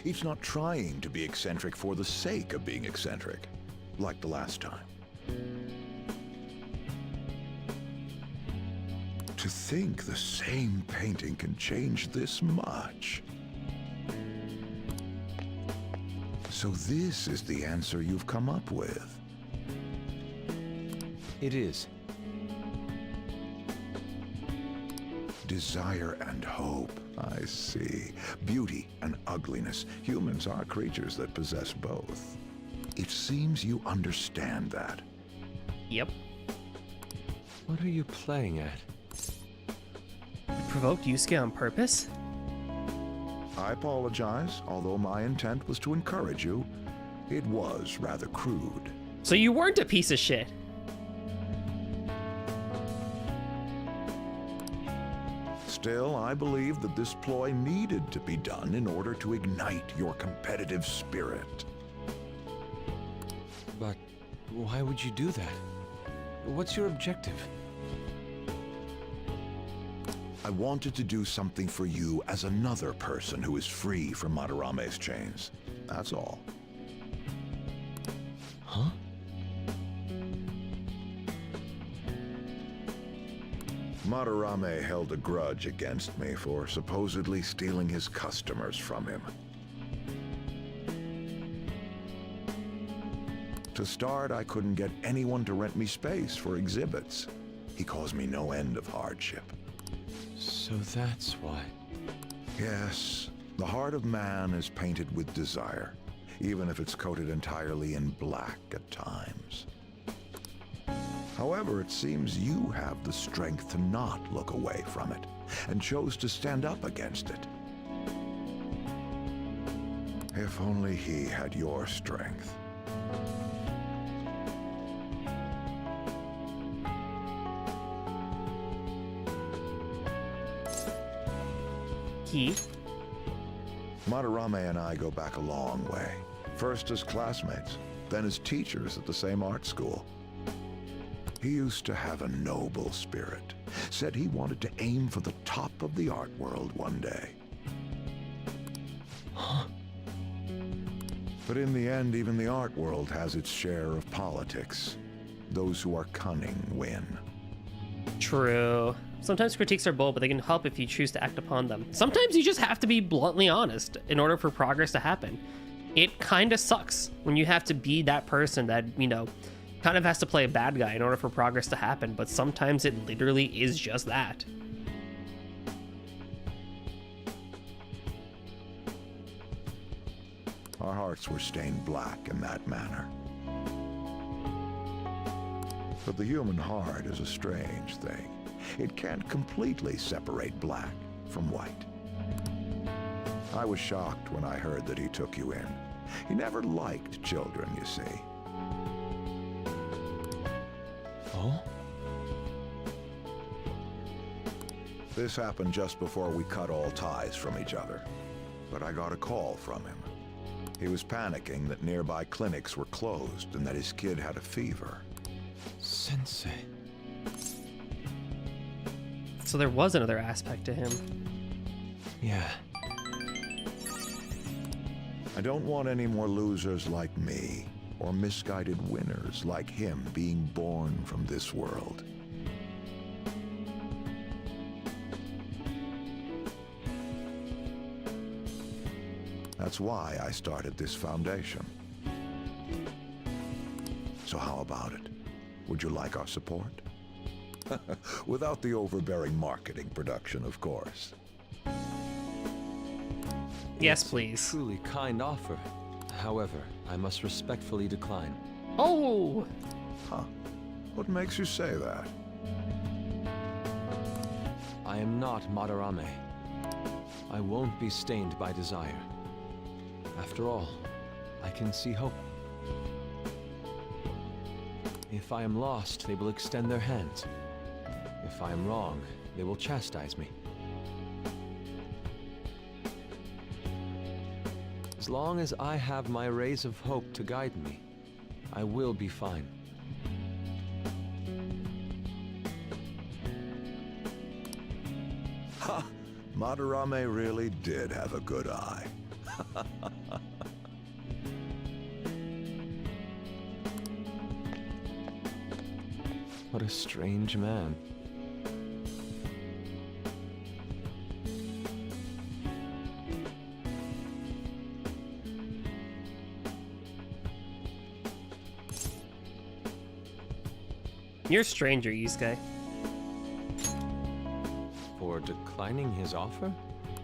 It's not trying to be eccentric for the sake of being eccentric, like the last time. To think the same painting can change this much. So this is the answer you've come up with. It is. Desire and hope. I see. Beauty and ugliness. Humans are creatures that possess both. It seems you understand that. Yep. What are you playing at? You provoked Yusuke on purpose? I apologize, although my intent was to encourage you. It was rather crude. So you weren't a piece of shit. Still, I believe that this ploy needed to be done in order to ignite your competitive spirit. But why would you do that? What's your objective? I wanted to do something for you as another person who is free from Madarame's chains. That's all. Huh? Madarame held a grudge against me for supposedly stealing his customers from him. To start, I couldn't get anyone to rent me space for exhibits. He caused me no end of hardship. So that's why. Yes, the heart of man is painted with desire, even if it's coated entirely in black at times. However, it seems you have the strength to not look away from it, and chose to stand up against it. If only he had your strength. Keith? Madarame and I go back a long way. First as classmates, then as teachers at the same art school. He used to have a noble spirit. Said he wanted to aim for the top of the art world one day. Huh? But in the end, even the art world has its share of politics. Those who are cunning win. True. Sometimes critiques are bold, but they can help if you choose to act upon them. Sometimes you just have to be bluntly honest in order for progress to happen. It kind of sucks when you have to be that person that, you know, kind of has to play a bad guy in order for progress to happen, but sometimes it literally is just that. Our hearts were stained black in that manner. But the human heart is a strange thing. It can't completely separate black from white. I was shocked when I heard that he took you in. He never liked children, you see. Oh? This happened just before we cut all ties from each other. But I got a call from him. He was panicking that nearby clinics were closed and that his kid had a fever. Sensei. So there was another aspect to him. Yeah. I don't want any more losers like me, or misguided winners like him being born from this world. That's why I started this foundation. So how about it? Would you like our support? Without the overbearing marketing production, of course. Yes, please. It's a truly kind offer. However, I must respectfully decline. Oh! Huh. What makes you say that? I am not Madarame. I won't be stained by desire. After all, I can see hope. If I am lost, they will extend their hands. If I am wrong, they will chastise me. As long as I have my rays of hope to guide me, I will be fine. Ha! Madarame really did have a good eye. What a strange man. You're a stranger, Yusuke. For declining his offer?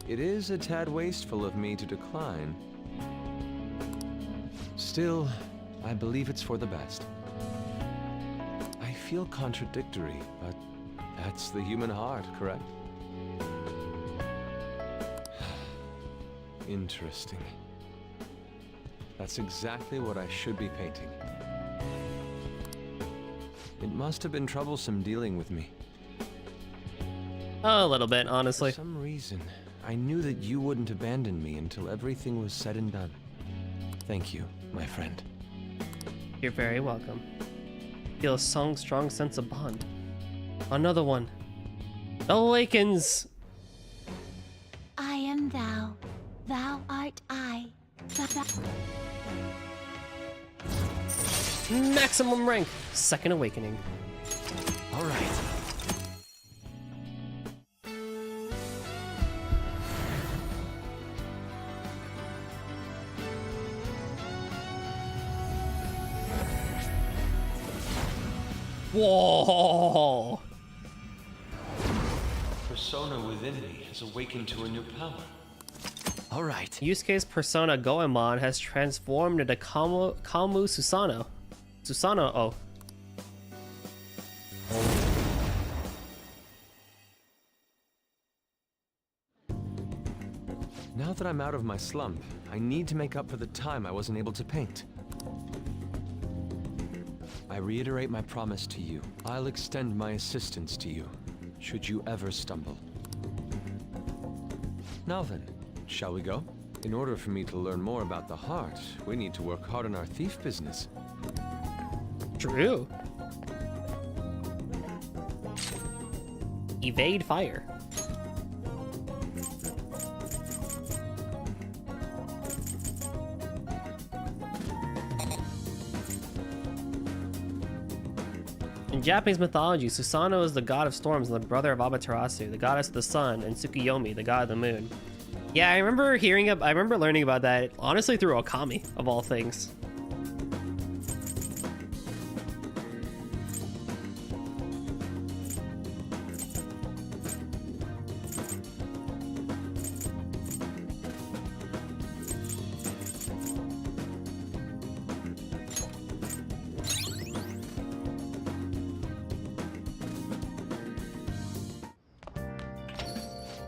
It is a tad wasteful of me to decline. Still, I believe it's for the best. I feel contradictory, but that's the human heart, correct? Interesting. That's exactly what I should be painting. It must have been troublesome dealing with me. A little bit, honestly. For some reason, I knew that you wouldn't abandon me until everything was said and done. Thank you, my friend. You're very welcome. Feel a strong sense of bond. Another one. Awakens. I am thou. Thou art I. Maximum rank. Second awakening. All right. Whoa! Persona within me has awakened to a new power. All right. Use case Persona Goemon has transformed into Kamu Susanoo. Susanoo. Now that I'm out of my slump, I need to make up for the time I wasn't able to paint. I reiterate my promise to you. I'll extend my assistance to you, should you ever stumble. Now then, shall we go? In order for me to learn more about the heart, we need to work hard on our thief business. True. Evade fire. In Japanese mythology, Susanoo is the god of storms and the brother of Amaterasu, the goddess of the sun, and Tsukuyomi, the god of the moon. Yeah, I remember learning about that, honestly, through Okami, of all things.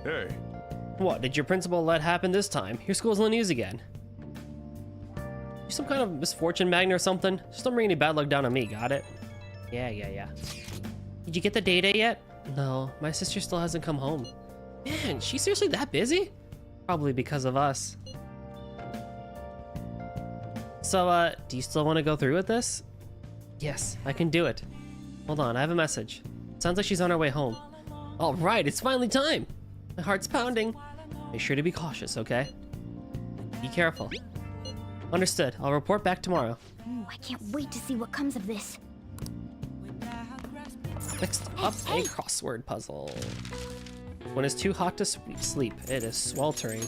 Hey. What, did your principal let happen this time? Your school's in the news again. You some kind of misfortune magnet or something? Just don't bring any bad luck down on me, got it? Yeah. Did you get the data yet? No, my sister still hasn't come home. Man, she's seriously that busy? Probably because of us. So, do you still want to go through with this? Yes, I can do it. Hold on, I have a message. Sounds like she's on her way home. All right, it's finally time. My heart's pounding. Make sure to be cautious, okay? Be careful. Understood. I'll report back tomorrow. Ooh, I can't wait to see what comes of this. Next up, a crossword puzzle. When it's too hot to sleep, it is sweltering.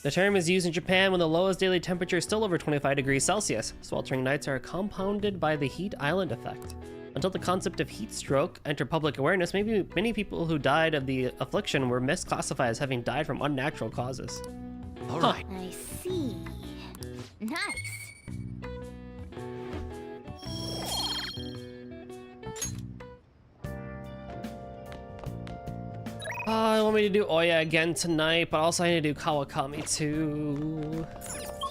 The term is used in Japan when the lowest daily temperature is still over 25 degrees Celsius. Sweltering nights are compounded by the heat island effect. Until the concept of heat stroke entered public awareness, maybe many people who died of the affliction were misclassified as having died from unnatural causes. All right. I see. Nice. I want me to do Oya again tonight, but also I need to do Kawakami too.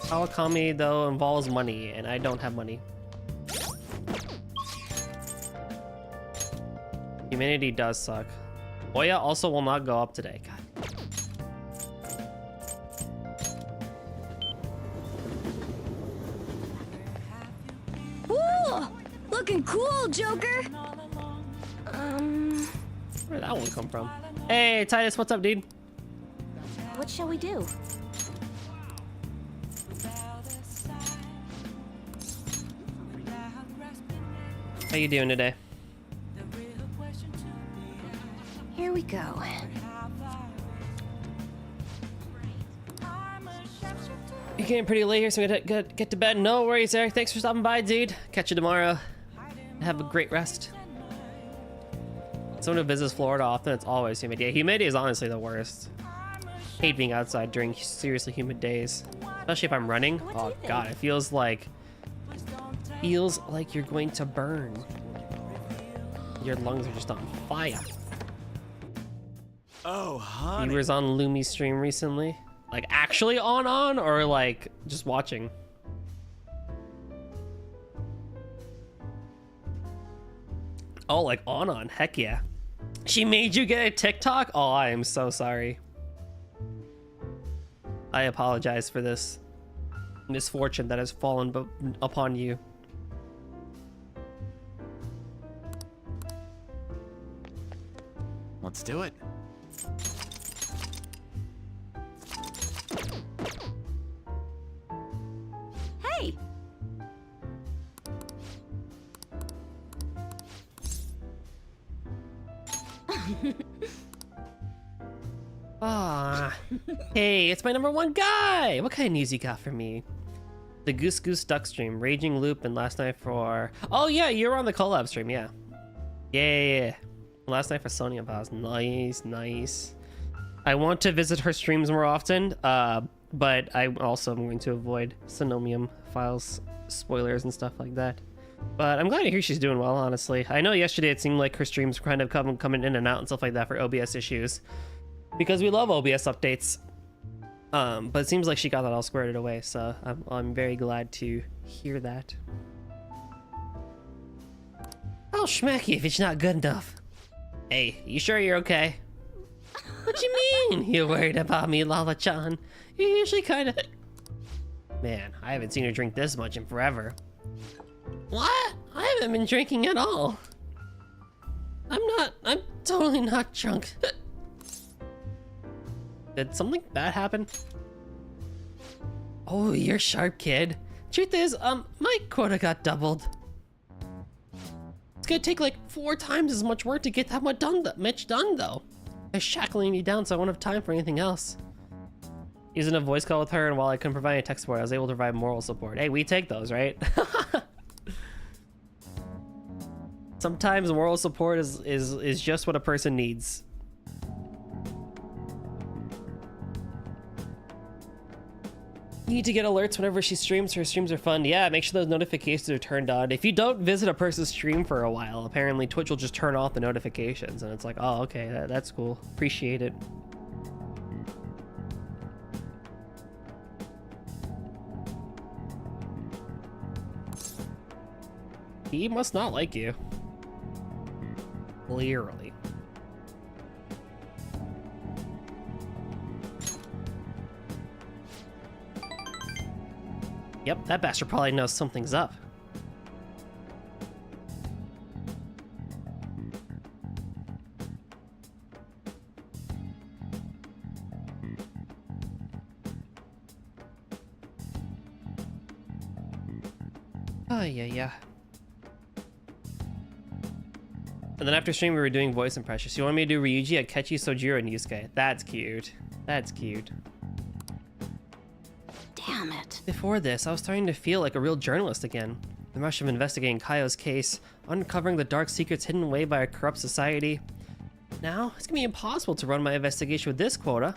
Kawakami, though, involves money, and I don't have money. Humanity does suck. Oya also will not go up today. God. Ooh, looking cool, Joker. Where'd that one come from? Hey, Titus, what's up, dude? What shall we do? How you doing today? Here we go. You're getting pretty late here, so we gotta get to bed. No worries, Eric. Thanks for stopping by, dude. Catch you tomorrow. Have a great rest. Someone who visits Florida often, it's always humid. Yeah, humidity is honestly the worst. Hate being outside during seriously humid days. Especially if I'm running. Oh god, it feels like you're going to burn. Your lungs are just on fire. Oh, honey. viewers on Lumi's stream recently? Like actually on or like just watching? Oh, like on. Heck yeah. She made you get a TikTok? Oh, I am so sorry. I apologize for this misfortune that has fallen upon you. Let's do it. Hey! Ah, hey, it's my #1 guy. What kind of news you got for me? The Goose Duck stream, Raging Loop, and last night for... Oh yeah, you were on the collab stream, yeah. Yeah. Last night for Sonya Paz. Nice. I want to visit her streams more often, but I also am going to avoid Synomium files, spoilers, and stuff like that. But I'm glad to hear she's doing well, honestly. I know yesterday it seemed like her streams were kind of coming in and out and stuff like that for OBS issues, because we love OBS updates. But it seems like she got that all squared away, so I'm very glad to hear that. I'll smack you if it's not good enough. Hey, you sure you're okay? What you mean? You're worried about me, Lala-chan? You're usually kind of... Man, I haven't seen her drink this much in forever. What? I haven't been drinking at all. I'm totally not drunk. Did something bad happen? Oh, you're sharp, kid. Truth is, my quota got doubled. It's gonna take like 4 times as much work to get that much done, though. They're shackling me down so I won't have time for anything else. Using a voice call with her, and while I couldn't provide any tech support, I was able to provide moral support. Hey, we take those, right? Sometimes moral support is just what a person needs. You need to get alerts whenever she streams. Her streams are fun. Yeah, make sure those notifications are turned on. If you don't visit a person's stream for a while, apparently Twitch will just turn off the notifications, and it's like, oh, okay, that's cool. Appreciate it. He must not like you. Clearly. Yep, that bastard probably knows something's up. Oh, yeah. And then after stream, we were doing voice impressions. You want me to do Ryuji, Akechi, Sojiro, and Yusuke? That's cute. That's cute. Damn it. Before this, I was starting to feel like a real journalist again. The rush of investigating Kaio's case, uncovering the dark secrets hidden away by a corrupt society. Now, it's gonna be impossible to run my investigation with this quota.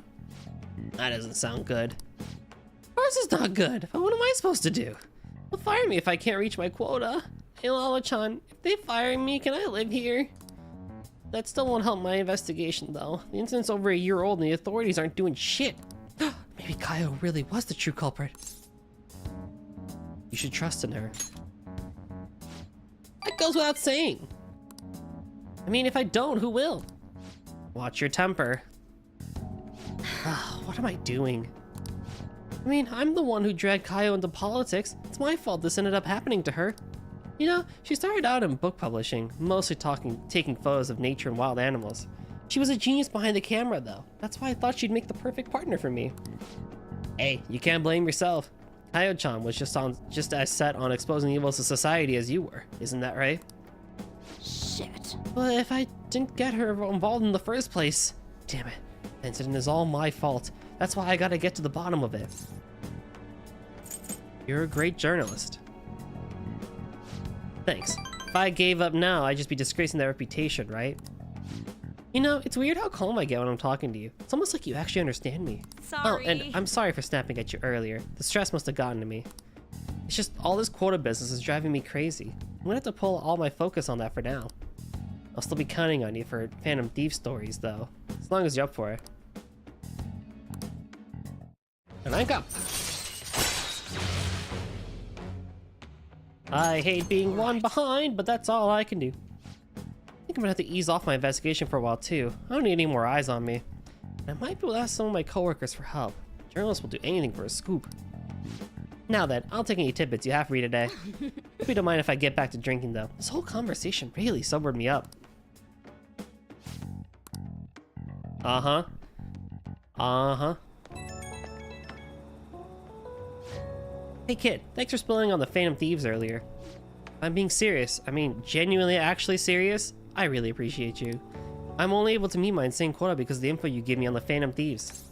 That doesn't sound good. Of course it's not good, but what am I supposed to do? They'll fire me if I can't reach my quota. Hey Lala-chan, if they fire me, can I live here? That still won't help my investigation though. The incident's over a year old and the authorities aren't doing shit. Maybe Kaio really was the true culprit. You should trust in her. That goes without saying. I mean, if I don't, who will? Watch your temper. What am I doing? I mean, I'm the one who dragged Kaio into politics. It's my fault this ended up happening to her. You know, she started out in book publishing, mostly taking photos of nature and wild animals. She was a genius behind the camera, though. That's why I thought she'd make the perfect partner for me. Hey, you can't blame yourself. Kaio-chan was just as set on exposing evils of society as you were. Isn't that right? Shit. But if I didn't get her involved in the first place... Damn it. The incident is all my fault. That's why I gotta get to the bottom of it. You're a great journalist. Thanks. If I gave up now, I'd just be disgracing that reputation, right? You know, it's weird how calm I get when I'm talking to you. It's almost like you actually understand me. Sorry. Oh, and I'm sorry for snapping at you earlier. The stress must have gotten to me. It's just all this quota business is driving me crazy. I'm gonna have to pull all my focus on that for now. I'll still be counting on you for Phantom Thief stories, though. As long as you're up for it. And I got. I hate being one behind, but that's all I can do. I think I'm gonna have to ease off my investigation for a while too. I don't need any more eyes on me. And I might be able to ask some of my coworkers for help. Journalists will do anything for a scoop. Now then, I'll take any tidbits you have for me today. Hope you don't mind if I get back to drinking though. This whole conversation really sobered me up. Uh-huh. Uh-huh. Hey kid, thanks for spilling on the Phantom Thieves earlier. I'm being serious. I mean, genuinely actually serious. I really appreciate you. I'm only able to meet my insane quota because of the info you give me on the Phantom Thieves.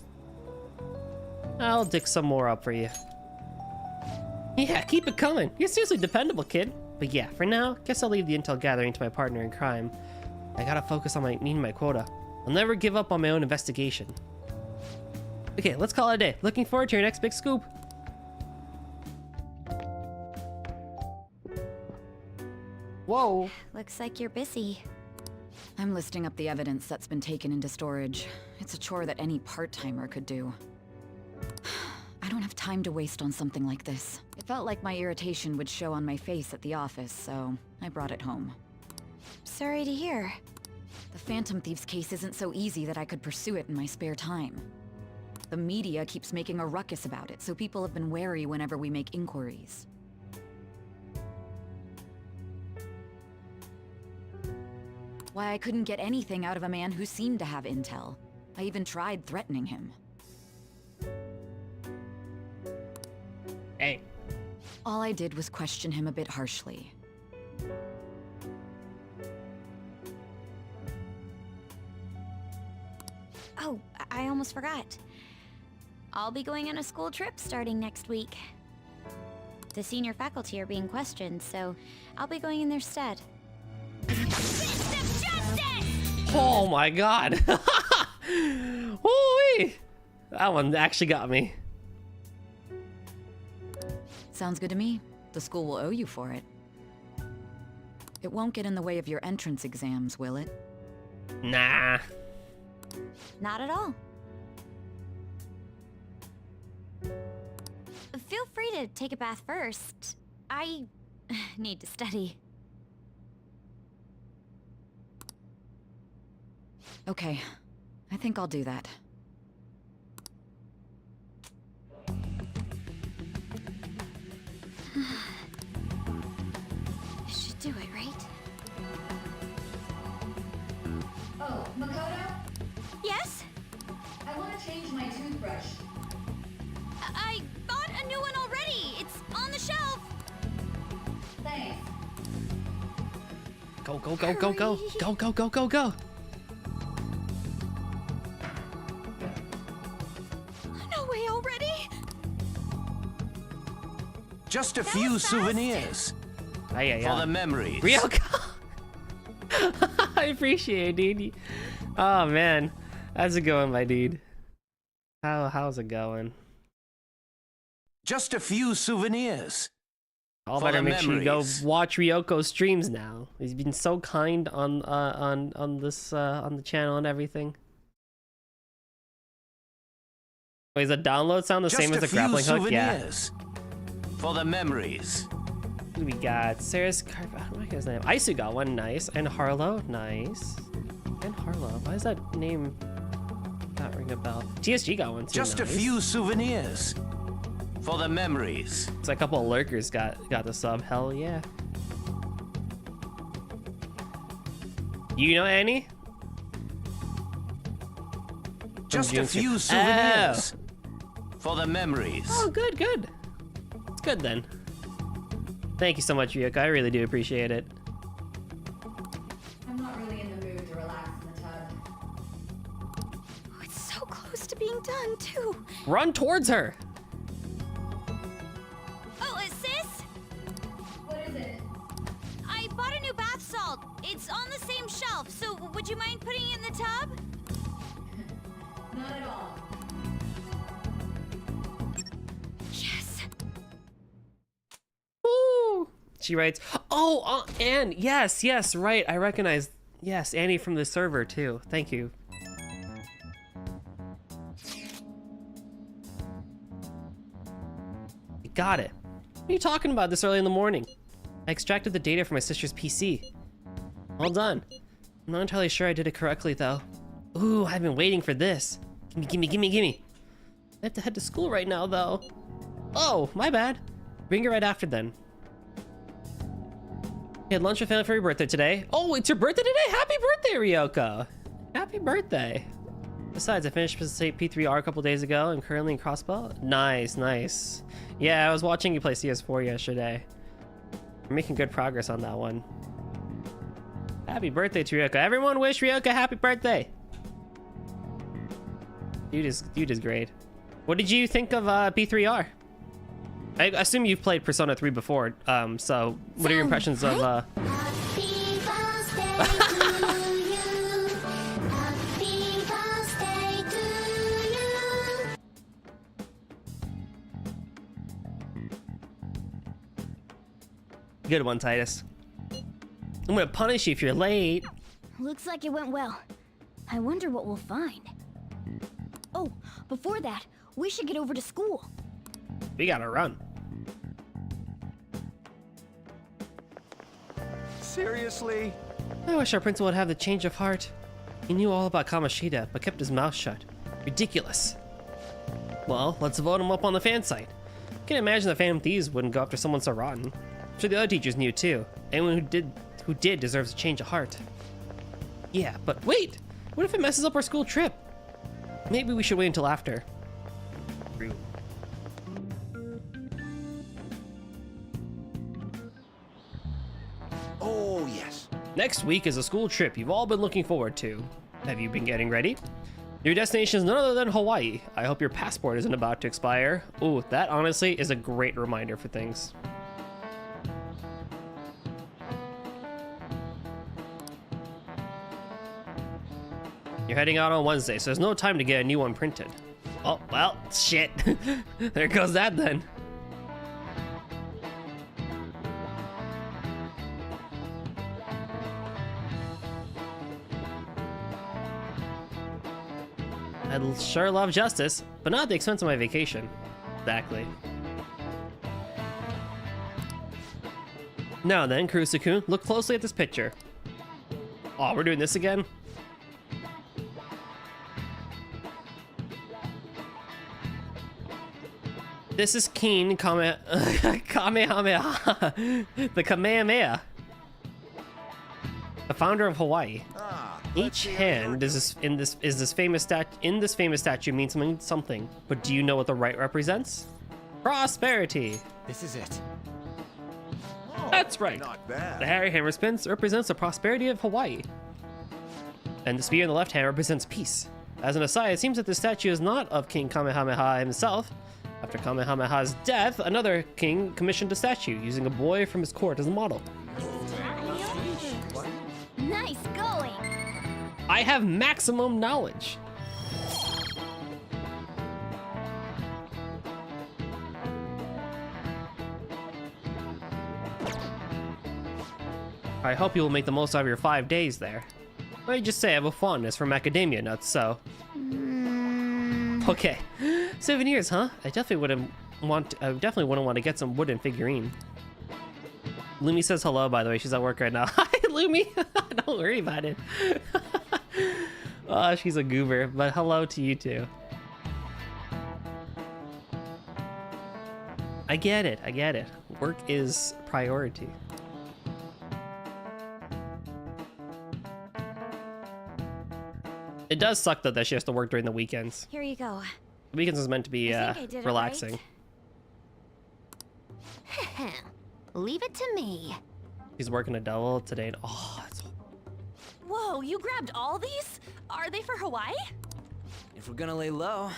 I'll dig some more up for you. Yeah, keep it coming. You're seriously dependable, kid. But yeah, for now, guess I'll leave the intel gathering to my partner in crime. I gotta focus on meeting my quota. I'll never give up on my own investigation. Okay, let's call it a day. Looking forward to your next big scoop. Whoa. Looks like you're busy. I'm listing up the evidence that's been taken into storage. It's a chore that any part-timer could do. I don't have time to waste on something like this. It felt like my irritation would show on my face at the office, so I brought it home. Sorry to hear. The Phantom Thieves case isn't so easy that I could pursue it in my spare time. The media keeps making a ruckus about it, so people have been wary whenever we make inquiries. Why I couldn't get anything out of a man who seemed to have intel. I even tried threatening him. Hey. All I did was question him a bit harshly. Oh, I almost forgot. I'll be going on a school trip starting next week. The senior faculty are being questioned, so I'll be going in their stead. Oh my god. Woo-wee. That one actually got me. Sounds good to me. The school will owe you for it. It won't get in the way of your entrance exams, will it? Nah. Not at all. Feel free to take a bath first. I need to study. Okay, I think I'll do that. Should do it, right? Oh, Makoto? Yes? I want to change my toothbrush. I bought a new one already. It's on the shelf. Thanks. Go, go, go, go, go. Go, go, go, go, go. No way already? Just a few souvenirs. For the memories. Ryoko. I appreciate it, dude. Oh man. How's it going, my dude? How's it going? Just a few souvenirs. I'll better make sure you go watch Ryoko's streams now. He's been so kind on this on the channel and everything. Wait, is the download sound the same as the grappling hook? Yeah. For the memories. We got Sarah's Carp. I don't know his name. Isu got one, nice. And Harlow, nice. And Harlow. Why is that name not ring a bell? TSG got one too. Just nice. a few souvenirs. For the memories. It's a couple of lurkers got the sub. Hell yeah. You know Annie? Just a few souvenirs. For the memories. Oh, good, good. It's good then. Thank you so much, Ryoko. I really do appreciate it. I'm not really in the mood to relax in the tub. Oh, it's so close to being done, too. Run towards her. Oh, sis? What is it? I bought a new bath salt. It's on the same shelf, so would you mind putting it in the tub? Not at all. Yes. Woo! She writes, oh, Anne, yes, right. I recognize, yes, Annie from the server too. Thank you. Got it. What are you talking about this early in the morning? I extracted the data from my sister's PC. Well done. I'm not entirely sure I did it correctly, though. Ooh, I've been waiting for this. Gimme. I have to head to school right now, though. Oh, my bad. Bring it right after then. We had lunch with family for your birthday today. Oh, it's your birthday today? Happy birthday, Ryoko. Happy birthday. Besides, I finished P3R a couple days ago and currently in Crossbow. Nice. Yeah, I was watching you play CS4 yesterday. You're making good progress on that one. Happy birthday to Ryoko. Everyone wish Ryoko happy birthday. Dude is great. What did you think of P3R? I assume you've played Persona 3 before, so what are your impressions of Good one, Titus. I'm gonna punish you if you're late. Looks like it went well. I wonder what we'll find. Oh, before that, we should get over to school. We gotta run. Seriously? I wish our principal would have the change of heart. He knew all about Kamoshida, but kept his mouth shut. Ridiculous. Well, let's vote him up on the fan site. I can't imagine the Phantom Thieves wouldn't go after someone so rotten. I'm sure the other teachers knew too. Anyone who did deserves a change of heart. Yeah, but wait! What if it messes up our school trip? Maybe we should wait until after. Rude. Oh, yes. Next week is a school trip you've all been looking forward to. Have you been getting ready? Your destination is none other than Hawaii. I hope your passport isn't about to expire. Ooh, that honestly is a great reminder for things. You're heading out on Wednesday, so there's no time to get a new one printed. Oh, well, shit. There goes that then. I'd sure love justice, but not at the expense of my vacation. Exactly. Now then, Kurusu-kun, look closely at this picture. Oh, we're doing this again? This is King Kamehameha, the Kamehameha, the founder of Hawaii. Each hand is this famous statue means something. But do you know what the right represents? Prosperity. This is it. That's right. Not bad. The hairy hammer spins represents the prosperity of Hawaii, and the spear in the left hand represents peace. As an aside, it seems that this statue is not of King Kamehameha himself. After Kamehameha's death, another king commissioned a statue using a boy from his court as a model. Nice going. I have maximum knowledge. I hope you will make the most out of your 5 days there. Let me just say I have a fondness for macadamia nuts, so... Okay, 7 years, huh? I definitely wouldn't want to get some wooden figurine. Lumi says hello, by the way. She's at work right now. Hi, Lumi. Don't worry about it. Oh, she's a goober, but hello to you too. I get it. Work is priority. It does suck though that she has to work during the weekends. Here you go. The weekends is meant to be relaxing. Right. Leave it to me. She's working a double today. Oh, that's... Whoa, you grabbed all these? Are they for Hawaii? If we're gonna lay low,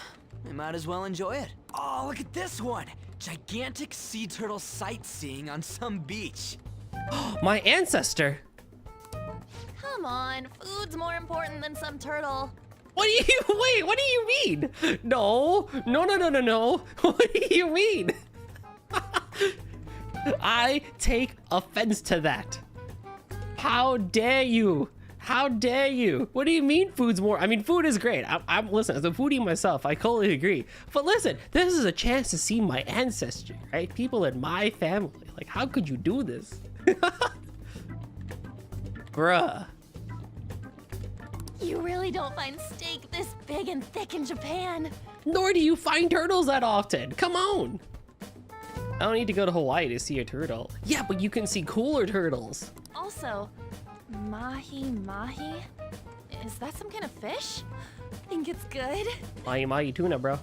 we might as well enjoy it. Oh, look at this one! Gigantic sea turtle sightseeing on some beach. My ancestor! Come on, food's more important than some turtle. What do you mean? No. What do you mean? I take offense to that. How dare you How dare you? What do you mean food's more? I mean, food is great. I'm listen, as a foodie myself, I totally agree. But listen, this is a chance to see my ancestry, right? People in my family. Like, how could you do this? Bruh. You really don't find steak this big and thick in Japan. Nor do you find turtles that often. Come on. I don't need to go to Hawaii to see a turtle. Yeah, but you can see cooler turtles. Also, mahi. Is that some kind of fish? Think it's good? Mahi tuna, bro.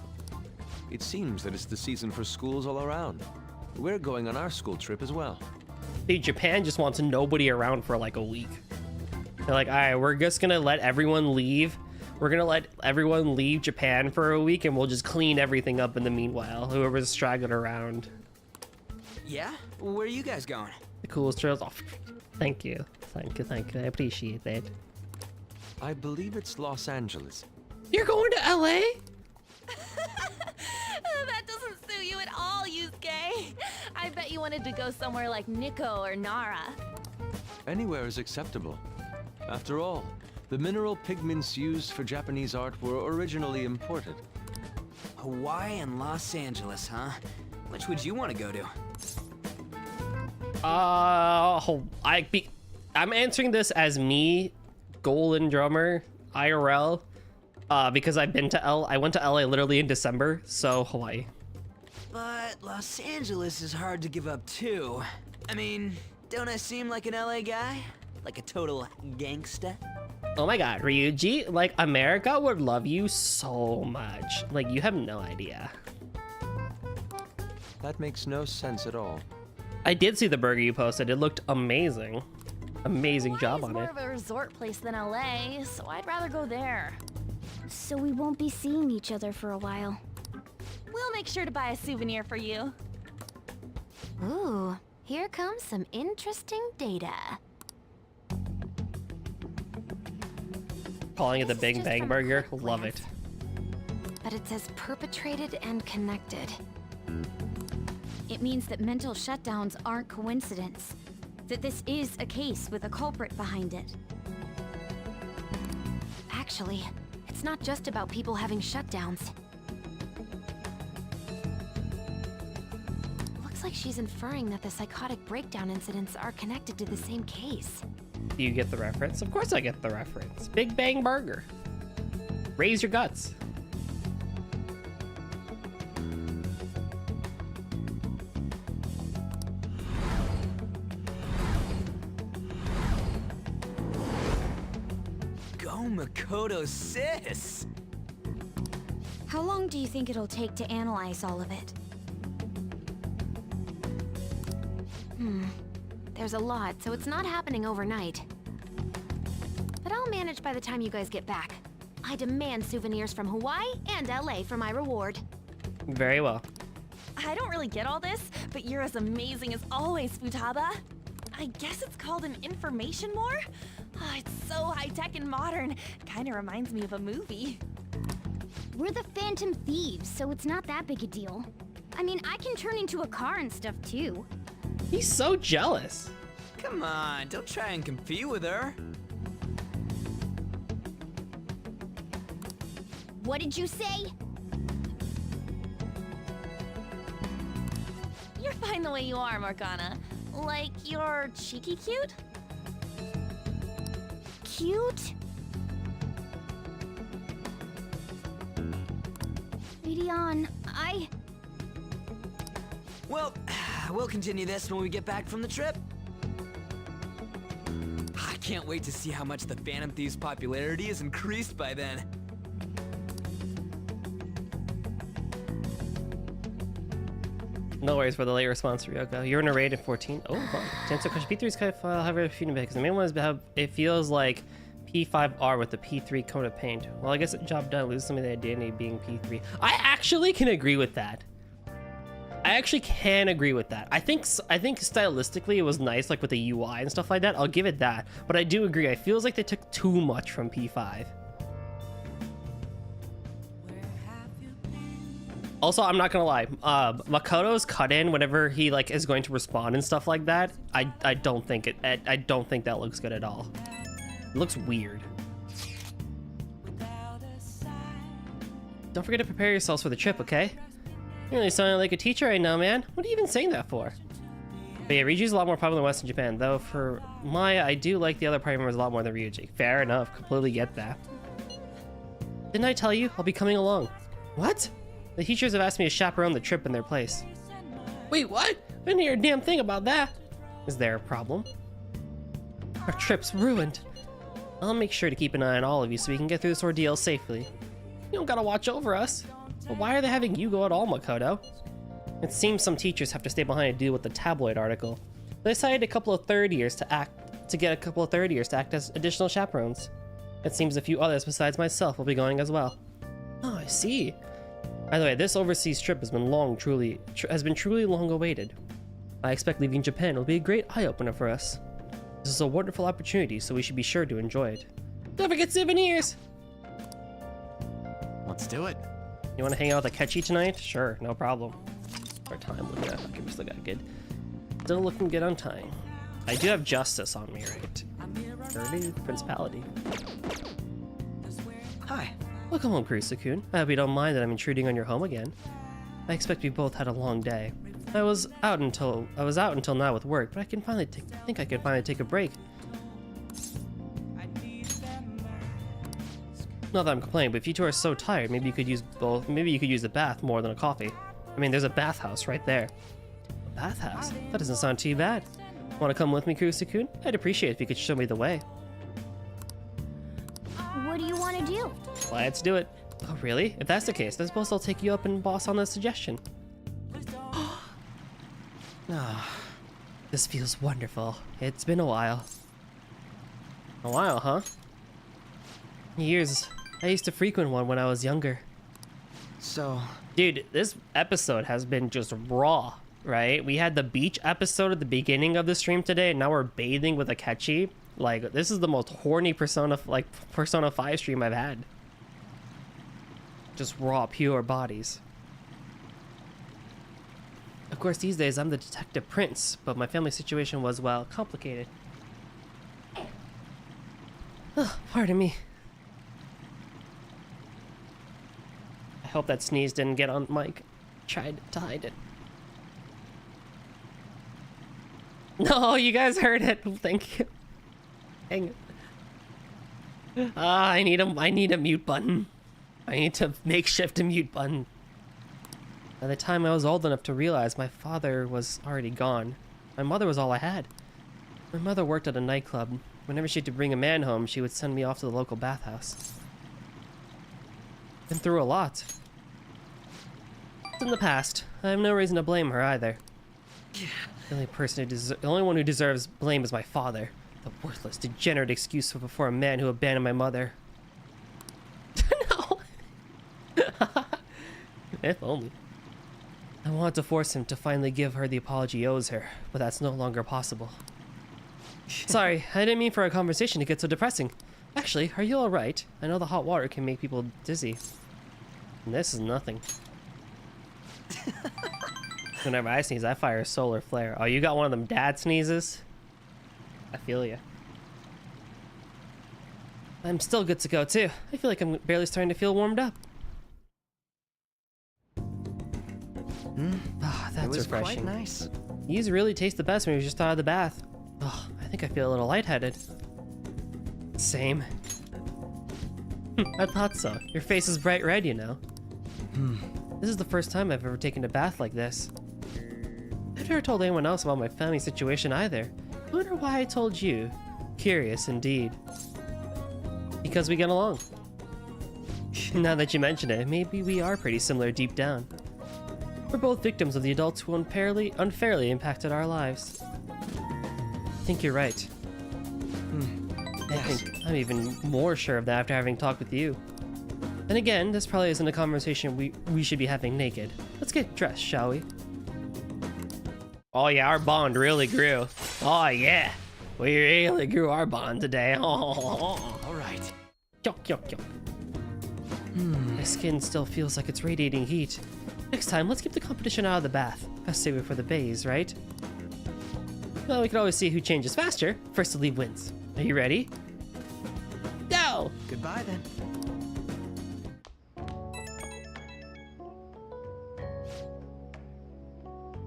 It seems that it's the season for schools all around. We're going on our school trip as well. Dude, Japan just wants nobody around for like a week. They're like, all right, we're just gonna let everyone leave. We're gonna let everyone leave Japan for a week and we'll just clean everything up in the meanwhile. Whoever's straggling around. Yeah? Where are you guys going? The coolest trails. Oh, thank you. Thank you. I appreciate that. I believe it's Los Angeles. You're going to LA? That doesn't suit you at all, Yusuke. I bet you wanted to go somewhere like Nikko or Nara. Anywhere is acceptable. After all, the mineral pigments used for Japanese art were originally imported. Hawaii and Los Angeles, huh? Which would you want to go to? I'm answering this as me, Golden Drummer, IRL, because I went to LA literally in December, so Hawaii. But Los Angeles is hard to give up too. I mean, don't I seem like an LA guy? Like a total gangsta? Oh my god, Ryuji, like America would love you so much. Like, you have no idea. That makes no sense at all. I did see the burger you posted. It looked amazing. Amazing job on it. It's more of a resort place than LA, so I'd rather go there. So we won't be seeing each other for a while. We'll make sure to buy a souvenir for you. Ooh, here comes some interesting data. Calling it the Big Bang Burger. Love it. But it says perpetrated and connected. It means that mental shutdowns aren't coincidence. That this is a case with a culprit behind it. Actually, it's not just about people having shutdowns. Looks like she's inferring that the psychotic breakdown incidents are connected to the same case. Do you get the reference? Of course I get the reference. Big Bang Burger. Raise your guts. Go Makoto, sis! How long do you think it'll take to analyze all of it? There's a lot, so it's not happening overnight. But I'll manage by the time you guys get back. I demand souvenirs from Hawaii and LA for my reward. Very well. I don't really get all this, but you're as amazing as always, Futaba. I guess it's called an information war? Oh, it's so high-tech and modern. Kinda reminds me of a movie. We're the Phantom Thieves, so it's not that big a deal. I mean, I can turn into a car and stuff too. He's so jealous. Come on, don't try and compete with her. What did you say? You're fine the way you are, Morgana. Like, you're cheeky cute? Cute? Radeon, Well, we'll continue this when we get back from the trip. I can't wait to see how much the Phantom Thieves' popularity has increased by then. No worries for the late response, Ryoko. You're in a raid at 14. Oh, fun. To answer question, P3 is kind of however a few because the main one is how it feels like P5R with the P3 coat of paint. Well, I guess the job done loses some of the identity being P3. I actually can agree with that. I actually can agree with that. I think stylistically it was nice, like with the UI and stuff like that. I'll give it that. But I do agree. It feels like they took too much from P5. Also, I'm not gonna lie. Makoto's cut in whenever he like is going to respond and stuff like that. I don't think that looks good at all. It looks weird. Don't forget to prepare yourselves for the trip, okay? You're really sounding like a teacher right now, man. What are you even saying that for? But yeah, Ryuji's a lot more popular in Western Japan, though for Maya, I do like the other party members a lot more than Ryuji. Fair enough, completely get that. Didn't I tell you? I'll be coming along. What? The teachers have asked me to chaperone the trip in their place. Wait, what? I didn't hear a damn thing about that. Is there a problem? Our trip's ruined. I'll make sure to keep an eye on all of you so we can get through this ordeal safely. You don't gotta watch over us. But why are they having you go at all, Makoto? It seems some teachers have to stay behind to deal with the tabloid article. They decided get a couple of third years to act as additional chaperones. It seems a few others besides myself will be going as well. Oh, I see. By the way, this overseas trip has been truly long awaited. I expect leaving Japan will be a great eye-opener for us. This is a wonderful opportunity, so we should be sure to enjoy it. Don't forget souvenirs! Let's do it. You want to hang out with Akechi tonight? Sure, no problem. Our time, look at okay, we still got good. Still looking good on time. I do have justice on me, right? Early principality. Hi. Welcome home, Kurusu-kun. I hope you don't mind that I'm intruding on your home again. I expect we both had a long day. I was out until now with work, but I can finally think I can finally take a break. Not that I'm complaining, but if you two are so tired, maybe you could use both. Maybe you could use a bath more than a coffee. I mean, there's a bathhouse right there. A bathhouse? That doesn't sound too bad. Want to come with me, Kurusu-kun? I'd appreciate it if you could show me the way. What do you want to do? Let's do it. Oh, really? If that's the case, I suppose I'll take you up and boss on the suggestion. This feels wonderful. It's been a while. A while, huh? Years. I used to frequent one when I was younger. So... Dude, this episode has been just raw, right? We had the beach episode at the beginning of the stream today, and now we're bathing with Akechi. Like, this is the most horny Persona 5 stream I've had. Just raw, pure bodies. Of course, these days I'm the detective prince, but my family situation was, well, complicated. Oh, pardon me. I hope that sneeze didn't get on mic. Tried to hide it. No, you guys heard it. Thank you. Dang it. I need a mute button. I need to makeshift a mute button. By the time I was old enough to realize my father was already gone, my mother was all I had. My mother worked at a nightclub. Whenever she had to bring a man home, she would send me off to the local bathhouse. Been through a lot. It's in the past. I have no reason to blame her either. The only one who deserves blame is my father. The worthless, degenerate excuse for a man who abandoned my mother. No! If only. I want to force him to finally give her the apology he owes her, but that's no longer possible. Sorry, I didn't mean for our conversation to get so depressing. Actually, are you alright? I know the hot water can make people dizzy. And this is nothing. Whenever I sneeze, I fire a solar flare. Oh, you got one of them dad sneezes? I feel you. I'm still good to go too. I feel like I'm barely starting to feel warmed up. Ah, that's refreshing. Quite nice. These really taste the best when you're just out of the bath. Oh, I think I feel a little lightheaded. Same. I thought so. Your face is bright red, you know. This is the first time I've ever taken a bath like this. I've never told anyone else about my family situation either. I wonder why I told you. Curious indeed. Because we get along. Now that you mention it, maybe we are pretty similar deep down. We're both victims of the adults who unfairly impacted our lives. I think you're right. I think I'm even more sure of that after having talked with you. And again, this probably isn't a conversation we should be having naked. Let's get dressed, shall we? Oh yeah, our bond really grew. Oh yeah, we really grew our bond today. Oh. All right. My skin still feels like it's radiating heat. Next time, let's keep the competition out of the bath. Best save it for the bays, right? Well, we can always see who changes faster. First to leave wins. Are you ready? go. Goodbye then.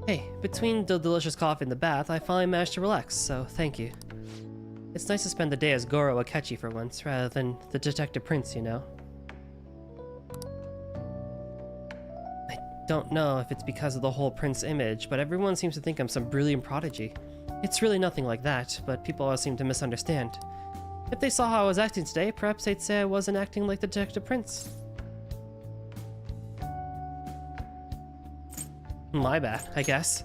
Hey, between the delicious coffee and the bath, I finally managed to relax, so thank you. It's nice to spend the day as GOOOO Akechi for once, rather than the Detective Prince, you know? I don't know if it's because of the whole Prince image, but everyone seems to think I'm some brilliant prodigy. It's really nothing like that, but people always seem to misunderstand. If they saw how I was acting today, perhaps they'd say I wasn't acting like the Detective Prince. My bad, I guess.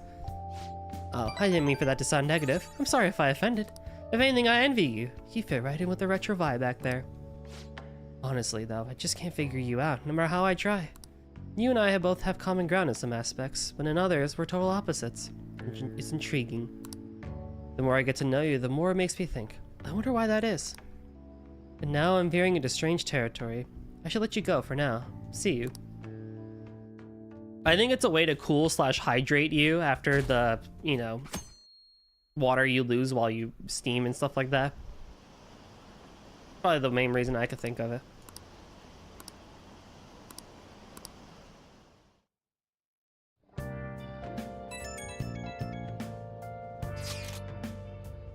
Oh, I didn't mean for that to sound negative. I'm sorry if I offended. If anything, I envy you. You fit right in with the retro vibe back there. Honestly, though, I just can't figure you out, no matter how I try. You and I both have common ground in some aspects, but in others, we're total opposites. It's intriguing. The more I get to know you, the more it makes me think, I wonder why that is. And now I'm veering into strange territory. I should let you go for now. See you. I think it's a way to cool / hydrate you after the, you know, water you lose while you steam and stuff like that. Probably the main reason I could think of it.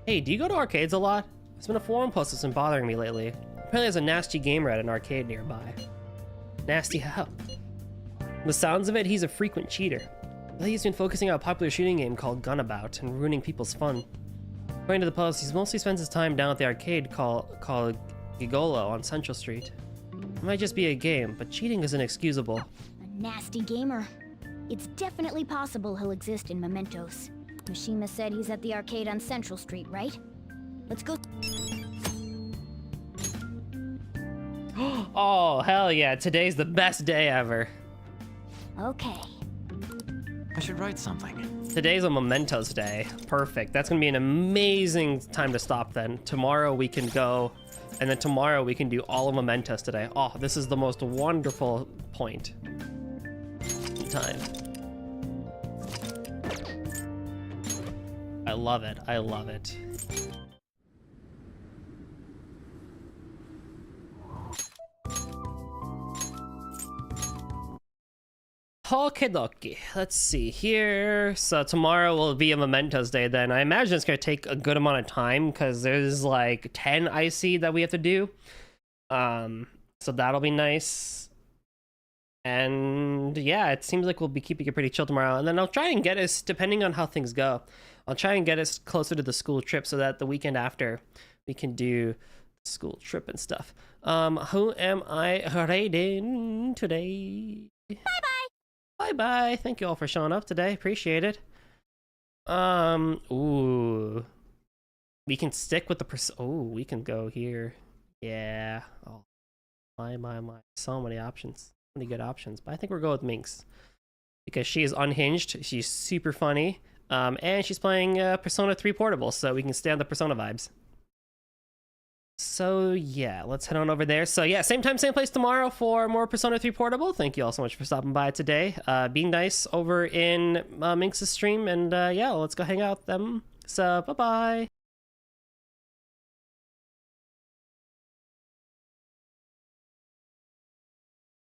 Hey, do you go to arcades a lot? There's been a forum post that's been bothering me lately. Apparently there's a nasty gamer at an arcade nearby. Nasty how? From the sounds of it, he's a frequent cheater. He's been focusing on a popular shooting game called Gunabout and ruining people's fun. According to the post, he mostly spends his time down at the arcade called GOOOO on Central Street. It might just be a game, but cheating is inexcusable. A nasty gamer. It's definitely possible he'll exist in Mementos. Mishima said he's at the arcade on Central Street, right? Let's go. Oh, hell yeah, today's the best day ever. Okay. I should write something. Today's a Mementos day. Perfect. That's gonna be an amazing time to stop then. Tomorrow we can go, and then tomorrow we can do all of Mementos today. Oh, this is the most wonderful point in time. I love it. I love it. Okie dokie. Let's see here. So tomorrow will be a Mementos day then. I imagine it's going to take a good amount of time because there's like 10 I see that we have to do. So that'll be nice. And yeah, it seems like we'll be keeping it pretty chill tomorrow. And then I'll try and get us, depending on how things go, I'll try and get us closer to the school trip so that the weekend after we can do school trip and stuff. Who am I raiding today? Bye-bye. Bye-bye. Thank you all for showing up today. Appreciate it. Ooh. We can stick with the oh, we can go here. Yeah. Oh, my. So many options. So many good options. But I think we'll go with Minx. Because she is unhinged. She's super funny. And she's playing Persona 3 Portable, so we can stay on the Persona vibes. So yeah, let's head on over there. So yeah, same time, same place tomorrow for more Persona 3 Portable. Thank you all so much for stopping by today. Be nice over in Minx's stream, and yeah, let's go hang out with them. So bye-bye.